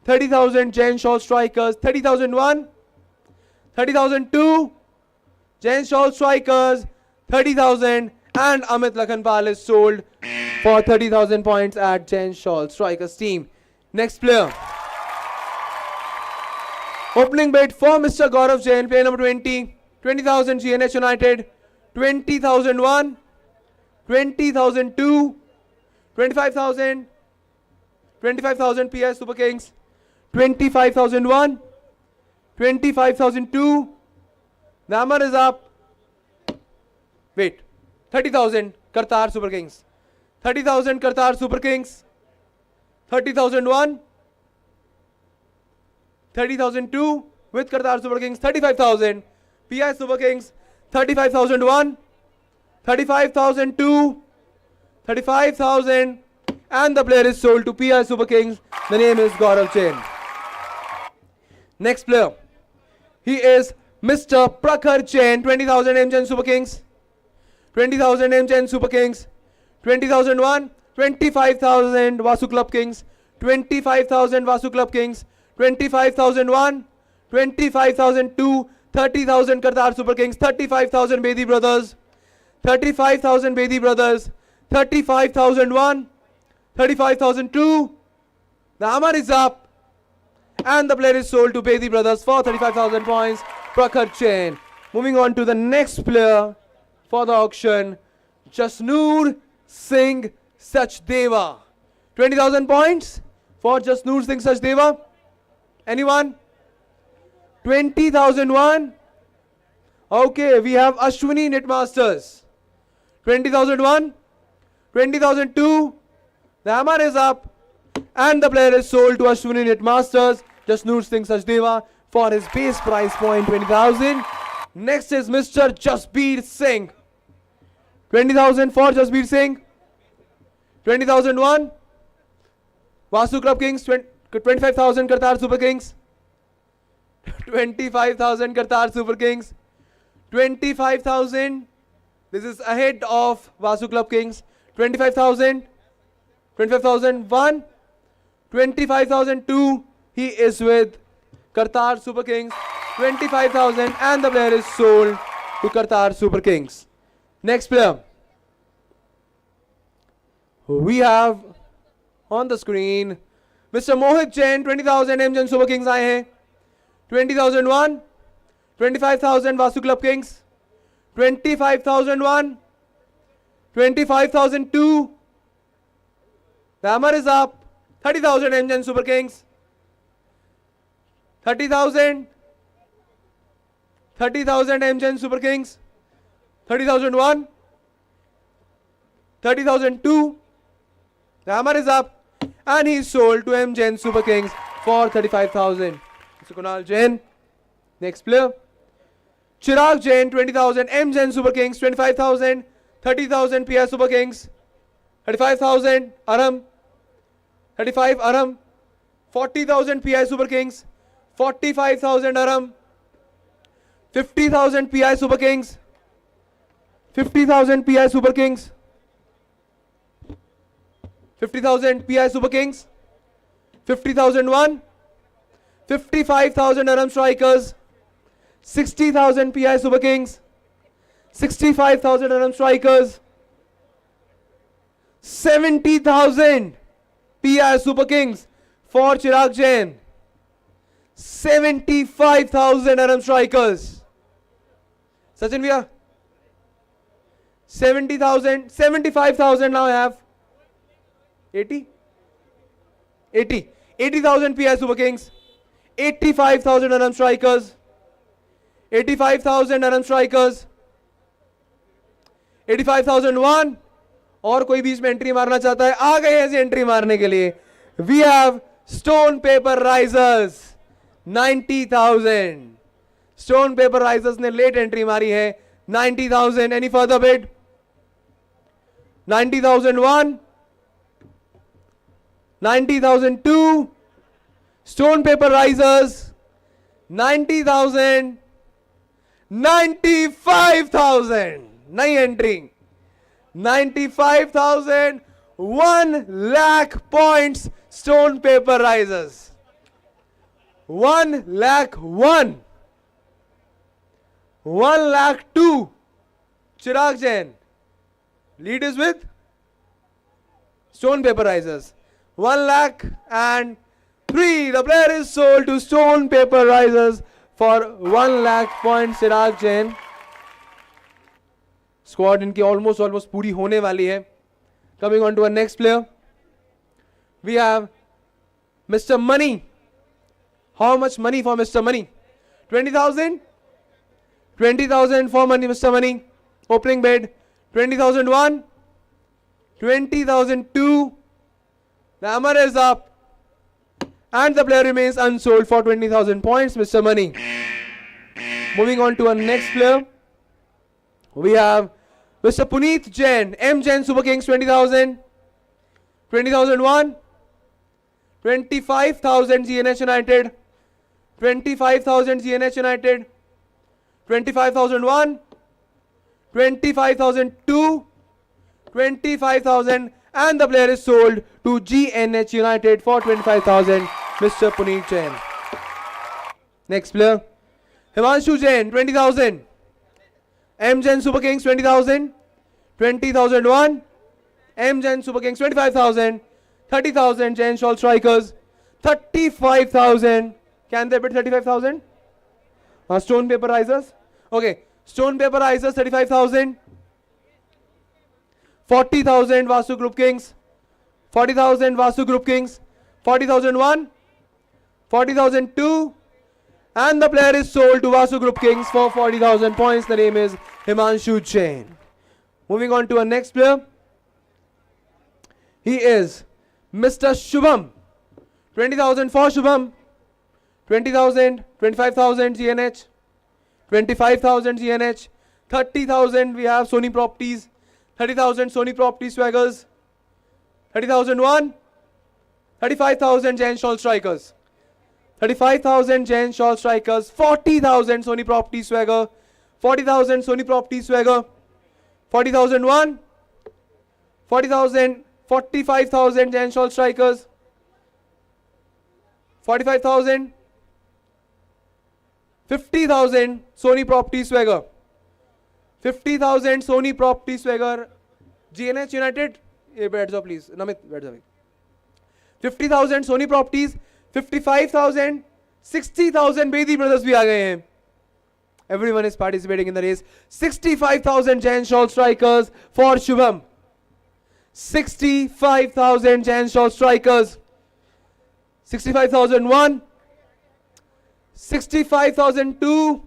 30,000 Jain Shaw Strikers. 30,001. 30,002. Jain Shaw Strikers. 30,000. And Amit Lakhanpal is sold for 30,000 points at Jain Shaw Strikers team. Next player. Opening bid for Mr. Gaurav Jain, player number 20. 20,000 GNH United. 20,001. 20,002. 25,000. 25,000 PS Super Kings. 25,001. 25,002. The hammer is up. Wait. 30,000 Kartar Super Kings. 30,000 Kartar Super Kings. 30,001. 30,002 with Kartar Super Kings. 35,000 PI Super Kings. 35,001. 35,002. 35,000. And the player is sold to PI Super Kings. The name is Gaurav Jain. Next player. He is Mr. Prakhar Jain. 20,000 M Jain Super Kings. 20,000 M Jain Super Kings. 20,001. 25,000 Vasu Club Kings. 25,000 Vasu Club Kings. 25,001. 25,002. 30,000 Kartar Super Kings. 35,000 Bedi Brothers. 35,000 Bedi Brothers. 35,001. 35,002. The hammer is up. And the player is sold to Bedi Brothers for 35,000 points. Prakhar Jain. Moving on to the next player for the auction. Jasnoor Singh Sachdeva. 20,000 points for Jasnoor Singh Sachdeva. Anyone? 20,001. Okay, we have Ashwini Knitmasters. 20,001. 20,002. The hammer is up. And the player is sold to Ashwini Knitmasters. Jasnoor Singh Sachdeva for his base price point 20,000. Next is Mr. Jasbir Singh. 20,000 for Jasbir Singh. 20,001 Vasu Club Kings, 25,000 Qatar Super Kings, 25,000 Qatar Super Kings, 25,000. This is ahead of Vasu Club Kings. 25,000, 25,001, 25,002. He is with Qatar Super Kings. 25,000 and the player is sold to Qatar Super Kings. Next player. We have on the screen Mr. Mohit Jain, 20,000 MGen Super Kings आए हैं. 20,001, 25,000 Vasu Club Kings, 25,001, 25,002. The hammer is up. 30,000 MGen Super Kings, 30,000, 30,000 MGen Super Kings, 30,001, 30,002. The hammer is up and he's sold to MGen Super Kings for 35,000. Mr. Kunal Jain. Next player. Chirag Jain, 20,000 MGen Super Kings, 25,000, 30,000 PS Super Kings, 35,000 Aram, 35 Aram, 40,000 PI Super Kings, 45,000 Aram, 50,000 PI Super Kings, 50,000 PI Super Kings, 50,000 PI Super Kings, 50,001, 55,000 Aram Strikers, 60,000 PI Super Kings, 65,000 Aram Strikers, 70,000 PI Super Kings for Chirag Jain, 75,000 Aram Strikers. Sachin Bhaiya, 70,000, 75,000 now I have. 80? 80. 80,000 PI Super Kings, 85,000 Aram Strikers, 85,000 Aram Strikers, 85,001. और कोई बीच में entry मारना चाहता है, आ गए ऐसी entry मारने के लिए. We have stone paper risers, 90,000. Stone paper risers ने लेट एंट्री मारी है. 90,000. Any further bid? 90,001, 90,002. Stone paper risers, 90,000, 95,000. नई entry. 95,000. 1 lakh points. Stone paper risers. 1 lakh 1. 1 lakh 2. Chirag Jain. Lead is with Stone paper risers. 1 lakh and 3. The player is sold to Stone Paper Risers for 1 lakh points. Chirag Jain. Squad इनकी almost पूरी होने वाली है. Coming on to our next player. We have Mr. Money. How much money for Mr. Money? 20,000? 20,000 for money, Mr. Money. Opening bid. 20,001. 20,002. The hammer is up. And the player remains unsold for 20,000 points, Mr. Money. Moving on to our next player. We have Mr. Puneet Jain, MGen Super Kings, 20,000. 20,001. 25,000 GNH United. 25,000 GNH United. 25,001. 25,002. 25,000. And the player is sold to GNH United for 25,000. Mr. Puneet Jain. Next player. Himanshu Jain, 20,000. MGen Super Kings, 20,000. 20,001. MGen Super Kings, 25,000. 30,000 Jain Shawl Strikers. 35,000. Can they bid 35,000? Stone Paper Risers. Okay. Stone Paper Risers, 35,000. 40,000 Vasu Group Kings. 40,000 Vasu Group Kings. 40,001. 40,002. And the player is sold to Vasu Group Kings for 40,000 points. The name is Himanshu Jain. Moving on to our next player. He is Mr. Shubham. 20,000 for Shubham. 20,000, 25,000 GNH. 25,000 GNH. 30,000 we have Sony Properties. 30,000 Sony Properties Swaggers. 30,001. 35,000 Jain Shawl Strikers. 35,000 Jain Shawl Strikers. 40,000 Sony Property Swagger. 40,000 Sony Property Swagger. 40,001. 40,000. 45,000 Jain Shawl Strikers. 45,000. 50,000 Sony Property Swagger. 50,000 Sony Property Swagger. GNH United. ये बैठ जाओ please Namit बैठ जाओ 50,000 Soni properties 55,000 60,000 Bedi brothers भी आ गए हैं everyone is participating in the race 65,000 Jain Shawl Strikers for Shubham 65,000 Jain Shawl Strikers 65,001 65,002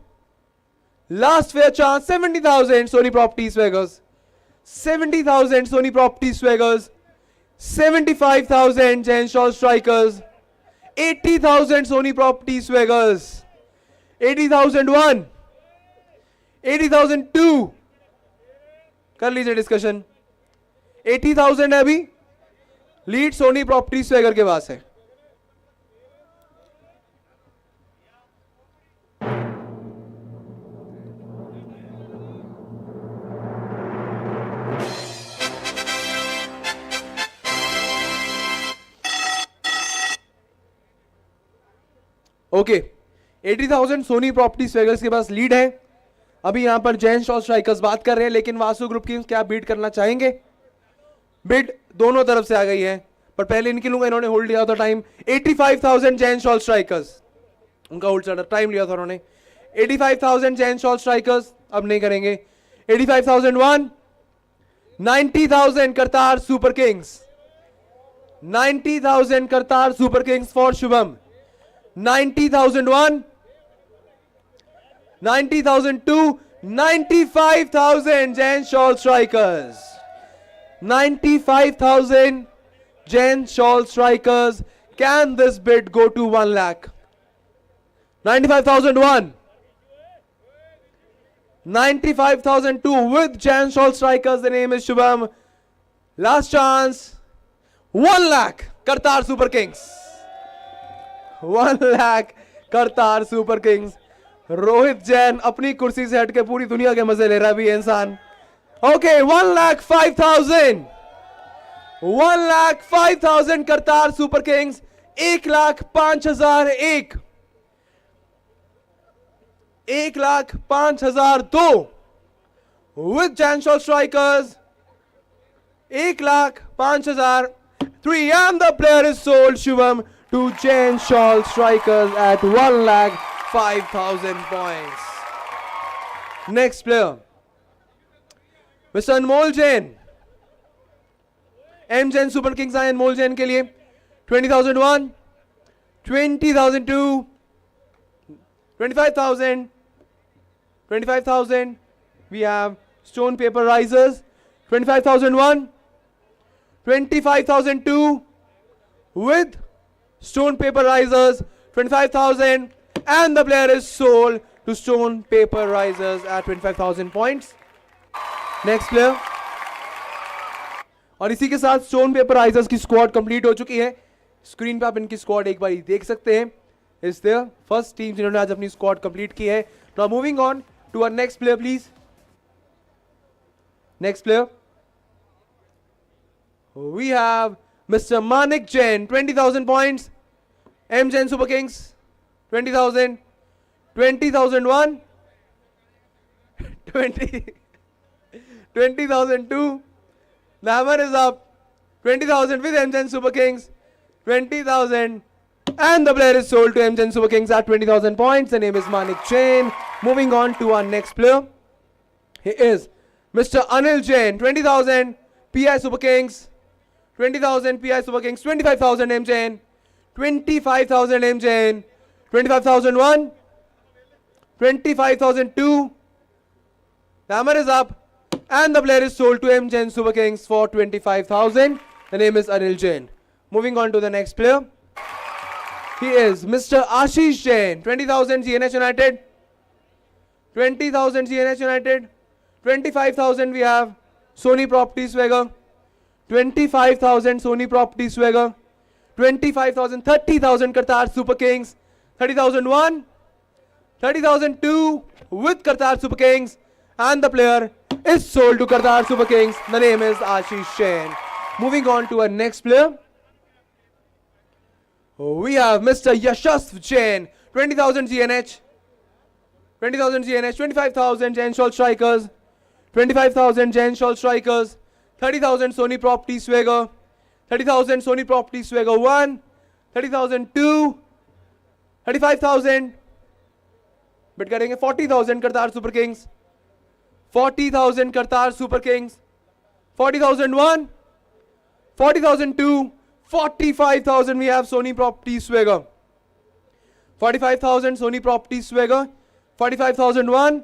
last fair chance 70,000 Sony Property Swaggers 70,000 Sony Property Swaggers 75,000 Jain Shawl Strikers 80,000 Sony Property Swaggers 80,001 80,002 कर लीजिए discussion 80,000 है अभी lead Soni property swagger के पास है okay 80,000 Soni property स्वैगर्स के पास lead है अभी यहां पर जैन शॉल स्ट्राइकर्स बात कर रहे हैं लेकिन वासु ग्रुप की क्या बीट करना चाहेंगे बिड दोनों तरफ से आ गई है पर पहले इनकी लूंगा इन्होंने होल्ड लिया था टाइम 85,000 जैन शॉल स्ट्राइकर्स उनका होल्ड चल रहा टाइम लिया था उन्होंने 85,000 जैन शॉल स्ट्राइकर्स अब नहीं करेंगे 85,001 90,000 Kartar super kings 90,000 Kartar super Kings for Shubham 90,001 90,002 95,000 Jain Shawl Strikers 95,000 Jain Shawl Strikers can this bid go to 1 lakh 95,001 95,002 with Jain Shawl Strikers the name is Shubham last chance 1 lakh Kartar Super Kings 1 lakh Kartar super Kings Rohit Jain अपनी कुर्सी से हटके पूरी दुनिया के मजे ले रहा है अभी इंसान okay 1,05,000 1,05,000 Kartar super Kings 1,05,001 1,05,002 with Jain Shawl Strikers 1,05,003 and the player is sold Shivam to Jain Shawl Strikers at 1,05,000 points. Next player, Mr. Anmol Jain. M Jain Super Kings आए अनमोल जैन के लिए 20,001, 20,002, 25,000, 25,000. We have Stone Paper Risers 25,001, 25,002 with Stone Paper Risers 25,000 and the player is sold to Stone Paper Risers at 25,000 points. Next player. और इसी के साथ stone paper risers की squad complete हो चुकी है स्क्रीन पे आप इनकी स्क्वाड एक बार देख सकते हैं इज देयर फर्स्ट टीम जिन्होंने आज अपनी स्क्वाड कंप्लीट की है now moving on to our next player please next player we have Mr. Manik Jain, 20,000 points. M Jain Super Kings, 20,000. 20,001. 20,002. The hammer is up. 20,000 with M Jain Super Kings. 20,000. And the player is sold to M Jain Super Kings at 20,000 points. The name is Manik Jain. Moving on to our next player. He is Mr. Anil Jain, 20,000 PI Super Kings. 20,000 PI Super Kings, 25,000 M Jain, 25,000 M Jain, 25,001, 25,002. The hammer is up and the player is sold to M Jain Super Kings for 25,000. The name is Anil Jain. Moving on to the next player. He is Mr. Ashish Jain, 20,000 GNH United, 20,000 GNH United, 25,000 we have Sony Property Swagger, 25,000 Sony Property Swagger, 25,000, 30,000 Qatar Super Kings, 30,001, 30,002 with Qatar Super Kings, and the player is sold to Qatar Super Kings. The name is Ashish Jain. Moving on to our next player, we have Mr. Yashasv Jain, 20,000 GNH, 20,000 GNH, 25,000 Jain Shawl Strikers, 25,000 Jain Shawl Strikers, 30,000 Sony Property Swagger, 30,000 Sony Property Swagger 1, 30,000 2, 35,000, bid करेंगे 40,000 Qatar Super Kings, 40,000 Qatar Super Kings, 40,001, 40,002, 45,000 we have Sony Property Swagger, 45,000 Sony Property Swagger, 45,001,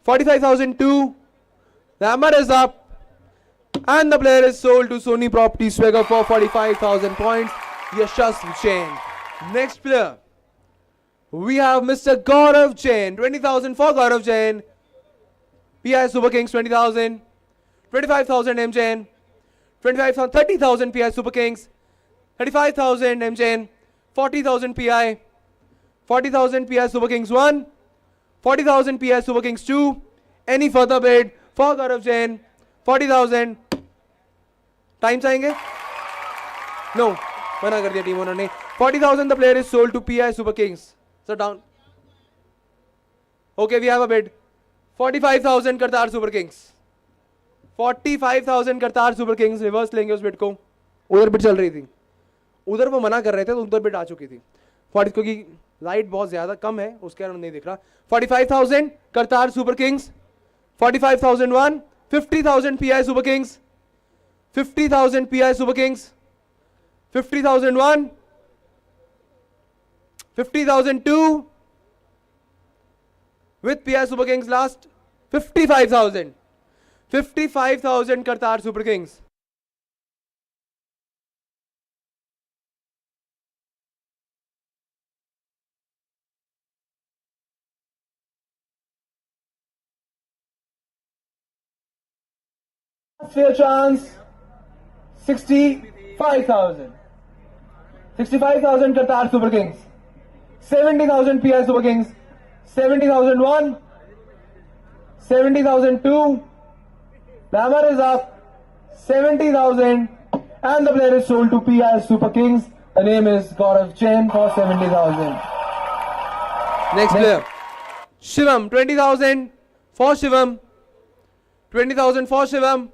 45,002, the hammer is up, and the player is sold to Sony Property Swagger for 45,000 points. Yashasv Jain. Next player, we have Mr. Gaurav Jain, 20,000 for Gaurav Jain. PI Super Kings 20,000, 25,000 M Jain, 25,000, 30,000 PI Super Kings, 35,000 M Jain, 40,000 PI, 40,000 PI Super Kings 1, 40,000 PI Super Kings 2. Any further bid for Gaurav Jain? 40,000. Times आएंगे? No, मना कर दिया team owner ने. 40,000 the player is sold to PI Super Kings. So down. Okay, we have a bid. 45,000 Qatar Super Kings. 45,000 Qatar Super Kings. Reverse लेंगे उस bid को. उधर bid चल रही थी. उधर वो मना कर रहे थे तो उधर बिड आ चुकी थी. 40 क्योंकि लाइट बहुत ज्यादा कम है उसके कारण नहीं दिख रहा. 45,000 Qatar Super Kings. 45,001. 50,000 PI Super Kings. 50,000 PI Super Kings. 50,001. 50,002. With PI Super Kings last. 55,000. 55,000 Qatar Super Kings. Fair chance. 65,000. 65,000 Qatar Super Kings. 70,000 PI Super Kings. 70,001. 70,002. The hammer is up. 70,000. And the player is sold to PI Super Kings. The name is Gaurav Jain for 70,000. Next player. Shivam. 20,000 for Shivam. 20,000 for Shivam.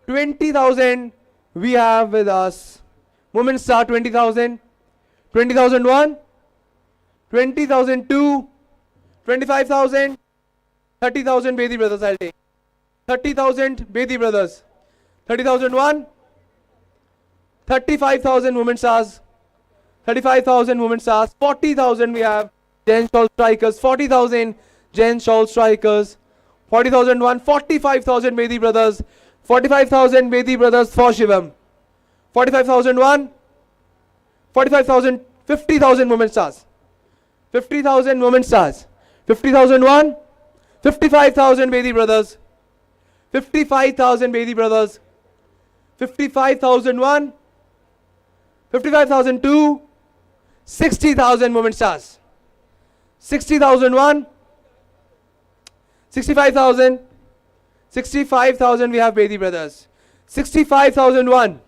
20,000 we have with us. Women's star 20,000. 20,001. 20,002. 25,000. 30,000 Bedi brothers I'll take. 30,000 Bedi brothers. 30,001. 35,000 women's stars. 35,000 women's stars. 40,000 we have. Jain Shawl Strikers. 40,000 Jain Shawl Strikers. 40,001. 45,000 Bedi brothers. 45,000 Bedi brothers for Shivam. 45,001. 45,000. 50,000 women's stars. 50,000 women's stars. 50,001. 55,000 Bedi brothers. 55,000 Bedi brothers. 55,001. 55,002. 60,000 women's stars. 60,001. 65,000. 65,000 we have Bedi brothers. 65,001.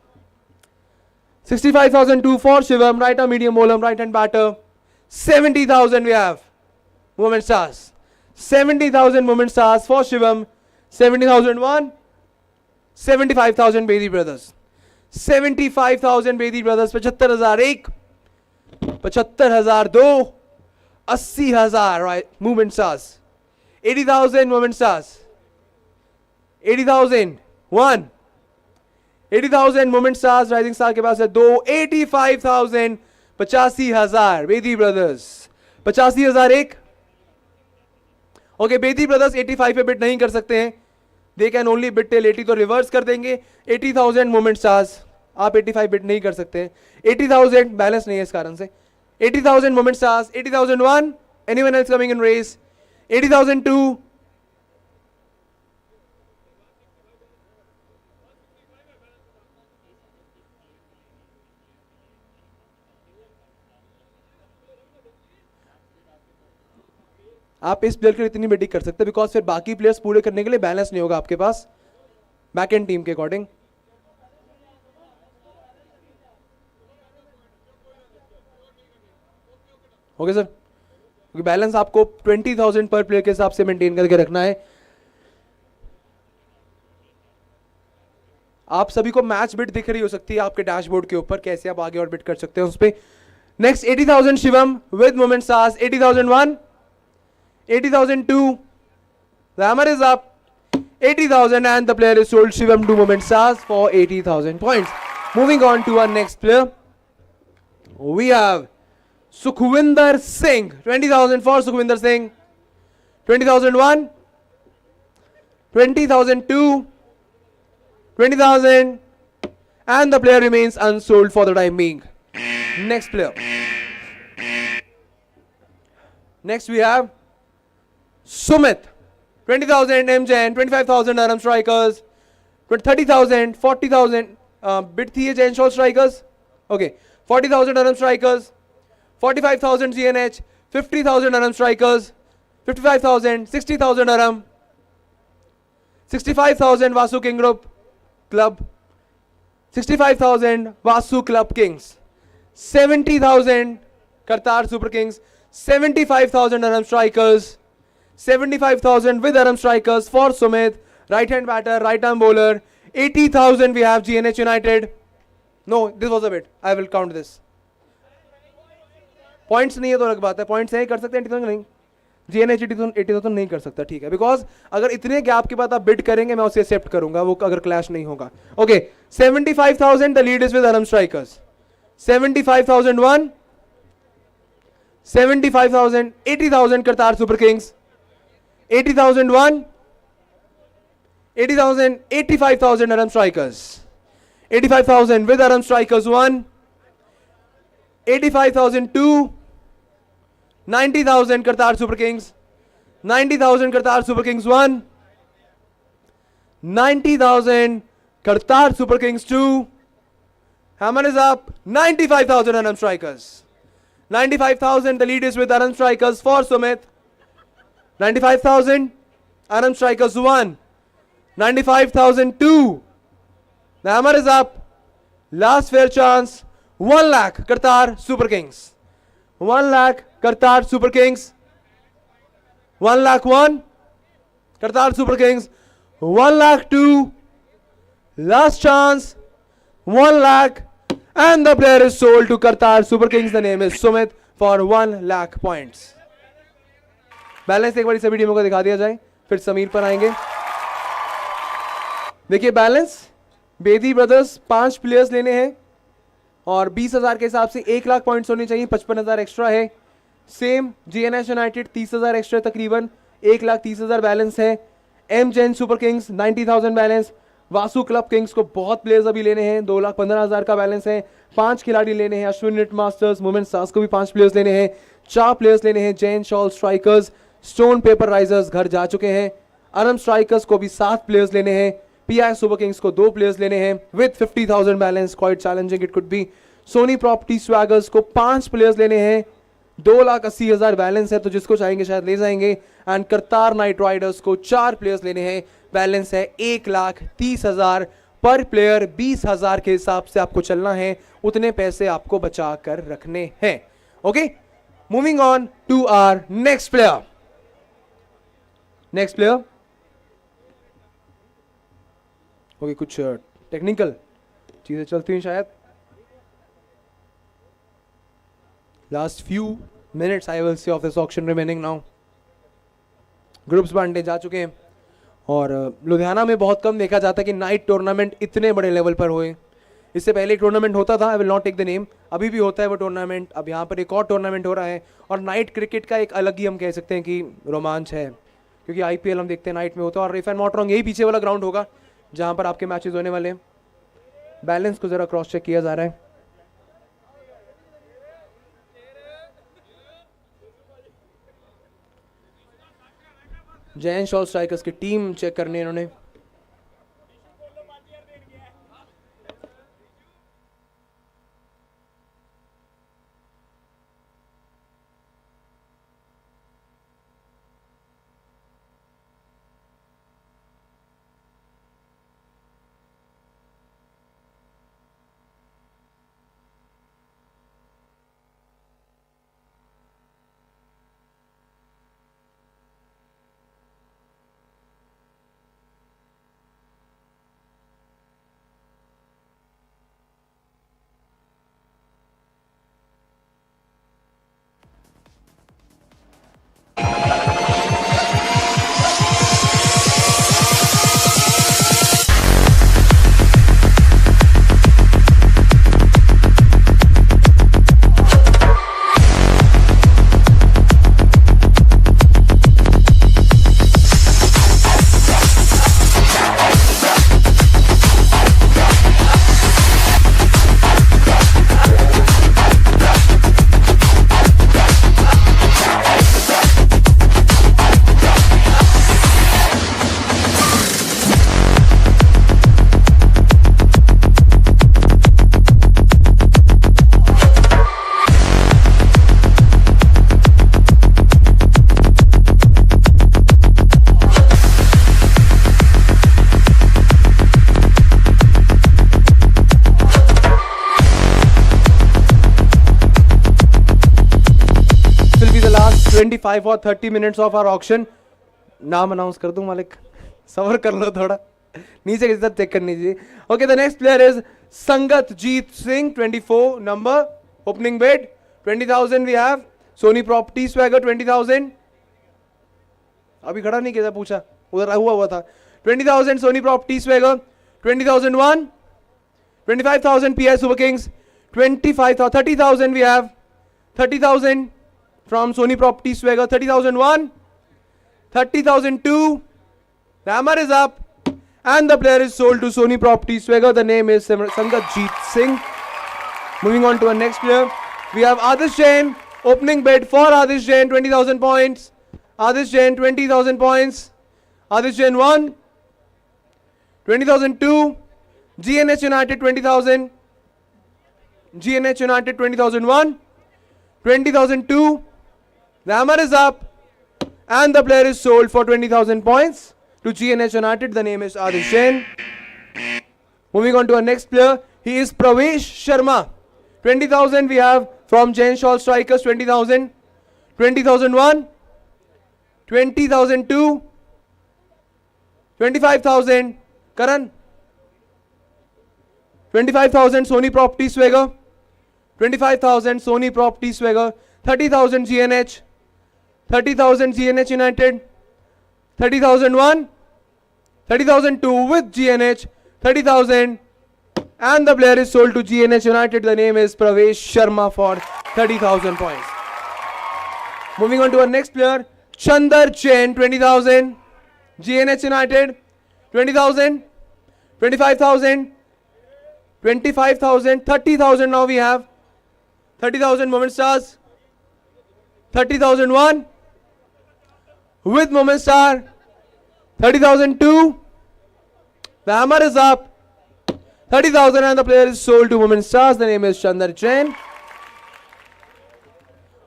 65,002 for Shivam. Right arm medium bowler, right hand batter. 70,000 we have women's stars. 70,000 women's stars for Shivam. 70,001. 75,000 Bedi brothers. 75,000 Bedi brothers. 75,001. 75,002. 80,000 right movement stars. 80,000 women's stars. 80,000 1. 80,000 women's stars. Rising star के पास है 2. 85,000. 85,000 Bedi brothers. 85,000 एक. Okay Bedi brothers 85 पे bit नहीं कर सकते हैं. They can only bit till 80 तो reverse कर देंगे. 80,000 मोमेंट स्टार्स आप 85 बिट नहीं कर सकते हैं. 80,000 बैलेंस नहीं है इस कारण से. 80,000 moment stars. 80,001 anyone else coming in race. 80,002. 65 आप इस प्लेयर के लिए इतनी बिडिंग कर सकते हैं बिकॉज फिर बाकी प्लेयर्स पूरे करने के लिए बैलेंस नहीं होगा आपके पास बैक एंड टीम के अकॉर्डिंग। ओके सर, क्योंकि बैलेंस आपको 20,000 पर प्लेयर के हिसाब से मेंटेन करके रखना है। आप सभी को मैच बिट दिख रही हो सकती है आपके डैशबोर्ड के ऊपर, कैसे आप आगे और बिट कर सकते हैं उस पे। Next 80,000 Shivam with moment stars, 80,001, 80,002, the hammer is up, 80,000 and the player is sold Shivam to moment stars for 80,000 points. Moving on to our next player, we have Sukhwinder Singh, 20,000 for Sukhwinder Singh, 20,001, 20,002, 20,000 and the player remains unsold for the time being. Next player. Next we have Sumit, 20,000 MJN, 25,000 Aram strikers, 30,000, 40,000 bid थी ये Jain shawl strikers, okay, 40,000 Aram strikers, 45,000 GNH, 50,000 Aram strikers, 55,000, 60,000 Aram, 65,000 Vasu King Group Club, 65,000 Vasu Club Kings, 70,000 Kartar Super Kings, 75,000 Aram strikers, 75,000 with Aram strikers for Sumit, right hand batter, right arm bowler, 80,000 we have GNH United. No, this was a bit. I will count this. Points नहीं है तो अलग बात है, points है कर सकते हैं 80,000 नहीं, GNH 80,000 नहीं कर सकता, ठीक है, बिकॉज अगर इतने गैप के बाद आप बिड करेंगे मैं उसे एक्सेप्ट करूंगा, वो अगर क्लैश नहीं होगा। Okay, 75,000 the lead is with Aram strikers, 75,001, 75,000, 80,000 Kartar Super Kings, 80,001, 80,000, 85,000 Aram strikers, 85,000 with Aram strikers 1, 85,002, 90,000 Kartar Super Kings, 90,000 Kartar Super Kings 1, 90,000 Kartar Super Kings 2, hammer is up, 95,000 Aram strikers, 95,000 the lead is with Aram strikers for Sumit, 95,000 Aram strikers 1, 95,002, the hammer is up, last fair chance, 1 lakh Kartar Super Kings, 1 lakh Kartar Super Kings, 1 lakh 1 Kartar Super Kings, 1 lakh 2, last chance, 1 lakh, and the player is sold to Kartar Super Kings. The name is Sumit for 1 lakh points. Balance एक बार सभी टीमों को दिखा दिया जाए, फिर समीर पर आएंगे। देखिए बैलेंस, बेदी ब्रदर्स 5 प्लेयर्स लेने हैं और 20,000 के हिसाब से 1 लाख पॉइंट्स होने चाहिए, 55,000 एक्स्ट्रा है। सेम GNH यूनाइटेड 30,000 एक्स्ट्रा, तकरीबन 1,30,000 बैलेंस है। M Jain super kings 90,000 balance. Vasu club kings को बहुत प्लेयर्स अभी लेने हैं, 2,15,000 का बैलेंस है। 5 खिलाड़ी लेने हैं, अश्विन निट मास्टर्स, मोमेंट सास को भी 5 प्लेयर्स लेने हैं। 4 प्लेयर्स लेने हैं, Jain shawl strikers, stone paper risers घर जा चुके हैं। अरम स्ट्राइकर्स को भी 7 प्लेयर्स लेने हैं। PI सुपर किंग्स को 2 प्लेयर्स लेने हैं with 50,000 balance, quite challenging it could be. Sony property swaggers को 5 प्लेयर्स लेने हैं, 2,80,000 बैलेंस है, तो जिसको चाहेंगे शायद ले जाएंगे। एंड करतार नाइट राइडर्स को 4 प्लेयर्स लेने हैं, बैलेंस है 1,30,000 पर प्लेयर। 20,000 के हिसाब से आपको चलना है, उतने पैसे आपको बचा कर रखने हैं। Okay, moving on to our next player. Next player okay, कुछ टेक्निकल चीजें चलती हैं शायद। Last few minutes I will say off this auction remaining now. Groups बांटे जा चुके हैं और लुधियाना में बहुत कम देखा जाता है कि नाइट टूर्नामेंट इतने बड़े लेवल पर हुए। इससे पहले एक टूर्नामेंट होता था, I will not take the name, अभी भी होता है वो टूर्नामेंट। अब यहाँ पर एक और टूर्नामेंट हो रहा है और नाइट क्रिकेट का एक अलग ही हम कह सकते हैं कि रोमांच है, क्योंकि IPL हम देखते हैं नाइट में होता है। और if I am not wrong, यही पीछे वाला ग्राउंड होगा जहाँ पर आपके मैचेस होने वाले हैं। बैलेंस को जरा क्रॉस चेक किया जा रहा है। जैन शॉल स्ट्राइकर्स की टीम चेक करनी है इन्होंने। 25 or 30 minutes of our auction. नाम अनाउंस कर दूं मालिक, सबर कर लो थोड़ा, नीचे की तरफ चेक करनी चाहिए. Okay, the next player is Sangatjeet Singh, 24 number, opening bid 20,000 we have. Sony Property Swagger 20,000. अभी खड़ा नहीं किया, पूछा उधर हुआ था. 20,000 Sony Property Swagger. 20,001. 25,000 PS Super Kings. 25,000, 30,000 we have. 30,000 from Sony Property Swagger. 30,001. 30,002. The hammer is up and the player is sold to Sony Property Swagger. The name is Sangatjeet Singh. Moving on to our next player, we have Adish Jain. Opening bid for Adish Jain, 20,000 points. Adish Jain, 20,000 points. Adish Jain 1. 20,002. GNH United 20,000. GNH United 20,001. 20,002. The hammer is up and the player is sold for 20,000 points to GNH United. The name is Adish Jain. Moving on to our next player, he is Pravesh Sharma. 20,000 we have from Jain Shawl Strikers. 20,000. 20,001. 20,002. 25,000. Karan. 25,000 Sony Property Swagger. 25,000 Sony Property Swagger. 30,000 GNH. 30,000 GNH United. 30,001. 30,002 with GNH. 30,000. And the player is sold to GNH United. The name is Pravesh Sharma for 30,000 points. Moving on to our next player, Chandar Jain, 20,000. GNH United. 20,000. 25,000. 25,000. 30,000 now we have. 30,000 Moment Stars. 30,001. With Moment Star. 30,002. The hammer is up. 30,000 and the player is sold to Moment Stars. The name is Chandar Jain.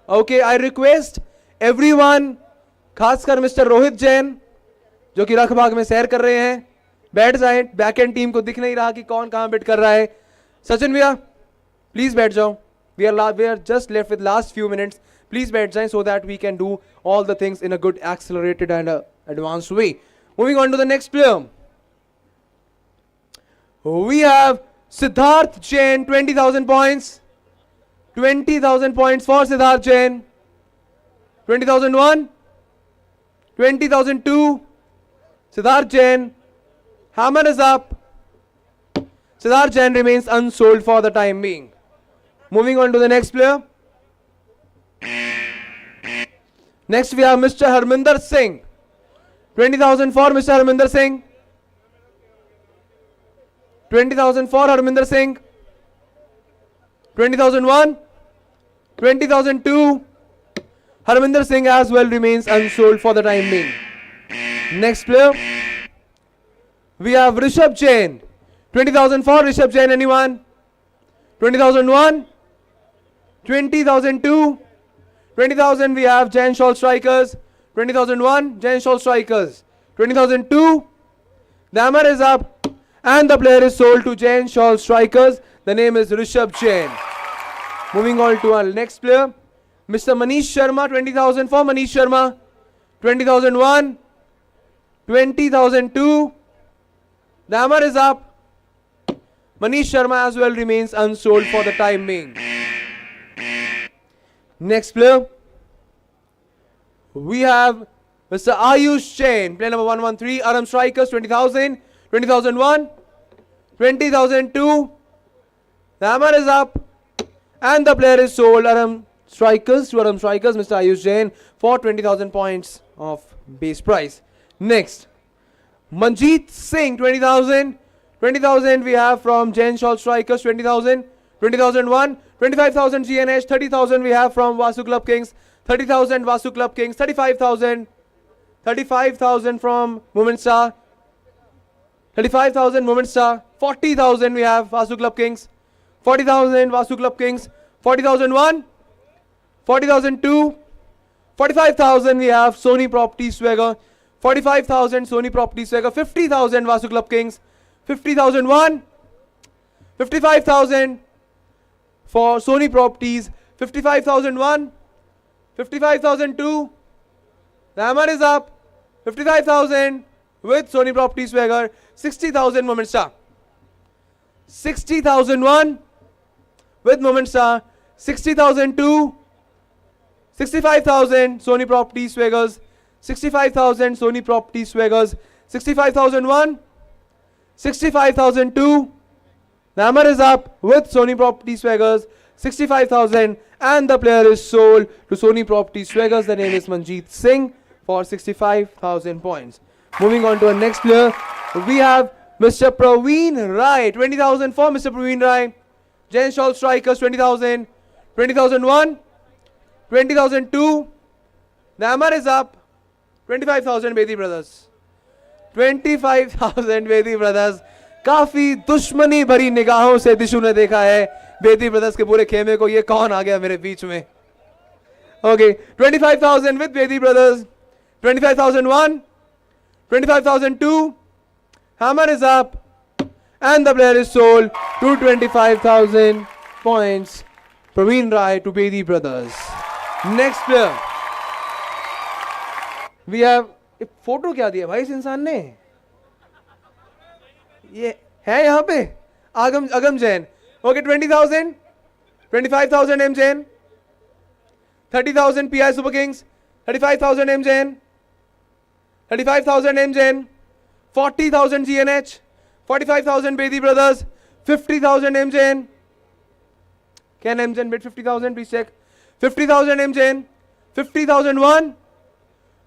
Okay, I request everyone, खासकर mister Rohit Jain जो कि रख भाग में सैर कर रहे हैं, बैठ जाएं. बैक एंड टीम को दिख नहीं रहा कि कौन कहां बिट कर रहा है. सचिन भैया प्लीज बैठ जाओ. We are just left with last few minutes. Please बैठ जाएं so that we can do all the things in a good accelerated and advanced way. Moving on to the next player, we have Siddharth Jain, 20,000 points. 20,000 points for Siddharth Jain. 20,001. 20,002. Siddharth Jain. Hammer is up. Siddharth Jain remains unsold for the time being. Moving on to the next player. Next we have Mr. Harminder Singh. 20,000 for Mr. Harminder Singh. 20,000 for Harminder Singh. 20,001. 20,002. Harminder Singh as well remains unsold for the time being. Next player, we have Rishabh Jain. 20,000 for Rishabh Jain. Anyone? 20,001. 20,002. 20,000 we have Jain Shawl Strikers. 20,001 Jain Shawl Strikers. 20,002. The hammer is up and the player is sold to Jain Shawl Strikers. The name is Rishabh Jain. Moving on to our next player, Mr. Manish Sharma. 20,000 for Manish Sharma. 20,001. 20,002. The hammer is up. Manish Sharma as well remains unsold for the time being. Next player, we have Mr. Ayush Jain, player number 113, Aram Strikers, 20,000, 20,001, 20,002. The hammer is up and the player is sold Aram Strikers to Aram Strikers, Mr. Ayush Jain, for 20,000 points of base price. Next, Manjeet Singh, 20,000. 20,000 we have from Jain Shawl Strikers. 20,000. 20,001. 25,000 GNH. 30,000 we have from Vasu Club Kings. 30,000 Vasu Club Kings. 35,000. 35,000 from Moment Star. 35,000 Moment Star. 40,000 we have Vasu Club Kings. 40,000 Vasu Club Kings. 40,001. 40,002. 45,000 we have Sony Property Swagger. 45,000 Sony Property Swagger. 50,000 Vasu Club Kings. 50,001. 55,000 for Sony Properties. 55,001. 55,002. The hammer is up. 55,000 with Sony Property swagger. 60,000 moment star. 60,001 with moment star. 60,002. 65,000 Sony Property swaggers. 65,000 Sony Property swaggers. 65,001. 65,002. The hammer is up with Sony Property swaggers. 65,000 and the player is sold to Sony Property swaggers. The name is Manjeet Singh for 65,000 points. Moving on to our next player, we have Mr. Praveen Rai. 20,000 for Mr. Praveen Rai. Jen Shawl Strikers 20,000. 20,001. 20,002. The hammer is up. 25,000 Bedi Brothers. 25,000 Bedi Brothers. काफी दुश्मनी भरी निगाहों से दिशु ने देखा है Bedi brothers के पूरे खेमे को. ये कौन आ गया मेरे बीच में? Okay, 25,000 with Bedi Brothers. 25,001. 25,002. Hammer is up and the player is sold to 25,000 points. Praveen Rai to Bedi Brothers. Next player we have. Photo क्या दिया भाई इस इंसान ने? ये है यहाँ पे अगम Jain. Okay, 20,000. 25,000 M Jain. 30,000 PI Super Kings. 35,000 M Jain. 35,000 M Jain. 40,000 GNH. 45,000 Bedi Brothers. 50,000 M Jain. Can M Jain bid 50,000? Please check. 50,000 M Jain. 50,001.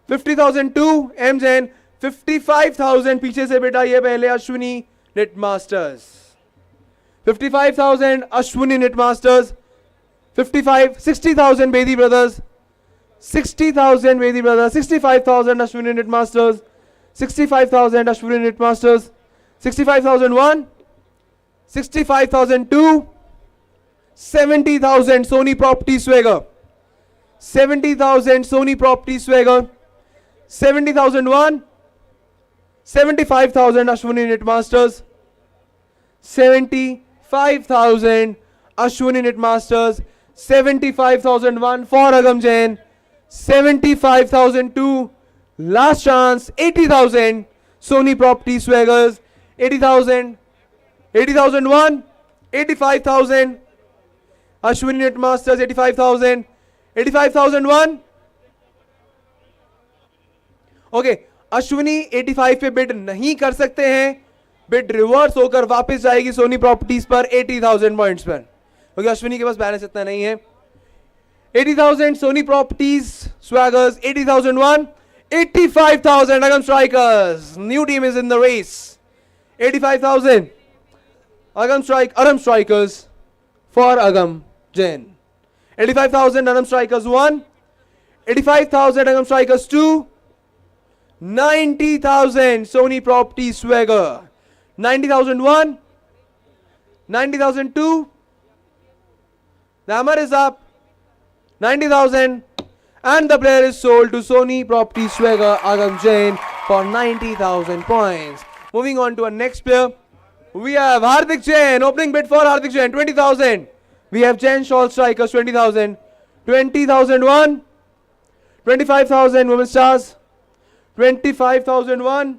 50,002 M Jain. 55,000 पीछे से बेटा ये पहले Ashwini net masters. 55,000 Ashwini net masters. 60,000 Bedi Brothers. 60,000 Bedi Brothers. 65,000 Ashwini Net Masters. 65,000 Ashwini Net Masters. 65,001. 65,002. 70,000 Sony Property swagger. 70,000 Sony Property swagger. 70,001. 75,000 Ashwini Net Masters. 75,000 Ashwini Net Masters. 75,001 for Agam Jain. 75,002 last chance. 80,000 Sony Property swaggers. 80,000. 80,001. 85,000 Ashwini Net Masters. 85,000. 85,001. Okay, Ashwini 85 पे bid नहीं कर सकते हैं. Bid reverse होकर वापस जाएगी Soni properties पर 80,000 points पर, क्योंकि अश्विनी के पास बैलेंस इतना नहीं है. 80,000 Soni properties स्वैगर्स. 80,001. 85,000 Agam strikers. New team is in the race. 85,000 Agam strikers for Agam Jain. 85,000 Agam strikers 1. 85,000 Agam strikers 2. 90,000 Sony Property swagger. 90,001. 90,002. The hammer is up. 90,000 and the player is sold to Sony Property swagger Agam Jain for 90,000 points. Moving on to our next player, we have Hardik Jain. Opening bid for Hardik Jain 20,000. We have Jain Shawl Strikers 20,000. 20,001. 25,000 Women Stars. 25,001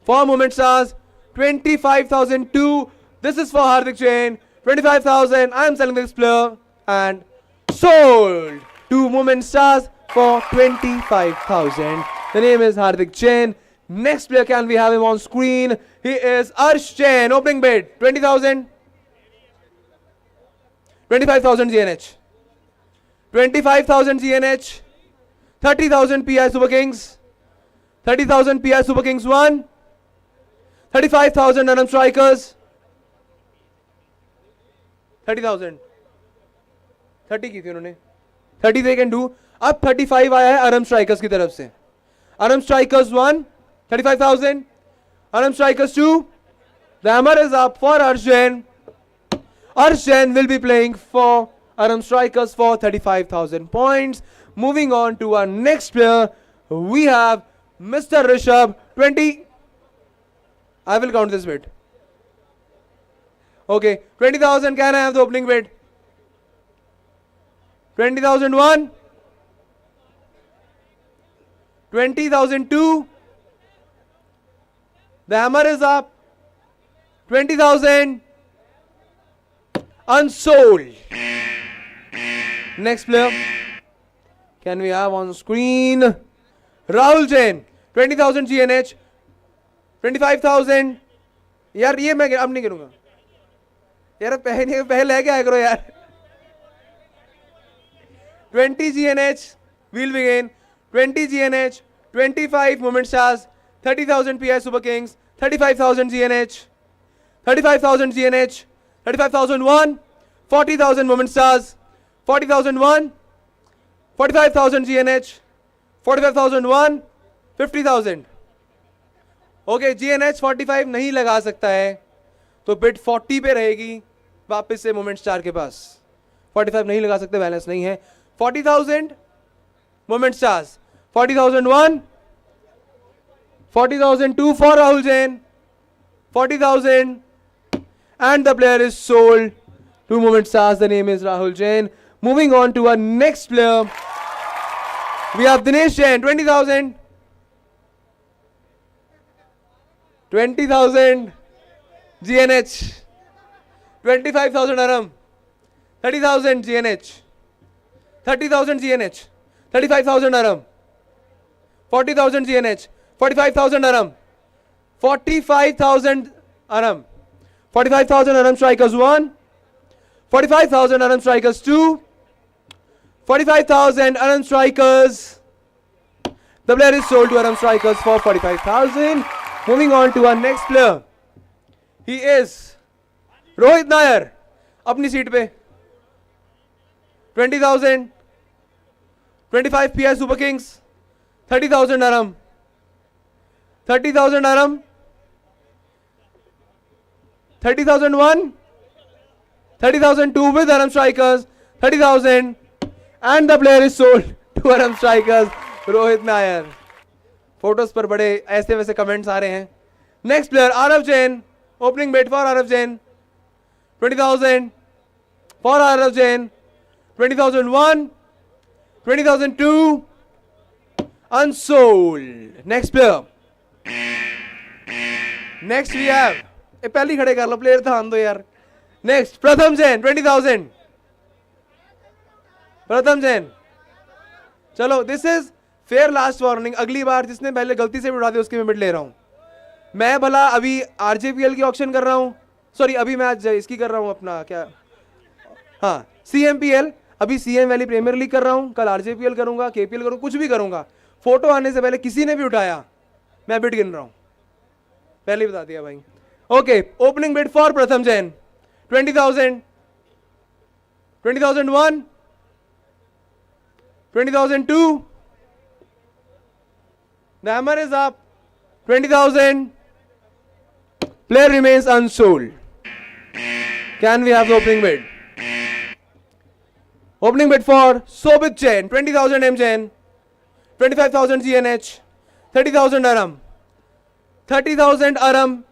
for Moment Stars. 25,002. This is for Hardik Jain. 25,000. I am selling this player and sold to Moment Stars for 25,000. The name is Hardik Jain. Next player, can we have him on screen? He is Arsh Jain. Opening bid 20,000. 25,000 GNH. 25,000 GNH. 30,000 PI Super Kings. 30,000 PI Super Kings 1. 35,000 Anam Strikers. 30,000. 30 की थी उन्होंने. 30 they can do. अब 35 आया है Arham strikers की तरफ से. Arham strikers 1. 35,000. Arham strikers 2. The hammer is up for Arsh Jain. Arsh Jain will be playing for Aram Strikers for 35,000 points. Moving on to our next player, we have Mr. Rishabh 20. I will count this bid. Okay, 20,000. Can I have the opening bid? 20,001. 20,002. The hammer is up. 20,000. Unsold. Next player. Can we have on screen? Rahul Jain. 20,000 GNH. 25,000. यार ये मैं अब नहीं करूंगा यार, पहले लेके आया करो यार. 20 GNH. We'll begin. 20 GNH. 25 moment stars. 30,000 PI Super Kings. 35,000 GNH. 35,000 GNH. 35,001. 40,000 moment stars. 40,001. 45,000 GNH. 45,001. 50,000. Okay, GNH 45 नहीं लगा सकता है तो बिट 40 पे रहेगी वापस से मोमेंट स्टार के पास. 45 नहीं लगा सकते, बैलेंस नहीं है. 40,000 moment stars. 40,001. 40,002 for Rahul Jain. 40,000 and the player is sold. 2 moment stars. The name is Rahul Jain. Moving on to our next player. We have Dinesh Jain. 20,000. 20,000 GNH. 25,000 Aram. 30,000 GNH. 30,000 GNH. 35,000 Aram. 40,000 GNH. 45,000 Aram. 45,000 Aram. 45,000 Aram strikers 1. 45,000 Aram strikers 2. 45,000 Aram strikers. The player is sold to Aram strikers for 45,000. Moving on to our next player. He is Rohit Nair. अपनी seat पे. 20,000. 25 PI Super Kings. 30,000 Aram. 30,000 Aram. 30,001. 30,002 with Aram strikers. 30,000. And the player is sold to Aram strikers. Rohit Nair. Photos पर बड़े ऐसे वैसे comments आ रहे हैं. Next player Aarav Jain. Opening bid for Aarav Jain. 20,000 for Aarav Jain. 20,001. 20,002. Unsold. Next player. Next we have. पहले खड़े कर लो, प्लेयर था दो यार. Next प्रथम जैन. 20,000. प्रथम जैन. चलो, this is fair last warning. अगली बार जिसने पहले गलती से भी उड़ा दिया उसकी मैं मिड ले रहा हूं. मैं भला अभी आरजेपीएल की ऑक्शन कर रहा हूं. सॉरी, अभी मैं आज इसकी कर रहा हूं अपना क्या, हाँ, CMPL. अभी CM वैली प्रीमियर लीग कर रहा हूं. कल आरजेपीएल करूंगा, KPL करूंगा, कुछ भी करूंगा. फोटो आने से पहले किसी ने भी उठाया मैं बिड गिन रहा हूं. पहले बता दिया भाई. ओके, ओपनिंग बिड फॉर प्रथम Jain. 20,000. 20,001. 20,002. The hammer is up. 20,000. Player remains unsold. Can we have the opening bid? Opening bid for Sobit Jain. 20,000 M Jain. 25,000 GNH. 30,000 Aram. 30,000 Aram.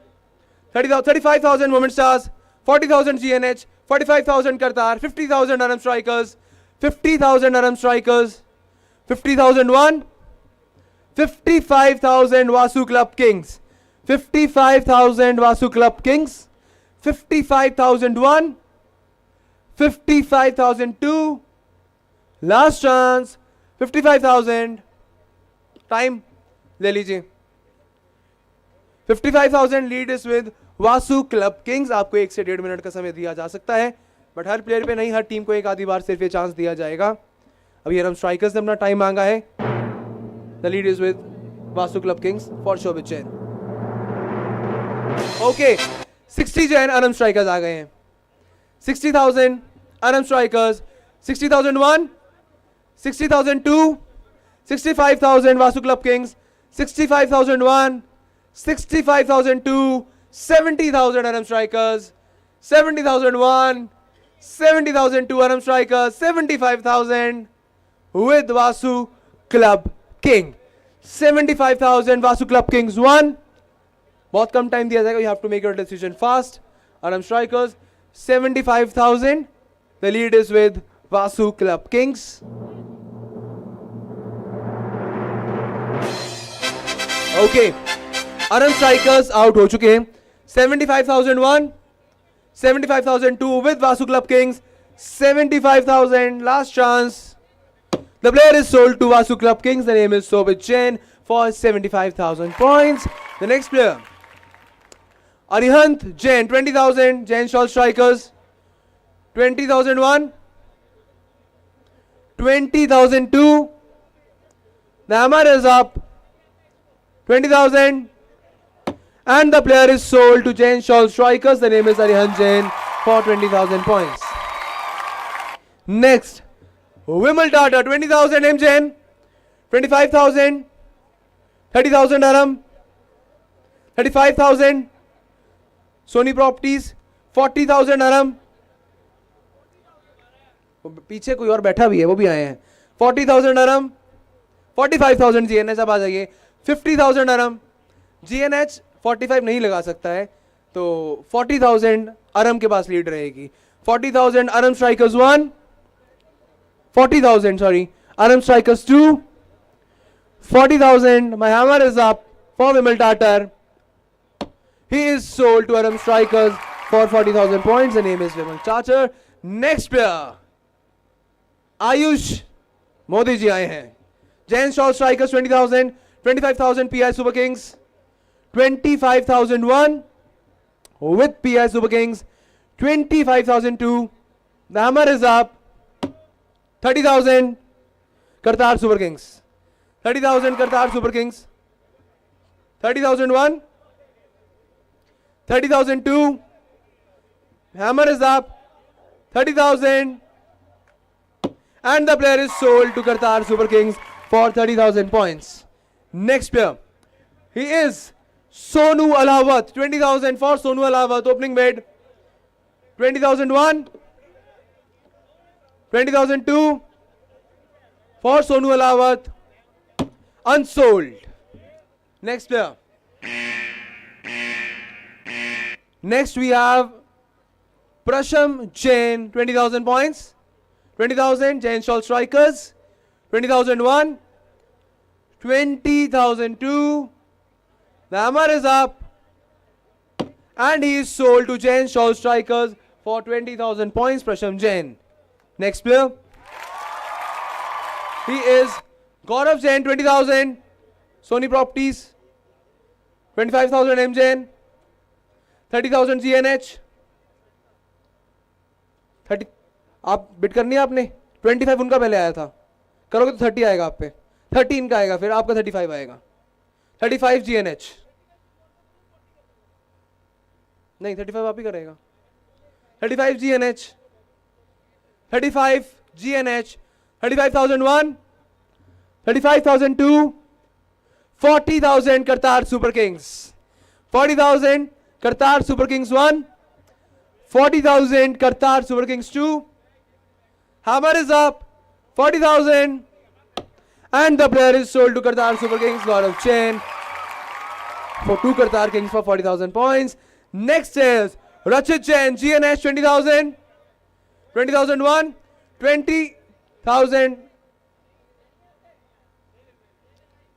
35,000 moment stars. 40,000 GNH. 45,000 Kartar. 50,000 Aram strikers. 50,000 Aram strikers. 50,001. 55,000 Vasu Club Kings. 55,000 Vasu Club Kings. 55,001. 55,002. Last chance. 55,000. Time ले लीजिए. 55,000 lead is with Vasu club Kings. आपको 1 से 1.5 minute का समय दिया जा सकता है, बट हर प्लेयर पे नहीं, हर टीम को एक आधी बार सिर्फ ये चांस दिया जाएगा. अभी हम स्ट्राइकर्स ने अपना टाइम मांगा है. The lead is with Vasu club kings for Shobhit Jain. Okay, 60 Jain अनम स्ट्राइकर्स आ गए हैं. 60,000 अनम strikers. 60,001. 60,002. 65,000 Vasu Club Kings. 65,001. 65,002. 70,000 Aram strikers. 70,001. 70,002 Aram strikers. 75,000 with Vasu Club King. 75,000 Vasu Club Kings won. बहुत कम टाइम दिया जाएगा. You have to make your decision fast. Aram strikers 75,000. The lead is with Vasu Club Kings. Okay, अरम strikers out हो चुके हैं. 75,001, 75,002 with Vasu Club Kings. 75,000, last chance. The player is sold to Vasu Club Kings. The name is Sobit Jain for 75,000 points. The next player, Arihant Jain, 20,000. Jain Shawl Strikers. 20,001, 20,002. The hammer is up. 20,000. And the player is sold to Jain Shawl Strikers. The name is Arihant Jain for 20,000 points. Next, Vimal Tata, 20,000 M Jain. 25,000. 30,000 Aram. 35,000. Sony Properties. 40,000 Aram. पीछे कोई और बैठा भी है, वो भी आए हैं. 40,000 अरम. 45,000 GNH. अब आ जाइए. 50,000 अरम. GNH 45 नहीं लगा सकता है, तो 40,000 अरम के पास लीड रहेगी. 40,000 अरम strikers 1. 40,000 sorry, Aram Strikers 2. 40,000. My hammer is up for Vimal Tatar. He is sold to Aram Strikers for 40,000 points. The name is Vimal Tatar. Next player, Ayush Modi ji आए हैं. Jain Shawl Strikers 20,000. 25,000 PI Super Kings. 25,001 with PI Super Kings. 25,002. The hammer is up. 30,000 Kartar Super Kings. 30,000 Kartar Super Kings. 30,001. 30,002. Hammer is up. 30,000. And the player is sold to Kartar Super Kings for 30,000 points. Next player, he is Sonu Alawat. 20,000 for Sonu Alawat. Opening bid. 20,001. 20,002 for Sonu Alawat. Unsold. Next player. Next we have Prasham Jain. 20,000 points. 20,000 Jain Shawl Strikers. 20,001. 20,002. The hammer is up. And he is sold to Jain Shawl Strikers for 20,000 points. Prasham Jain. Next player, he is Gaurav Jain, 20,000 Sony Properties. 25,000 M Jain. 30,000 GNH. 30 आप bit करनी है आपने. 25 उनका पहले आया था, करोगे तो 30 आएगा आप पे. 30 इनका आएगा, फिर आपका 35 आएगा. 35 GNH. नहीं 35 आप ही करेगा. 35 GNH. 35 GNH. 35,001. 35,002. 40,000 Kartar Super Kings. 40,000 Kartar Super Kings 1. 40,000 Kartar Super Kings 2. Hammer is up. 40,000. And the player is sold to Kartar Super Kings. Gaurav Jain for 2 Kartar Kings for 40,000 points. Next is Rachit Jain. GNH 20,000. 20,001. 20,000.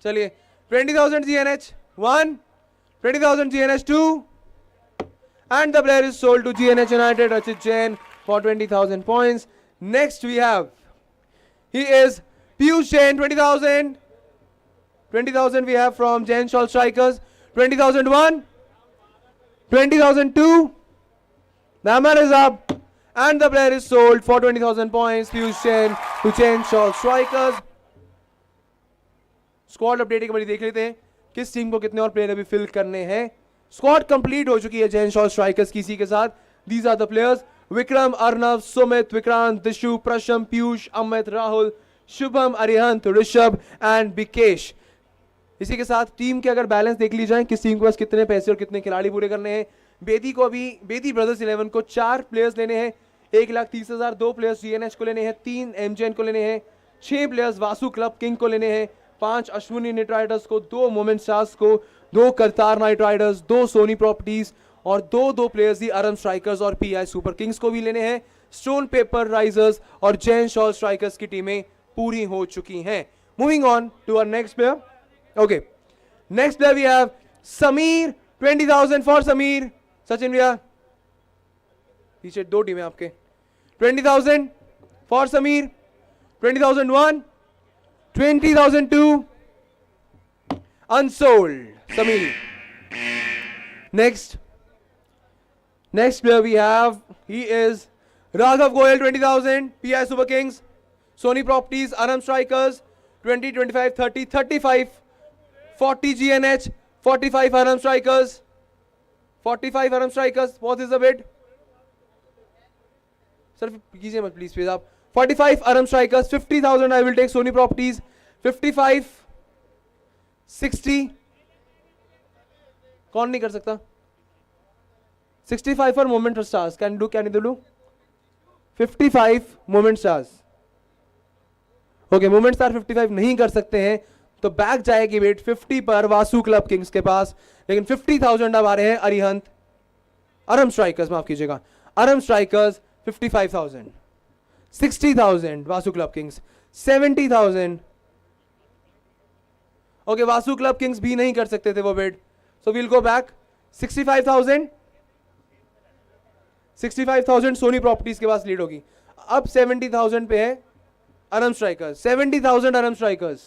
चलिए 20,000 GNH 1. 20,000 GNH 2. And the player is sold to GNH United, Rachit Jain for 20,000 points. Next we have, he is Piyush Jain, 20,000. 20,000 we have from Jain Shawl Strikers. 20,001. 20,002. The hammer is up. And the player is sold for 20,000 points. Piyush Jain to Jain Shawl Strikers. Squad update एक बार देख लेते हैं किस team को कितने और player अभी fill करने हैं. स्क्वाड कंप्लीट हो चुकी है जैन शॉल स्ट्राइकर्स की. इसी के साथ these are the players: Vikram, Arnav, Sumit, Vikrant, Dishu, Prasham, Piyush, Amit, Rahul, Shubham, Arihant, Rishabh and Bikesh. इसी के साथ टीम के अगर बैलेंस देख ली जाए, किस टीम के पास कितने पैसे और कितने खिलाड़ी पूरे करने हैं. बेदी को अभी, बेदी ब्रदर्स 11 को 4 प्लेयर्स लेने हैं, 1,30,000. 2 प्लेयर्स जीएनएच को लेने हैं, 3 एमजेएन को लेने हैं, 6 प्लेयर्स वासु क्लब किंग को लेने हैं, 5 अश्विनी नाइट राइडर्स को, 2 मोमेंट स्टार्स को, 2 Kartar knight riders, 2 Soni properties और 2 प्लेयर्स ही अरम स्ट्राइकर्स और पीआई सुपर किंग्स को भी लेने हैं. स्टोन पेपर राइजर्स और जैन शॉल स्ट्राइकर्स की टीमें पूरी हो चुकी हैं. Moving on to our next player. Okay, Next player we have Sameer, 20,000 for Sameer. Sachin भैया पीछे दो टीमें आपके. 20,000 for Sameer. 20,001, 20,002. Unsold. Sameer. Next player we have, he is Raghav Goyal, 20,000. PI Super Kings. Sony Properties, Aram Strikers. 20, 25, 30, 35. 40 GNH, 45 Aram Strikers. 45 Aram Strikers. What is the bid? Sir, कीजिए मत please आप. 45 Aram Strikers. 50,000 I will take Sony Properties. 55, 60. कौन नहीं कर सकता? 65 for Moment Stars. Can you do? 55 Moment Stars. Okay, Moment Star 55 नहीं कर सकते हैं तो बैक जाएगी बेट 50 पर वासु क्लब किंग्स के पास. लेकिन 50,000 अब आ रहे हैं अरिहंत अरम स्ट्राइकर्स, माफ कीजिएगा, Arham strikers 55,000. 60,000 Vasu club kings. 70,000. Okay, Vasu club kings भी नहीं कर सकते थे वो bid, so we'll go back. 65,000. 65,000 Sony properties के पास लीड होगी. अब 70,000 पे है Arham strikers. 70,000 Arham strikers.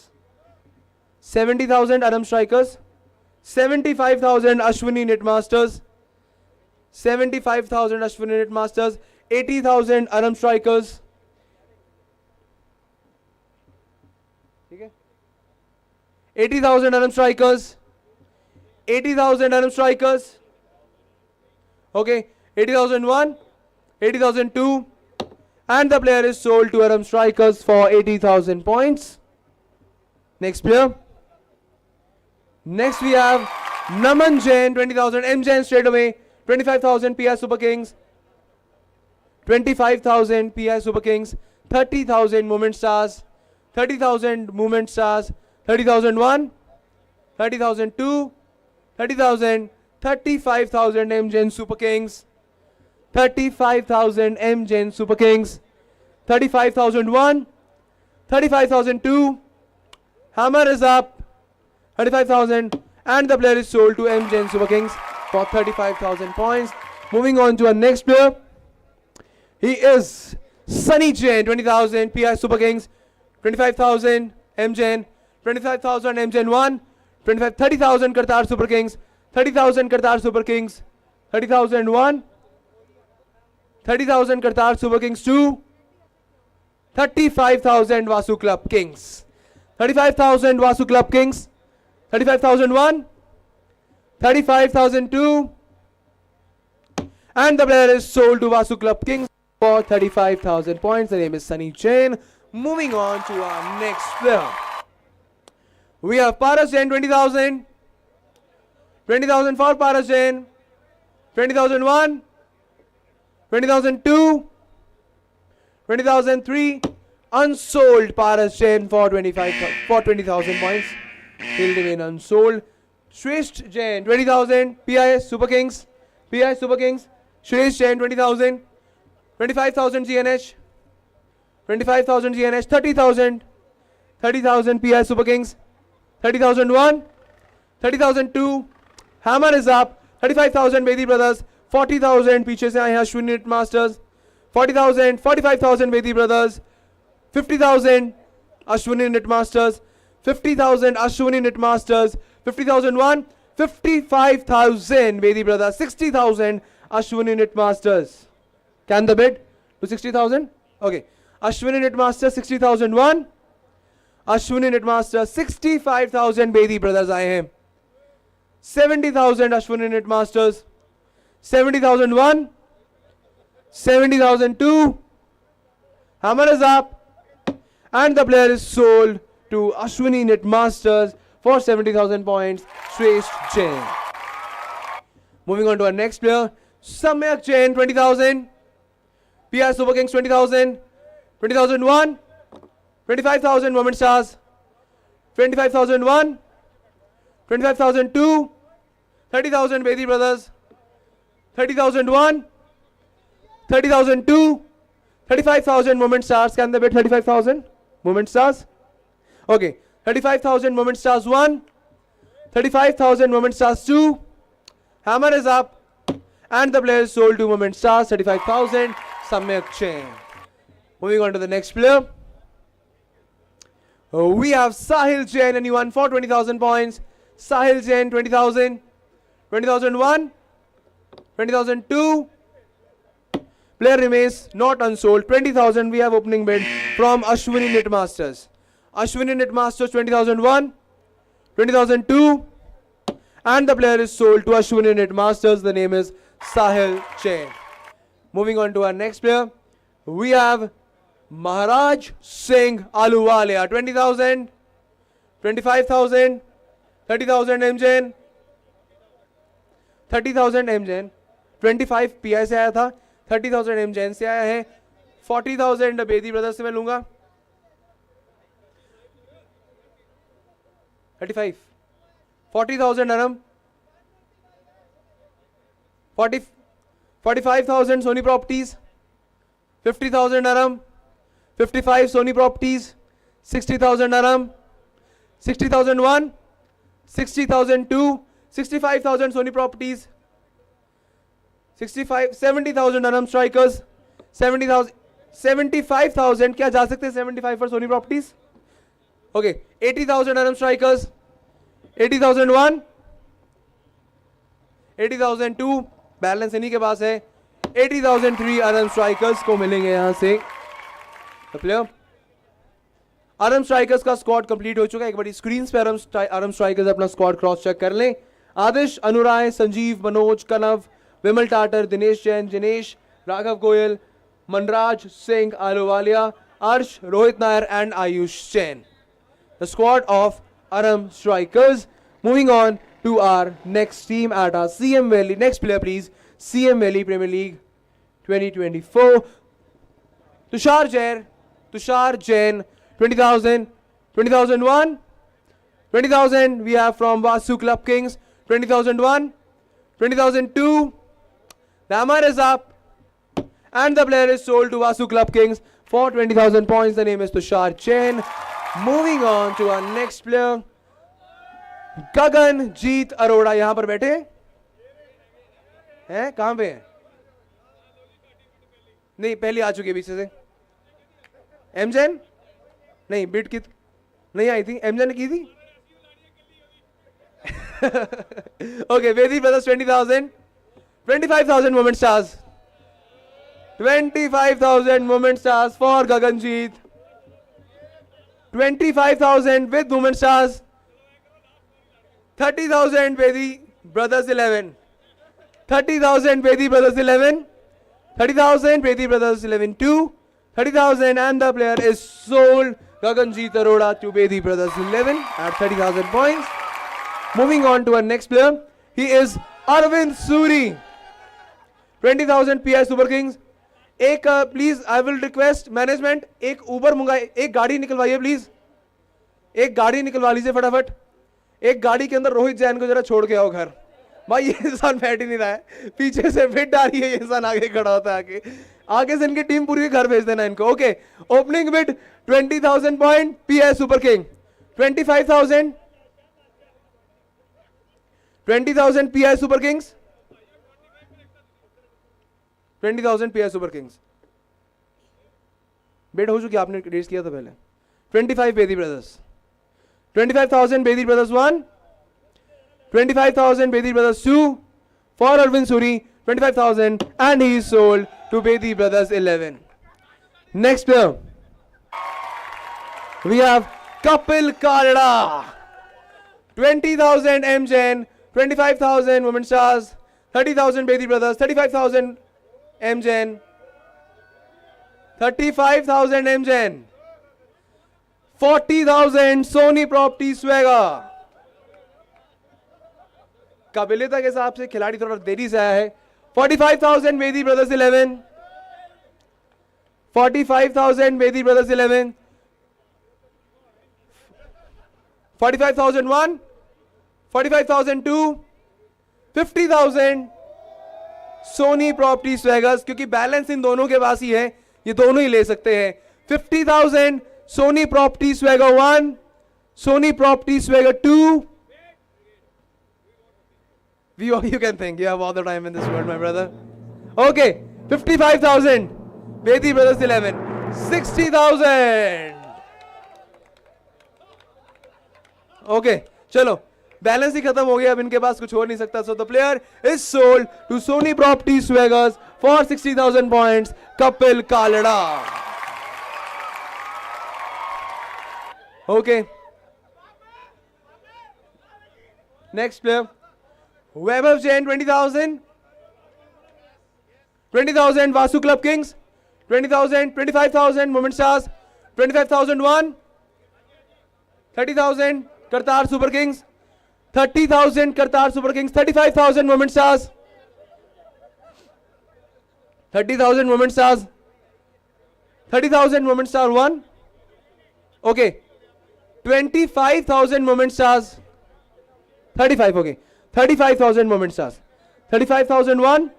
70,000 Arham strikers. 75,000 Ashwini net masters. 75,000 Ashwini net masters. 80,000 Arham strikers. ठीक है, 80,000 Arham strikers. 80,000 Arham strikers. Okay, 80,001, 80,002, and the player is sold to Aram Strikers for 80,000 points. Next player. Next we have Naman Jain, 20,000. M Jain straight away. 25,000 PI Super Kings. 25,000 PI Super Kings. 30,000 Moment Stars. 30,000 Moment Stars. 30,001, 30,002, 30,000, 35,000 M Jain Super Kings. 35,000 M Jain Super Kings. 35,001, 35,002. Hammer is up. 35,000, and the player is sold to M Jain Super Kings for 35,000 points. Moving on to our next player. He is Sunny Jain, 20,000 PI Super Kings. 25,000 M Jain. 25,000 M Jain 1. 30,000 Qatar Super Kings. 30,000 Qatar Super Kings. 30,001. 30,000 Qatar Super Kings 2. 35,000 Vasu Club Kings. 35,000 Vasu Club Kings. 35,001. 35,002. And the player is sold to Vasu Club Kings for 35,000 points. The name is Sunny Jain. Moving on to our next player. We have Paras Jain, 20,000. 20,000 for Paras Jain. 20,001. 20,002. 20,003. Unsold Paras Jain for 20,000 points. He'll remain unsold. Shresht Jain, 20,000. PIS Super Kings. PIS Super Kings. Shresht Jain, 20,000. 25,000 GNH. 25,000 GNH. 30,000. 30,000 PIS Super Kings. 30,001. 30,002. Hammer is up. 35,000 Bedi Brothers. 40,000 पीछे से आए हैं Ashwini net masters. 40,000, 45,000 Bedi Brothers. 50,000 Ashwini Net Masters. 50,000 Ashwini Net Masters. 50,001. 55,000 Bedi Brothers. 60,000 Ashwini Net Masters. Can the bid to 60,000? Okay. Ashwini Net Masters 60,001. Ashwini Net Masters 65,000 Bedi Brothers आए हैं. 70,000 Ashwini Net Masters. 70,001. 70,002. Hammer is up. And the player is sold to Ashwini Net Masters for 70,000 points. Shresht Jain. Moving on to our next player. Samyak Jain, 20,000. PI Super Kings, 20,000. 20,001. 25,000 Moment Stars. 25,001. 25,002. 30,000 Bedi Brothers. 30,001. 30,002. 35,000 Moment Stars. Can they bid 35,000 Moment Stars? Okay. 35,000 Moment Stars 1. 35,000 Moment Stars 2. Hammer is up. And the player is sold to Moment Stars, 35,000. Samyak Chen. Moving on to the next player. We have Sahil Jain, and he won for 20,000 points. Sahil Jain, 20,000. 20,001. 20,002. Player remains not unsold. 20,000 we have opening bid from Ashwini Knitmasters. Ashwini Knitmasters 20,001. 20,002. And the player is sold to Ashwini Knitmasters. The name is Sahil Jain. Moving on to our next player. We have Maharaj Singh Aluwalia. 20,000. 25,000. 30,000 MJN. 30,000 MJN. 25 PI से आया था. 30,000 MJN से आया है. 40,000 Bedi brothers से मैं लूंगा. 35. 40,000 Aram. 45,000 Sony Properties. 50,000 Aram. 55 Sony Properties. 60,000 Aram. 60,001. 60,002. 65,000 Sony Properties. 70,000 Aram Strikers. 75,000 क्या जा सकते हैं 75 for Sony Properties? Okay, 80,000 Aram Strikers. 80,001. 80,002 balance इन्हीं के पास है. 80,003 Aram Strikers को मिलेंगे यहां से प्लेयर. आरम स्ट्राइकर्स का स्क्वाड कंप्लीट हो चुका है. एक बड़ी स्क्रीन पे आरम स्ट्राइकर्स अपना स्क्वाड क्रॉस चेक कर लें. Aadish, Anuray, Sanjeev, Manoj, Kanav, Vimal Tatar, Dinesh Jain, Jinesh, Raghav Goyal, Manraj Singh Ahluwalia, Arsh, Rohit Nair and Ayush Jain. The squad of Arham strikers. Moving on to our next team at our CM valley. Next player please. CM valley premier league 2024. Tushar Jain, 20,000. 20,001. 20,000 we have from Vasu Club Kings. 20,001. 20,002. The hammer is up. And the player is sold to Vasu Club Kings for 20,000 points. The name is Tushar Jain. Moving on to our next player. Gaganjeet Arora. यहाँ पर बैठे हैं? कहाँ पे हैं? नहीं, पहले आ चुके पीछे से. एमजन नहीं, बिट कित नहीं आई थी. एमजन ने की थी. ओके, वेदी brothers 20,000. 25,000 Moment Stars. 25,000 Moment Stars for Gaganjeet. 25,000 with Moment Stars. 30,000 Vedi Brothers 11. 30,000 Vedi Brothers 11. 30,000 Vedi Brothers 11 2. 30,000 and the player is sold. Gaganjeet Arora to Vedi Brothers 11 at 30,000 points. Moving on to our next player. He is Arvind Suri. 20,000 PI Super Kings. एक please I will request management, एक उबर मंगाए, एक गाड़ी निकलवाइए please. एक गाड़ी निकलवा लीजिए फटाफट. एक गाड़ी के अंदर रोहित जैन को जरा छोड़ के आओ घर. भाई ये इंसान बैठ ही नहीं रहा है, पीछे से फिट आ रही है, ये इंसान आगे खड़ा होता है. आगे से इनकी टीम पूरी घर भेज देना इनको. Okay, opening bid 20,000 point pi super king. 25,000 20,000 pi super kings. 20,000 pi super Kings bid हो चुकी, आपने रेस किया था पहले. 25 Bedi brothers. 25,000 Bedi brothers 1. 25,000 Bedi brothers 2 for Arvind Suri. 25,000 and he is sold to Bedi Brothers 11. Next player we have Kapil Kalda. 20,000 MJN. 25,000 Women Stars. 30,000 Bedi Brothers. 35,000 MJN. 35,000 MJN. 40,000 Sony Property Swagger. काबिलियत के हिसाब से खिलाड़ी थोड़ा देरी से आया है. 45,000 Bedi Brothers 11. 45,000 Bedi Brothers 11. 45,001. 45,002. 50,000 Sony Property Swaggers, क्योंकि बैलेंस इन दोनों के पास ही है, ये दोनों ही ले सकते हैं. 50,000 Sony Property Swagger 1. Sony Property Swagger 2. You can think. You have all the time in this world, my brother. Okay, 55,000. Bedi Brothers 11. 60,000. Okay, चलो. बैलेंस ही खत्म हो गया, अब इनके पास कुछ हो नहीं सकता. So the player is sold to Sony Property Swaggers for 60,000 points. Kapil Kalada. Okay. Next player. Vaibhav Jain 20,000. 20,000 Vasu Club Kings. 20,000, 25,000 Moment Stars. 25,001. 30,000 Kartar Super Kings. 30,000 Kartar Super Kings. 35,000 Moment Stars. 30,000 Moment Stars. 30,000 Moment Star 1. Okay. 25,000 Moment Stars. 35, okay. 35,000 Moment Stars. 35,001.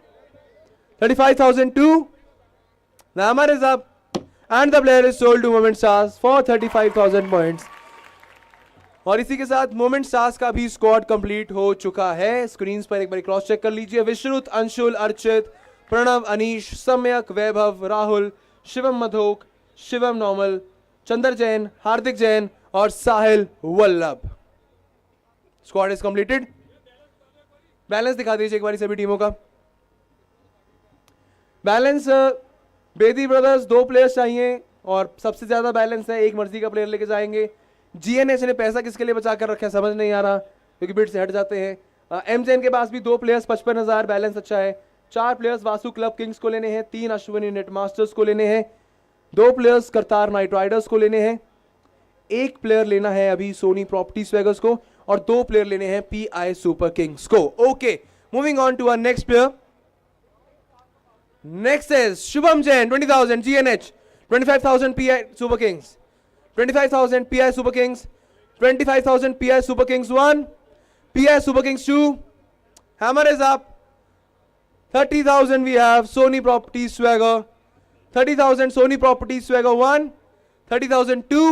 35,002. The hammer is up. And the player is sold to Moment Stars for 35,000 points. और इसी के साथ moment stars का भी squad complete हो चुका है. Screens पर एक बार क्रॉस चेक कर लीजिए. विश्रुत, अंशुल, अर्चित, प्रणव, अनीश, सम्यक, वैभव, राहुल, शिवम मधोक, शिवम नॉर्मल, चंदर जैन, हार्दिक जैन और Sahil Vallabh. Squad is completed. Balance दिखा दीजिए एक बार सभी टीमों का. बैलेंस बेदी ब्रदर्स 2 प्लेयर्स चाहिए और सबसे ज्यादा बैलेंस है. एक मर्जी का प्लेयर लेके जाएंगे. जीएनएच ने पैसा किसके लिए बचा कर रखा है समझ नहीं आ रहा, क्योंकि बिड से हट जाते हैं. एमजेन के पास भी 2 प्लेयर्स 55,000. बैलेंस अच्छा है. 4 प्लेयर्स वासु क्लब किंग्स को लेने हैं. 3 अश्विनी नेट मास्टर्स को लेने हैं. 2 प्लेयर्स करतार नाइट राइडर्स को लेने हैं. 1 प्लेयर लेना है अभी सोनी प्रॉपर्टी स्वैगर्स को और 2 प्लेयर लेने हैं पीआई सुपर किंग्स को. Okay, moving on to our next player. Next is Shubham Jain 20,000 GNH. 25,000 PI super kings. 25,000 PI Super Kings. 25,000 PI Super Kings 1. PI Super Kings 2. Hammer is up. 30,000 we have Sony Property Swagger. 30,000 Sony Property Swagger 1. 30,000 2.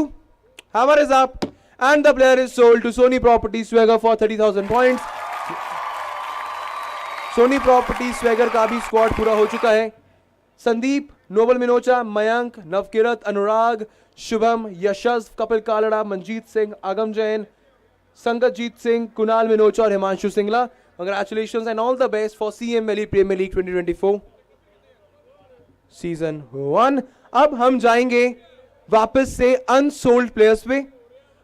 Hammer is up. And the player is sold to Sony Property Swagger for 30,000 points. Sony Property Swagger का भी squad पूरा हो चुका है. Sandeep, Nobel Minocha, Mayank, नवकिरत, अनुराग, शुभम, यशस, कपिल कालड़ा, मंजीत सिंह, आगम जैन, संगतजीत सिंह, कुणाल मिनोचा और Himanshu Singla. Congratulations and all the best for CMPL Premier League 2024 season 1. अब हम जाएंगे वापस से अनसोल्ड प्लेयर्स पे.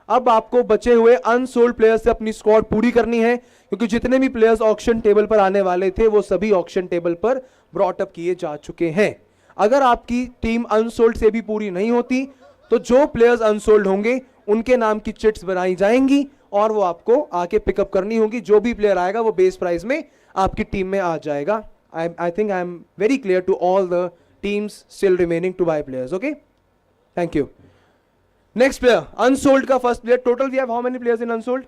अब आपको बचे हुए अनसोल्ड प्लेयर्स से अपनी स्क्वाड पूरी करनी है, क्योंकि जितने भी प्लेयर्स ऑक्शन टेबल पर आने वाले थे वो सभी ऑक्शन टेबल पर ब्रॉट अप किए जा चुके हैं. अगर आपकी टीम अनसोल्ड से भी पूरी नहीं होती तो जो प्लेयर्स अनसोल्ड होंगे उनके नाम की चिट्स बनाई जाएंगी और वो आपको आके पिकअप करनी होगी. जो भी प्लेयर आएगा वो बेस प्राइस में आपकी टीम में आ जाएगा. I think I am very clear to all the teams still remaining to buy players. Okay, thank you. Next player unsold का first player. Total we have how many players in unsold?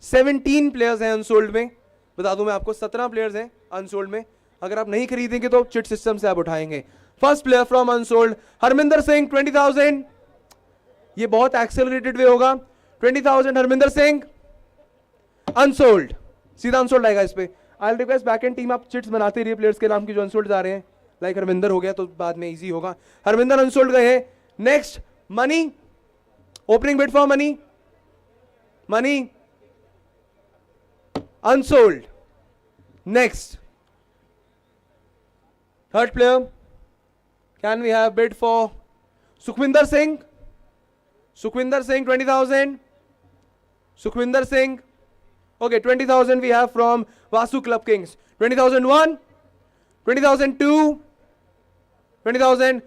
17 players हैं unsold में. बता दूं मैं आपको 17 players हैं unsold में. अगर आप नहीं खरीदेंगे तो चिट सिस्टम से आप उठाएंगे. First player from unsold Harminder Singh 20,000. ये बहुत एक्सेलरेटेड वे होगा. 20,000 हरमिंदर सिंह अनसोल्ड. सीधा अनसोल्ड आएगा इस पे. I request back end team आप चिट्स बनाते रहिए प्लेयर्स के नाम की जो अनसोल्ड आ रहे हैं. लाइक हरमिंदर हो गया तो बाद में इजी होगा. हरमिंदर अनसोल्ड गए हैं. Next money. Opening bid for money. Money unsold. Next third player, can we have bid for Sukhwinder Singh? Sukhwinder Singh 20,000. Sukhwinder Singh. Okay, 20,000 we have from Vasu Club Kings. 20,001, 20,002, 20,000,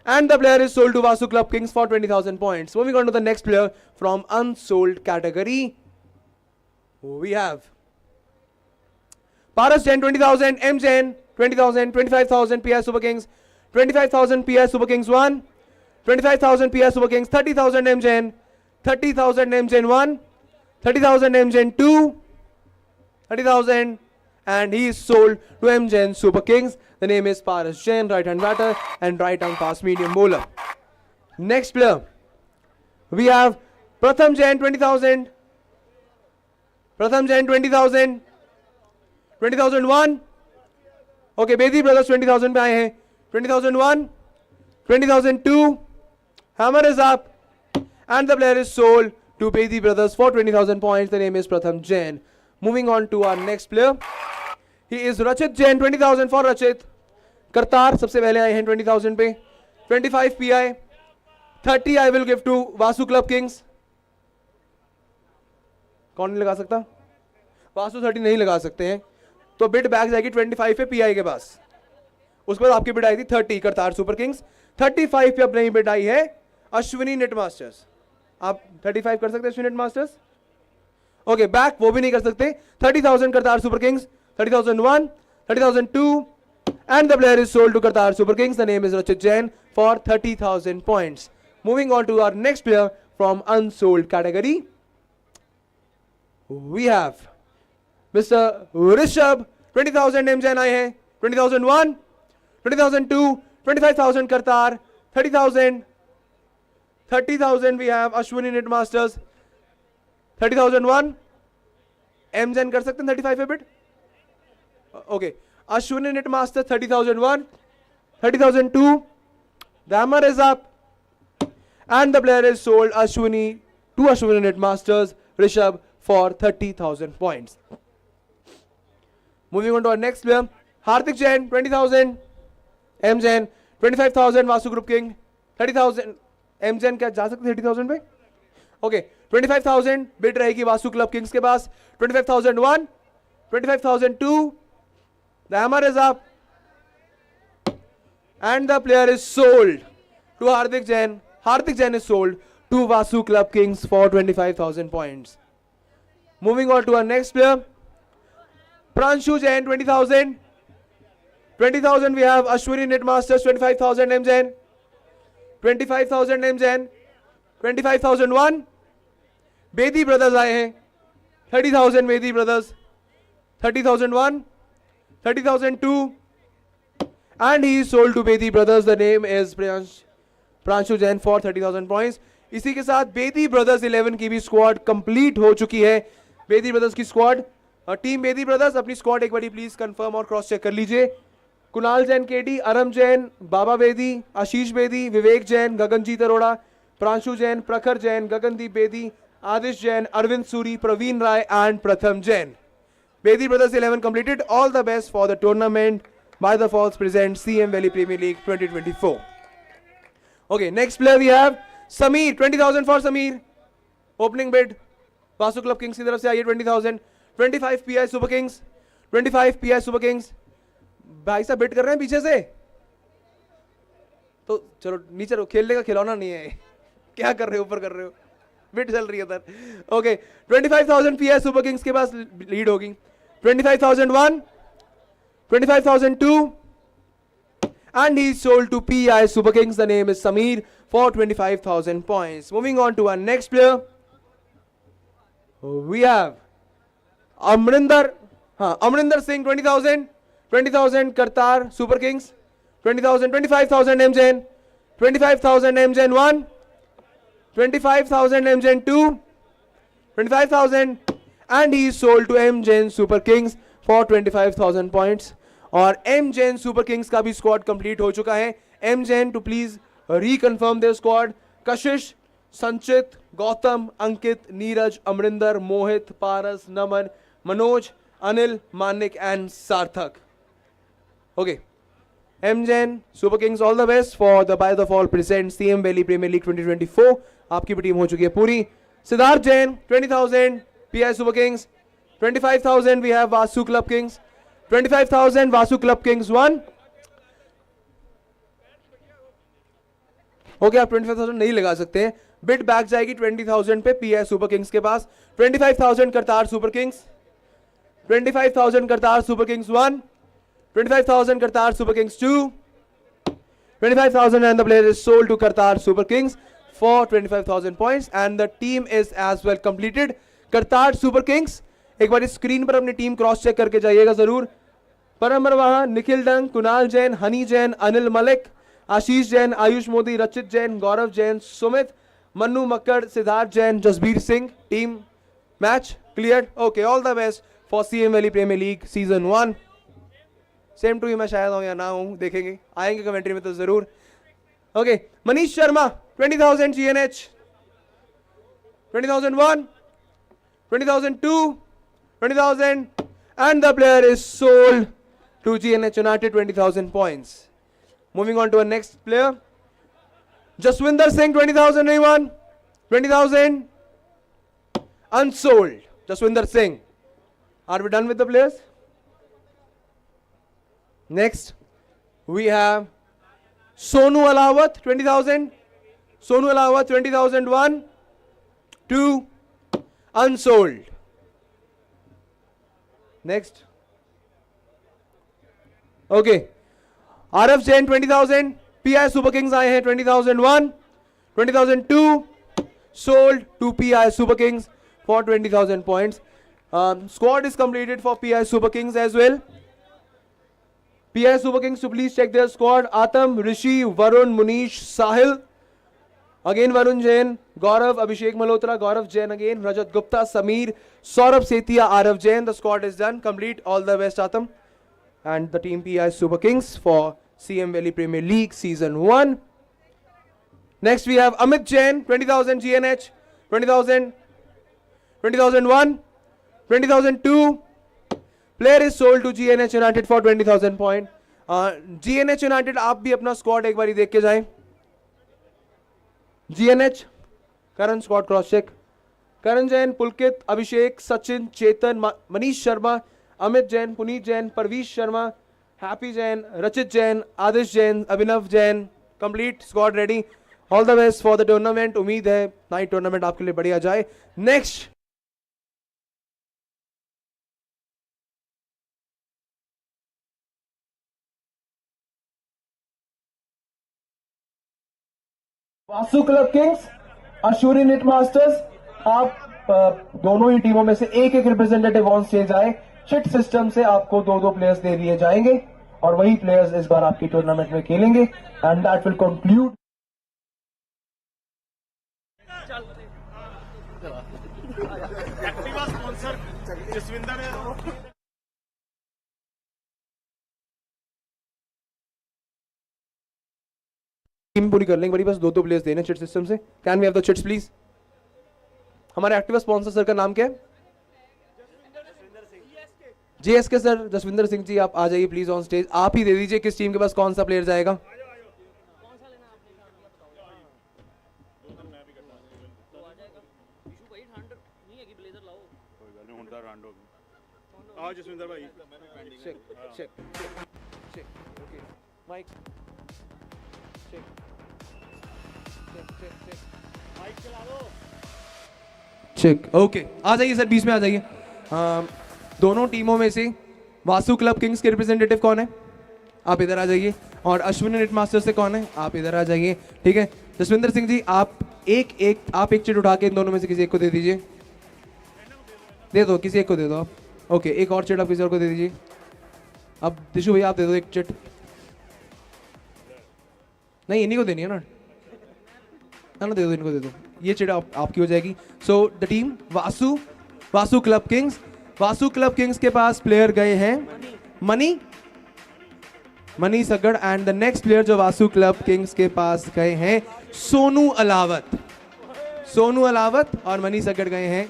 and the player is sold to Vasu Club Kings for 20,000 points. Moving on to the next player from unsold category, we have Paras Jain 20,000, M Jain 20,000, 25,000 PI Super Kings, 25,000 PI Super Kings 1, 25,000 PI Super Kings, 30,000 M Jain, 30,000 M Jain 1, 30,000 M Jain 2, 30,000, and he is sold to M Jain Super Kings. The name is Paras Jain, right hand batter and right arm fast medium bowler. Next player, we have Pratham Jain 20,000, Pratham Jain 20,000. 20,001. Okay, Bedi brothers 20,000 पे आए हैं. 20,001, 20,002. Hammer is up, and the player is sold to Bedi brothers for 20,000 points. The name is Pratham Jain. Moving on to our next player. He is Rachit Jain. 20,000 for Rachit. Kartar सबसे पहले आए हैं 20,000 पे. 25 PI. 30 I will give to Vasu Club Kings. कौन नहीं लगा सकता? वासु 30 नहीं लगा सकते हैं, तो बिड बैक जाएगी 25 पे पीआई के पास. उसके बाद आपकी बिड आई थी 30 करतार सुपर किंग्स. 35 पे अब नई बिड आई है अश्विनी नेट मास्टर्स. आप 35 कर सकते हैं Ashwini net masters? Okay, back वो भी नहीं कर सकते. 30,000 Kartar super Kings. 30,001, 30,002, and the player is sold to Qatar Super Kings. The name is Rachit Jain for 30,000 points. Moving on to our next player from unsold category. We have Mr. Rishabh. 20,000 name Jain आए हैं. 20,001, 20,002, 25,000 Qatar, 30,000. 30,000 we have Ashwini Net Masters. 30,001 M Jain कर सकते हैं 35 पे bid. Okay, Ashwini Net Masters 30,001, 30,002. The hammer is up, and the player is sold Ashwini to Ashwini Net Masters Rishabh for 30,000 points. Moving on to our next player, Hardik Jain. 20,000 M Jain. 25,000 Vasu Group King. 30,000 M Jain क्या जा सकते 30,000 पे? Okay, 25,000 bid रहेगी Vasu club kings के पास. 25,001, 25,002. The hammer is up, and the player is sold to Hardik Jain. Hardik Jain is sold to Vasu Club Kings for 25,000 points. Moving on to our next player, Pranshu Jain. 20,000. 20,000 we have Ashwini Net Masters. 25,000 M Jain. 25,000 M Jain. 25,001 Bedi brothers आए हैं. 30,000 Bedi brothers. 30,001, 30,002, and he is sold to Bedi brothers. The name is Pranshu Jain for 30,000 points. इसी के साथ Bedi brothers 11 की भी squad complete हो चुकी है. बेदी ब्रदर्स की स्क्वाड, टीम बेदी ब्रदर्स अपनी स्क्वाड एक बार प्लीज कंफर्म और क्रॉस चेक कर लीजिए. कुणाल जैन केडी, अरम जैन, बाबा बेदी, आशीष बेदी, विवेक जैन, गगनजीत अरोड़ा, प्रांशु जैन, प्रखर जैन, गगनदीप बेदी, आदिश जैन, अरविंद सूरी, प्रवीण राय एंड प्रथम Jain. Bedi Brothers 11 completed. All the best for the tournament. By the Falls presents CMPL Premier League 2024. Okay, next player we have Sameer. 20,000 for Sameer. Opening bid. Vasu Club Kings की तरफ से आई है 20,000. 25 PI Super Kings. 25 PI Super Kings. भाई साहब bid कर रहे हैं पीछे से. तो चलो नीचे रहो, खेलने का खिलौना नहीं है. क्या कर रहे हो, ऊपर कर रहे हो. बिड चल रही है sir. Okay, 25,000 PI Super Kings के पास लीड होगी. 25,001, 25,002, and he is sold to PI Super Kings. The name is Sameer for 25,000 points. Moving on to our next player, we have Amrinder Singh. 20,000, 20,000 Kartar Super Kings. 20,000, 25,000 M Jain, 25,000 M Jain 1, 25,000 M Jain 2, 25,000, and he is sold to M Jain Super Kings for 25,000 points. और M Jain Super Kings का भी squad complete हो चुका है. M Jain to please reconfirm their squad. कशिश, संचित, गौतम, अंकित, नीरज, अमरिंदर, मोहित, पारस, नमन, Manoj, Anil, Manik and सार्थक. Okay, M Jain Super Kings, all the best for the By the Fall presents CMPL Premier League 2024. आपकी भी team हो चुकी है पूरी. Siddharth Jain 20,000 PI Super Kings. 25,000 we have Vasu Club Kings. 25,000 Vasu Club Kings 1. Okay, आप 25,000 नहीं लगा सकते हैं. बिड बैक जाएगी 20,000 पे PI Super Kings के पास. 25,000 Kartar Super Kings. 25,000 Kartar Super Kings 1. 25,000 Qatar Super Kings 2. 25,000 and the player is sold to Qatar Super Kings for 25,000 points and the team is as well completed. Qatar Super Kings, एक बार screen पर अपनी team cross check करके जाइएगा जरूर. परम रवाहा, निखिल डंग, कुणाल जैन, हनी जैन, अनिल मलिक, आशीष Jain, Ayush Modi, Rachit Jain, Gaurav Jain, Sumit, Mannu Makkar, Siddharth Jain, Jasbir Singh. Team match clear. Okay, all the best for CM Valley Premier League Season 1. Same to you, मैं शायद हूँ या ना हूँ, देखेंगे, आएंगे कमेंट्री में तो जरूर. Okay, Manish Sharma, 20,000 GNH, 20,001, 20,002, 20,000, and the player is sold to GNH United, 20,000 points. Moving on to our next player, Jaswinder Singh, 20,001, 20,000, unsold. Jaswinder Singh. Are we done with the players? Next, we have Sonu Alawat, 20,000. Sonu Alawat, 20,001, 2, unsold. Next. Okay. RF Jain, 20,000. PI Super Kings आए हैं 20,001, 20,002, sold to PI Super Kings for 20,000 points. Squad is completed for PI Super Kings as well. PI Super Kings to please check their squad. Atam, Rishi, Varun, Munish, Sahil. Again Varun Jain, Gaurav, Abhishek Malhotra, Gaurav Jain again, Rajat Gupta, Sameer, Saurabh Setia, RF Jain. The squad is done, complete. All the best, Atam. And the team PI Super Kings for CM Valley Premier League Season 1. Next we have Amit Jain, 20,000 GNH, 20,000, 20,001, 20,002. Player is sold to GNH United for 20,000 point. GNH United, आप भी अपना squad एक बारी देख के जाएं. GNH, Karan squad cross check. Karan Jain, Pulkit, Abhishek, Sachin, Chetan, Manish Sharma, Amit Jain, Puneet Jain, Parvesh Sharma, Happy Jain, Rachit Jain, Adish Jain, Abhinav Jain. Complete squad ready. All the best for the tournament. उम्मीद है night tournament आपके लिए बढ़िया जाए. Next. Vasu club kings, Ashwini net masters. आप दोनों ही टीमों में से एक एक रिप्रेजेंटेटिव ऑन स्टेज आए. चिट सिस्टम से आपको दो दो प्लेयर्स दे दिए जाएंगे और वही प्लेयर्स इस बार आपकी टूर्नामेंट में खेलेंगे. And that will conclude. Team पूरी कर लेंगे बड़ी, बस दो दो प्लेयर्स देने चिट सिस्टम से. Can we have the chits please? हमारे एक्टिव स्पॉन्सर सर का नाम क्या है? JSK सर. जसविंदर सिंह जी, आप आ जाइए प्लीज ऑन स्टेज. आप ही दे दीजिए किस टीम के पास कौन सा प्लेयर जाएगा. जसविंदर भाई check check check. Okay mic check check check mic चला दो. चेक. ओके, आ जाइए सर, बीच में आ जाइए. दोनों टीमों में से वासु क्लब किंग्स के रिप्रेजेंटेटिव कौन है? आप इधर आ जाइए. और अश्विनी निट मास्टर से कौन है? आप इधर आ जाइए. ठीक है, जसविंदर सिंह जी, आप एक चिट उठा के इन दोनों में से किसी एक को दे दीजिए. दे दो, किसी एक को दे दो आप. ओके, एक और चिट आप किसी और को दे दीजिए. अब दिशु भैया आप दे दो एक चिट. नहीं, इन्हीं को देनी है ना. ना दे दो, इनको दे दो. ये चिट आपकी हो जाएगी. So the team Vasu club kings. Vasu club kings के पास प्लेयर गए हैं Mani Sagad. And the next player जो वासु क्लब किंग्स के पास गए हैं सोनू अलावत और मनी सगड़ गए हैं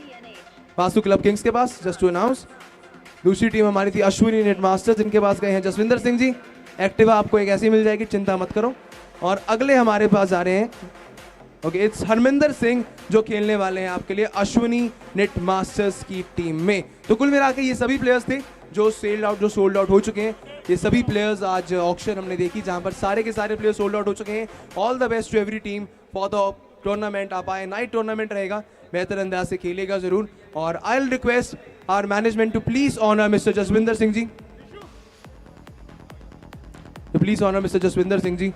वासु क्लब किंग्स के पास. जस्ट टू अनाउंस, दूसरी टीम हमारी थी अश्विनी नेट मास्टर्स, जिनके पास गए हैं जसविंदर सिंह जी. एक्टिवा आपको एक ऐसी मिल जाएगी, चिंता मत करो. और अगले हमारे पास आ रहे हैं, ओके, इट्स हरमिंदर सिंह जो खेलने वाले हैं आपके लिए अश्विनी नेट मास्टर्स की टीम में. तो कुल मिला के ये सभी प्लेयर्स थे जो सोल्ड आउट हो चुके हैं. ये सभी प्लेयर्स आज ऑक्शन हमने देखी जहां पर सारे के सारे प्लेयर्स सोल्ड आउट हो चुके हैं. All the best to every team for the tournament. आप आए, नाइट टूर्नामेंट रहेगा, बेहतर अंदाज से खेलेगा जरूर. और I will request our management to please honour mister Jaswinder Singh ji. Please honour mister Jaswinder Singh ji,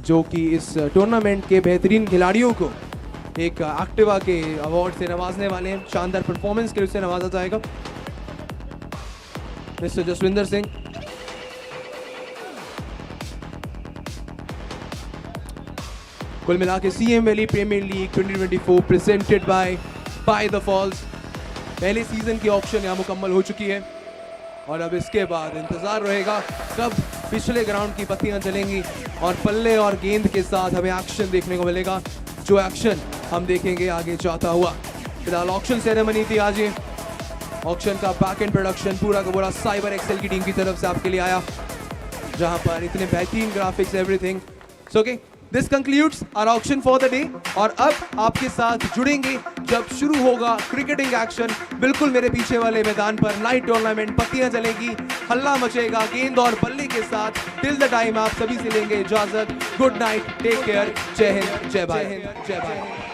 जो कि इस टूर्नामेंट के बेहतरीन खिलाड़ियों को एक एक्टिवा के अवार्ड से नवाजने वाले हैं. शानदार परफॉर्मेंस के लिए उसे नवाजा जाएगा. मिस्टर जसविंदर सिंह. कुल मिला के CM Valley premier league 2024 presented by the Falls. पहले सीजन की ऑक्शन यहाँ मुकम्मल हो चुकी है और अब इसके बाद इंतजार रहेगा कब पिछले ग्राउंड की बत्तियां जलेंगी और पल्ले और गेंद के साथ हमें एक्शन देखने को मिलेगा, जो एक्शन हम देखेंगे आगे जाता हुआ। फिलहाल ऑक्शन सेरेमनी थी आज ये। ऑक्शन का बैक एंड प्रोडक्शन पूरा का पूरा साइबर एक्सेल की टीम की तरफ से आपके लिए आया, जहां पर इतने बेहतरीन graphics everything. So okay, this concludes our auction for the day. और अब आपके साथ जुड़ेंगे जब शुरू होगा क्रिकेटिंग एक्शन। बिल्कुल मेरे पीछे वाले मैदान पर नाइट टूर्नामेंट, पत्तियां जलेंगी, हल्ला मचेगा गेंद और बल्ले के साथ। टिल द टाइम आप सभी से लेंगे इजाजत। गुड नाइट, टेक केयर, जय हिंद, जय भारत, जय Bharat.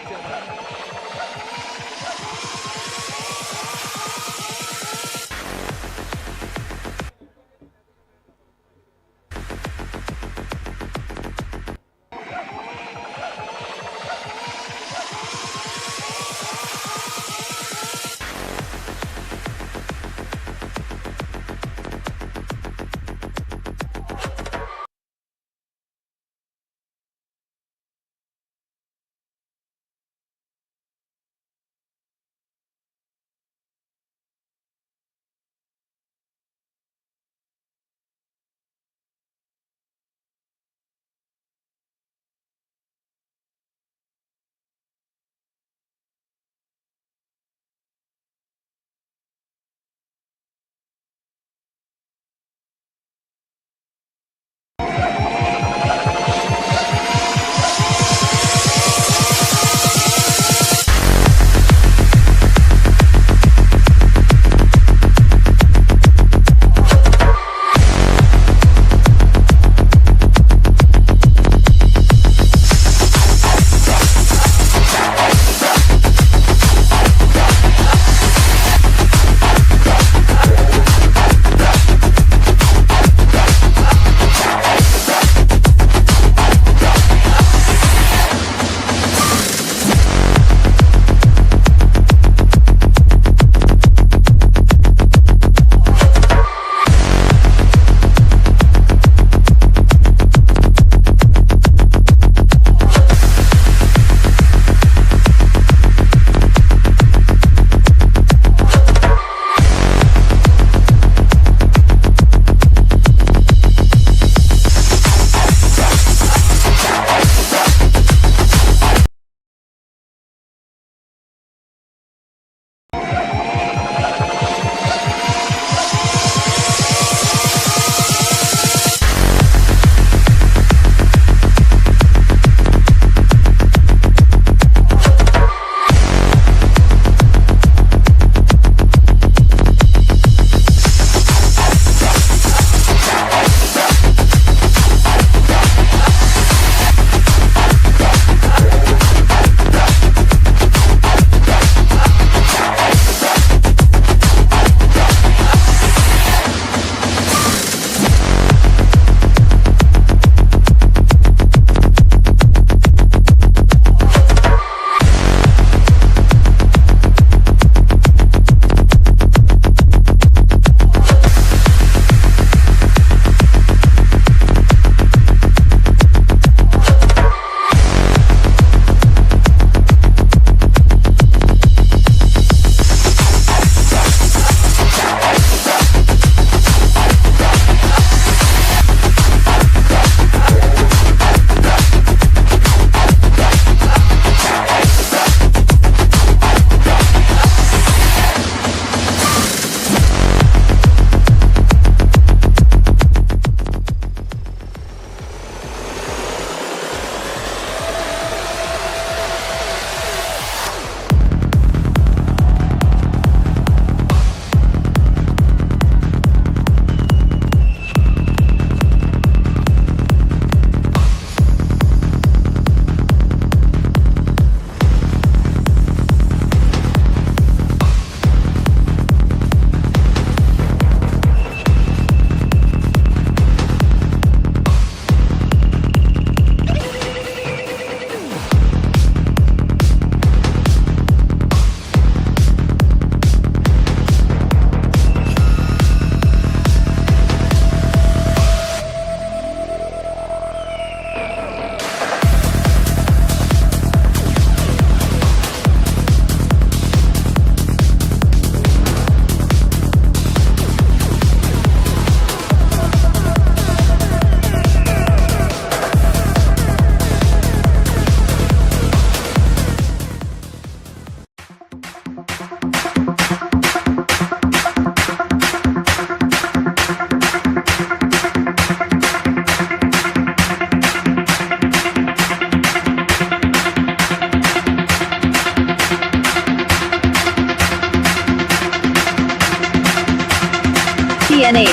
CNH.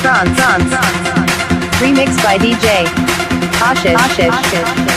France. Remixed by DJ Ashish.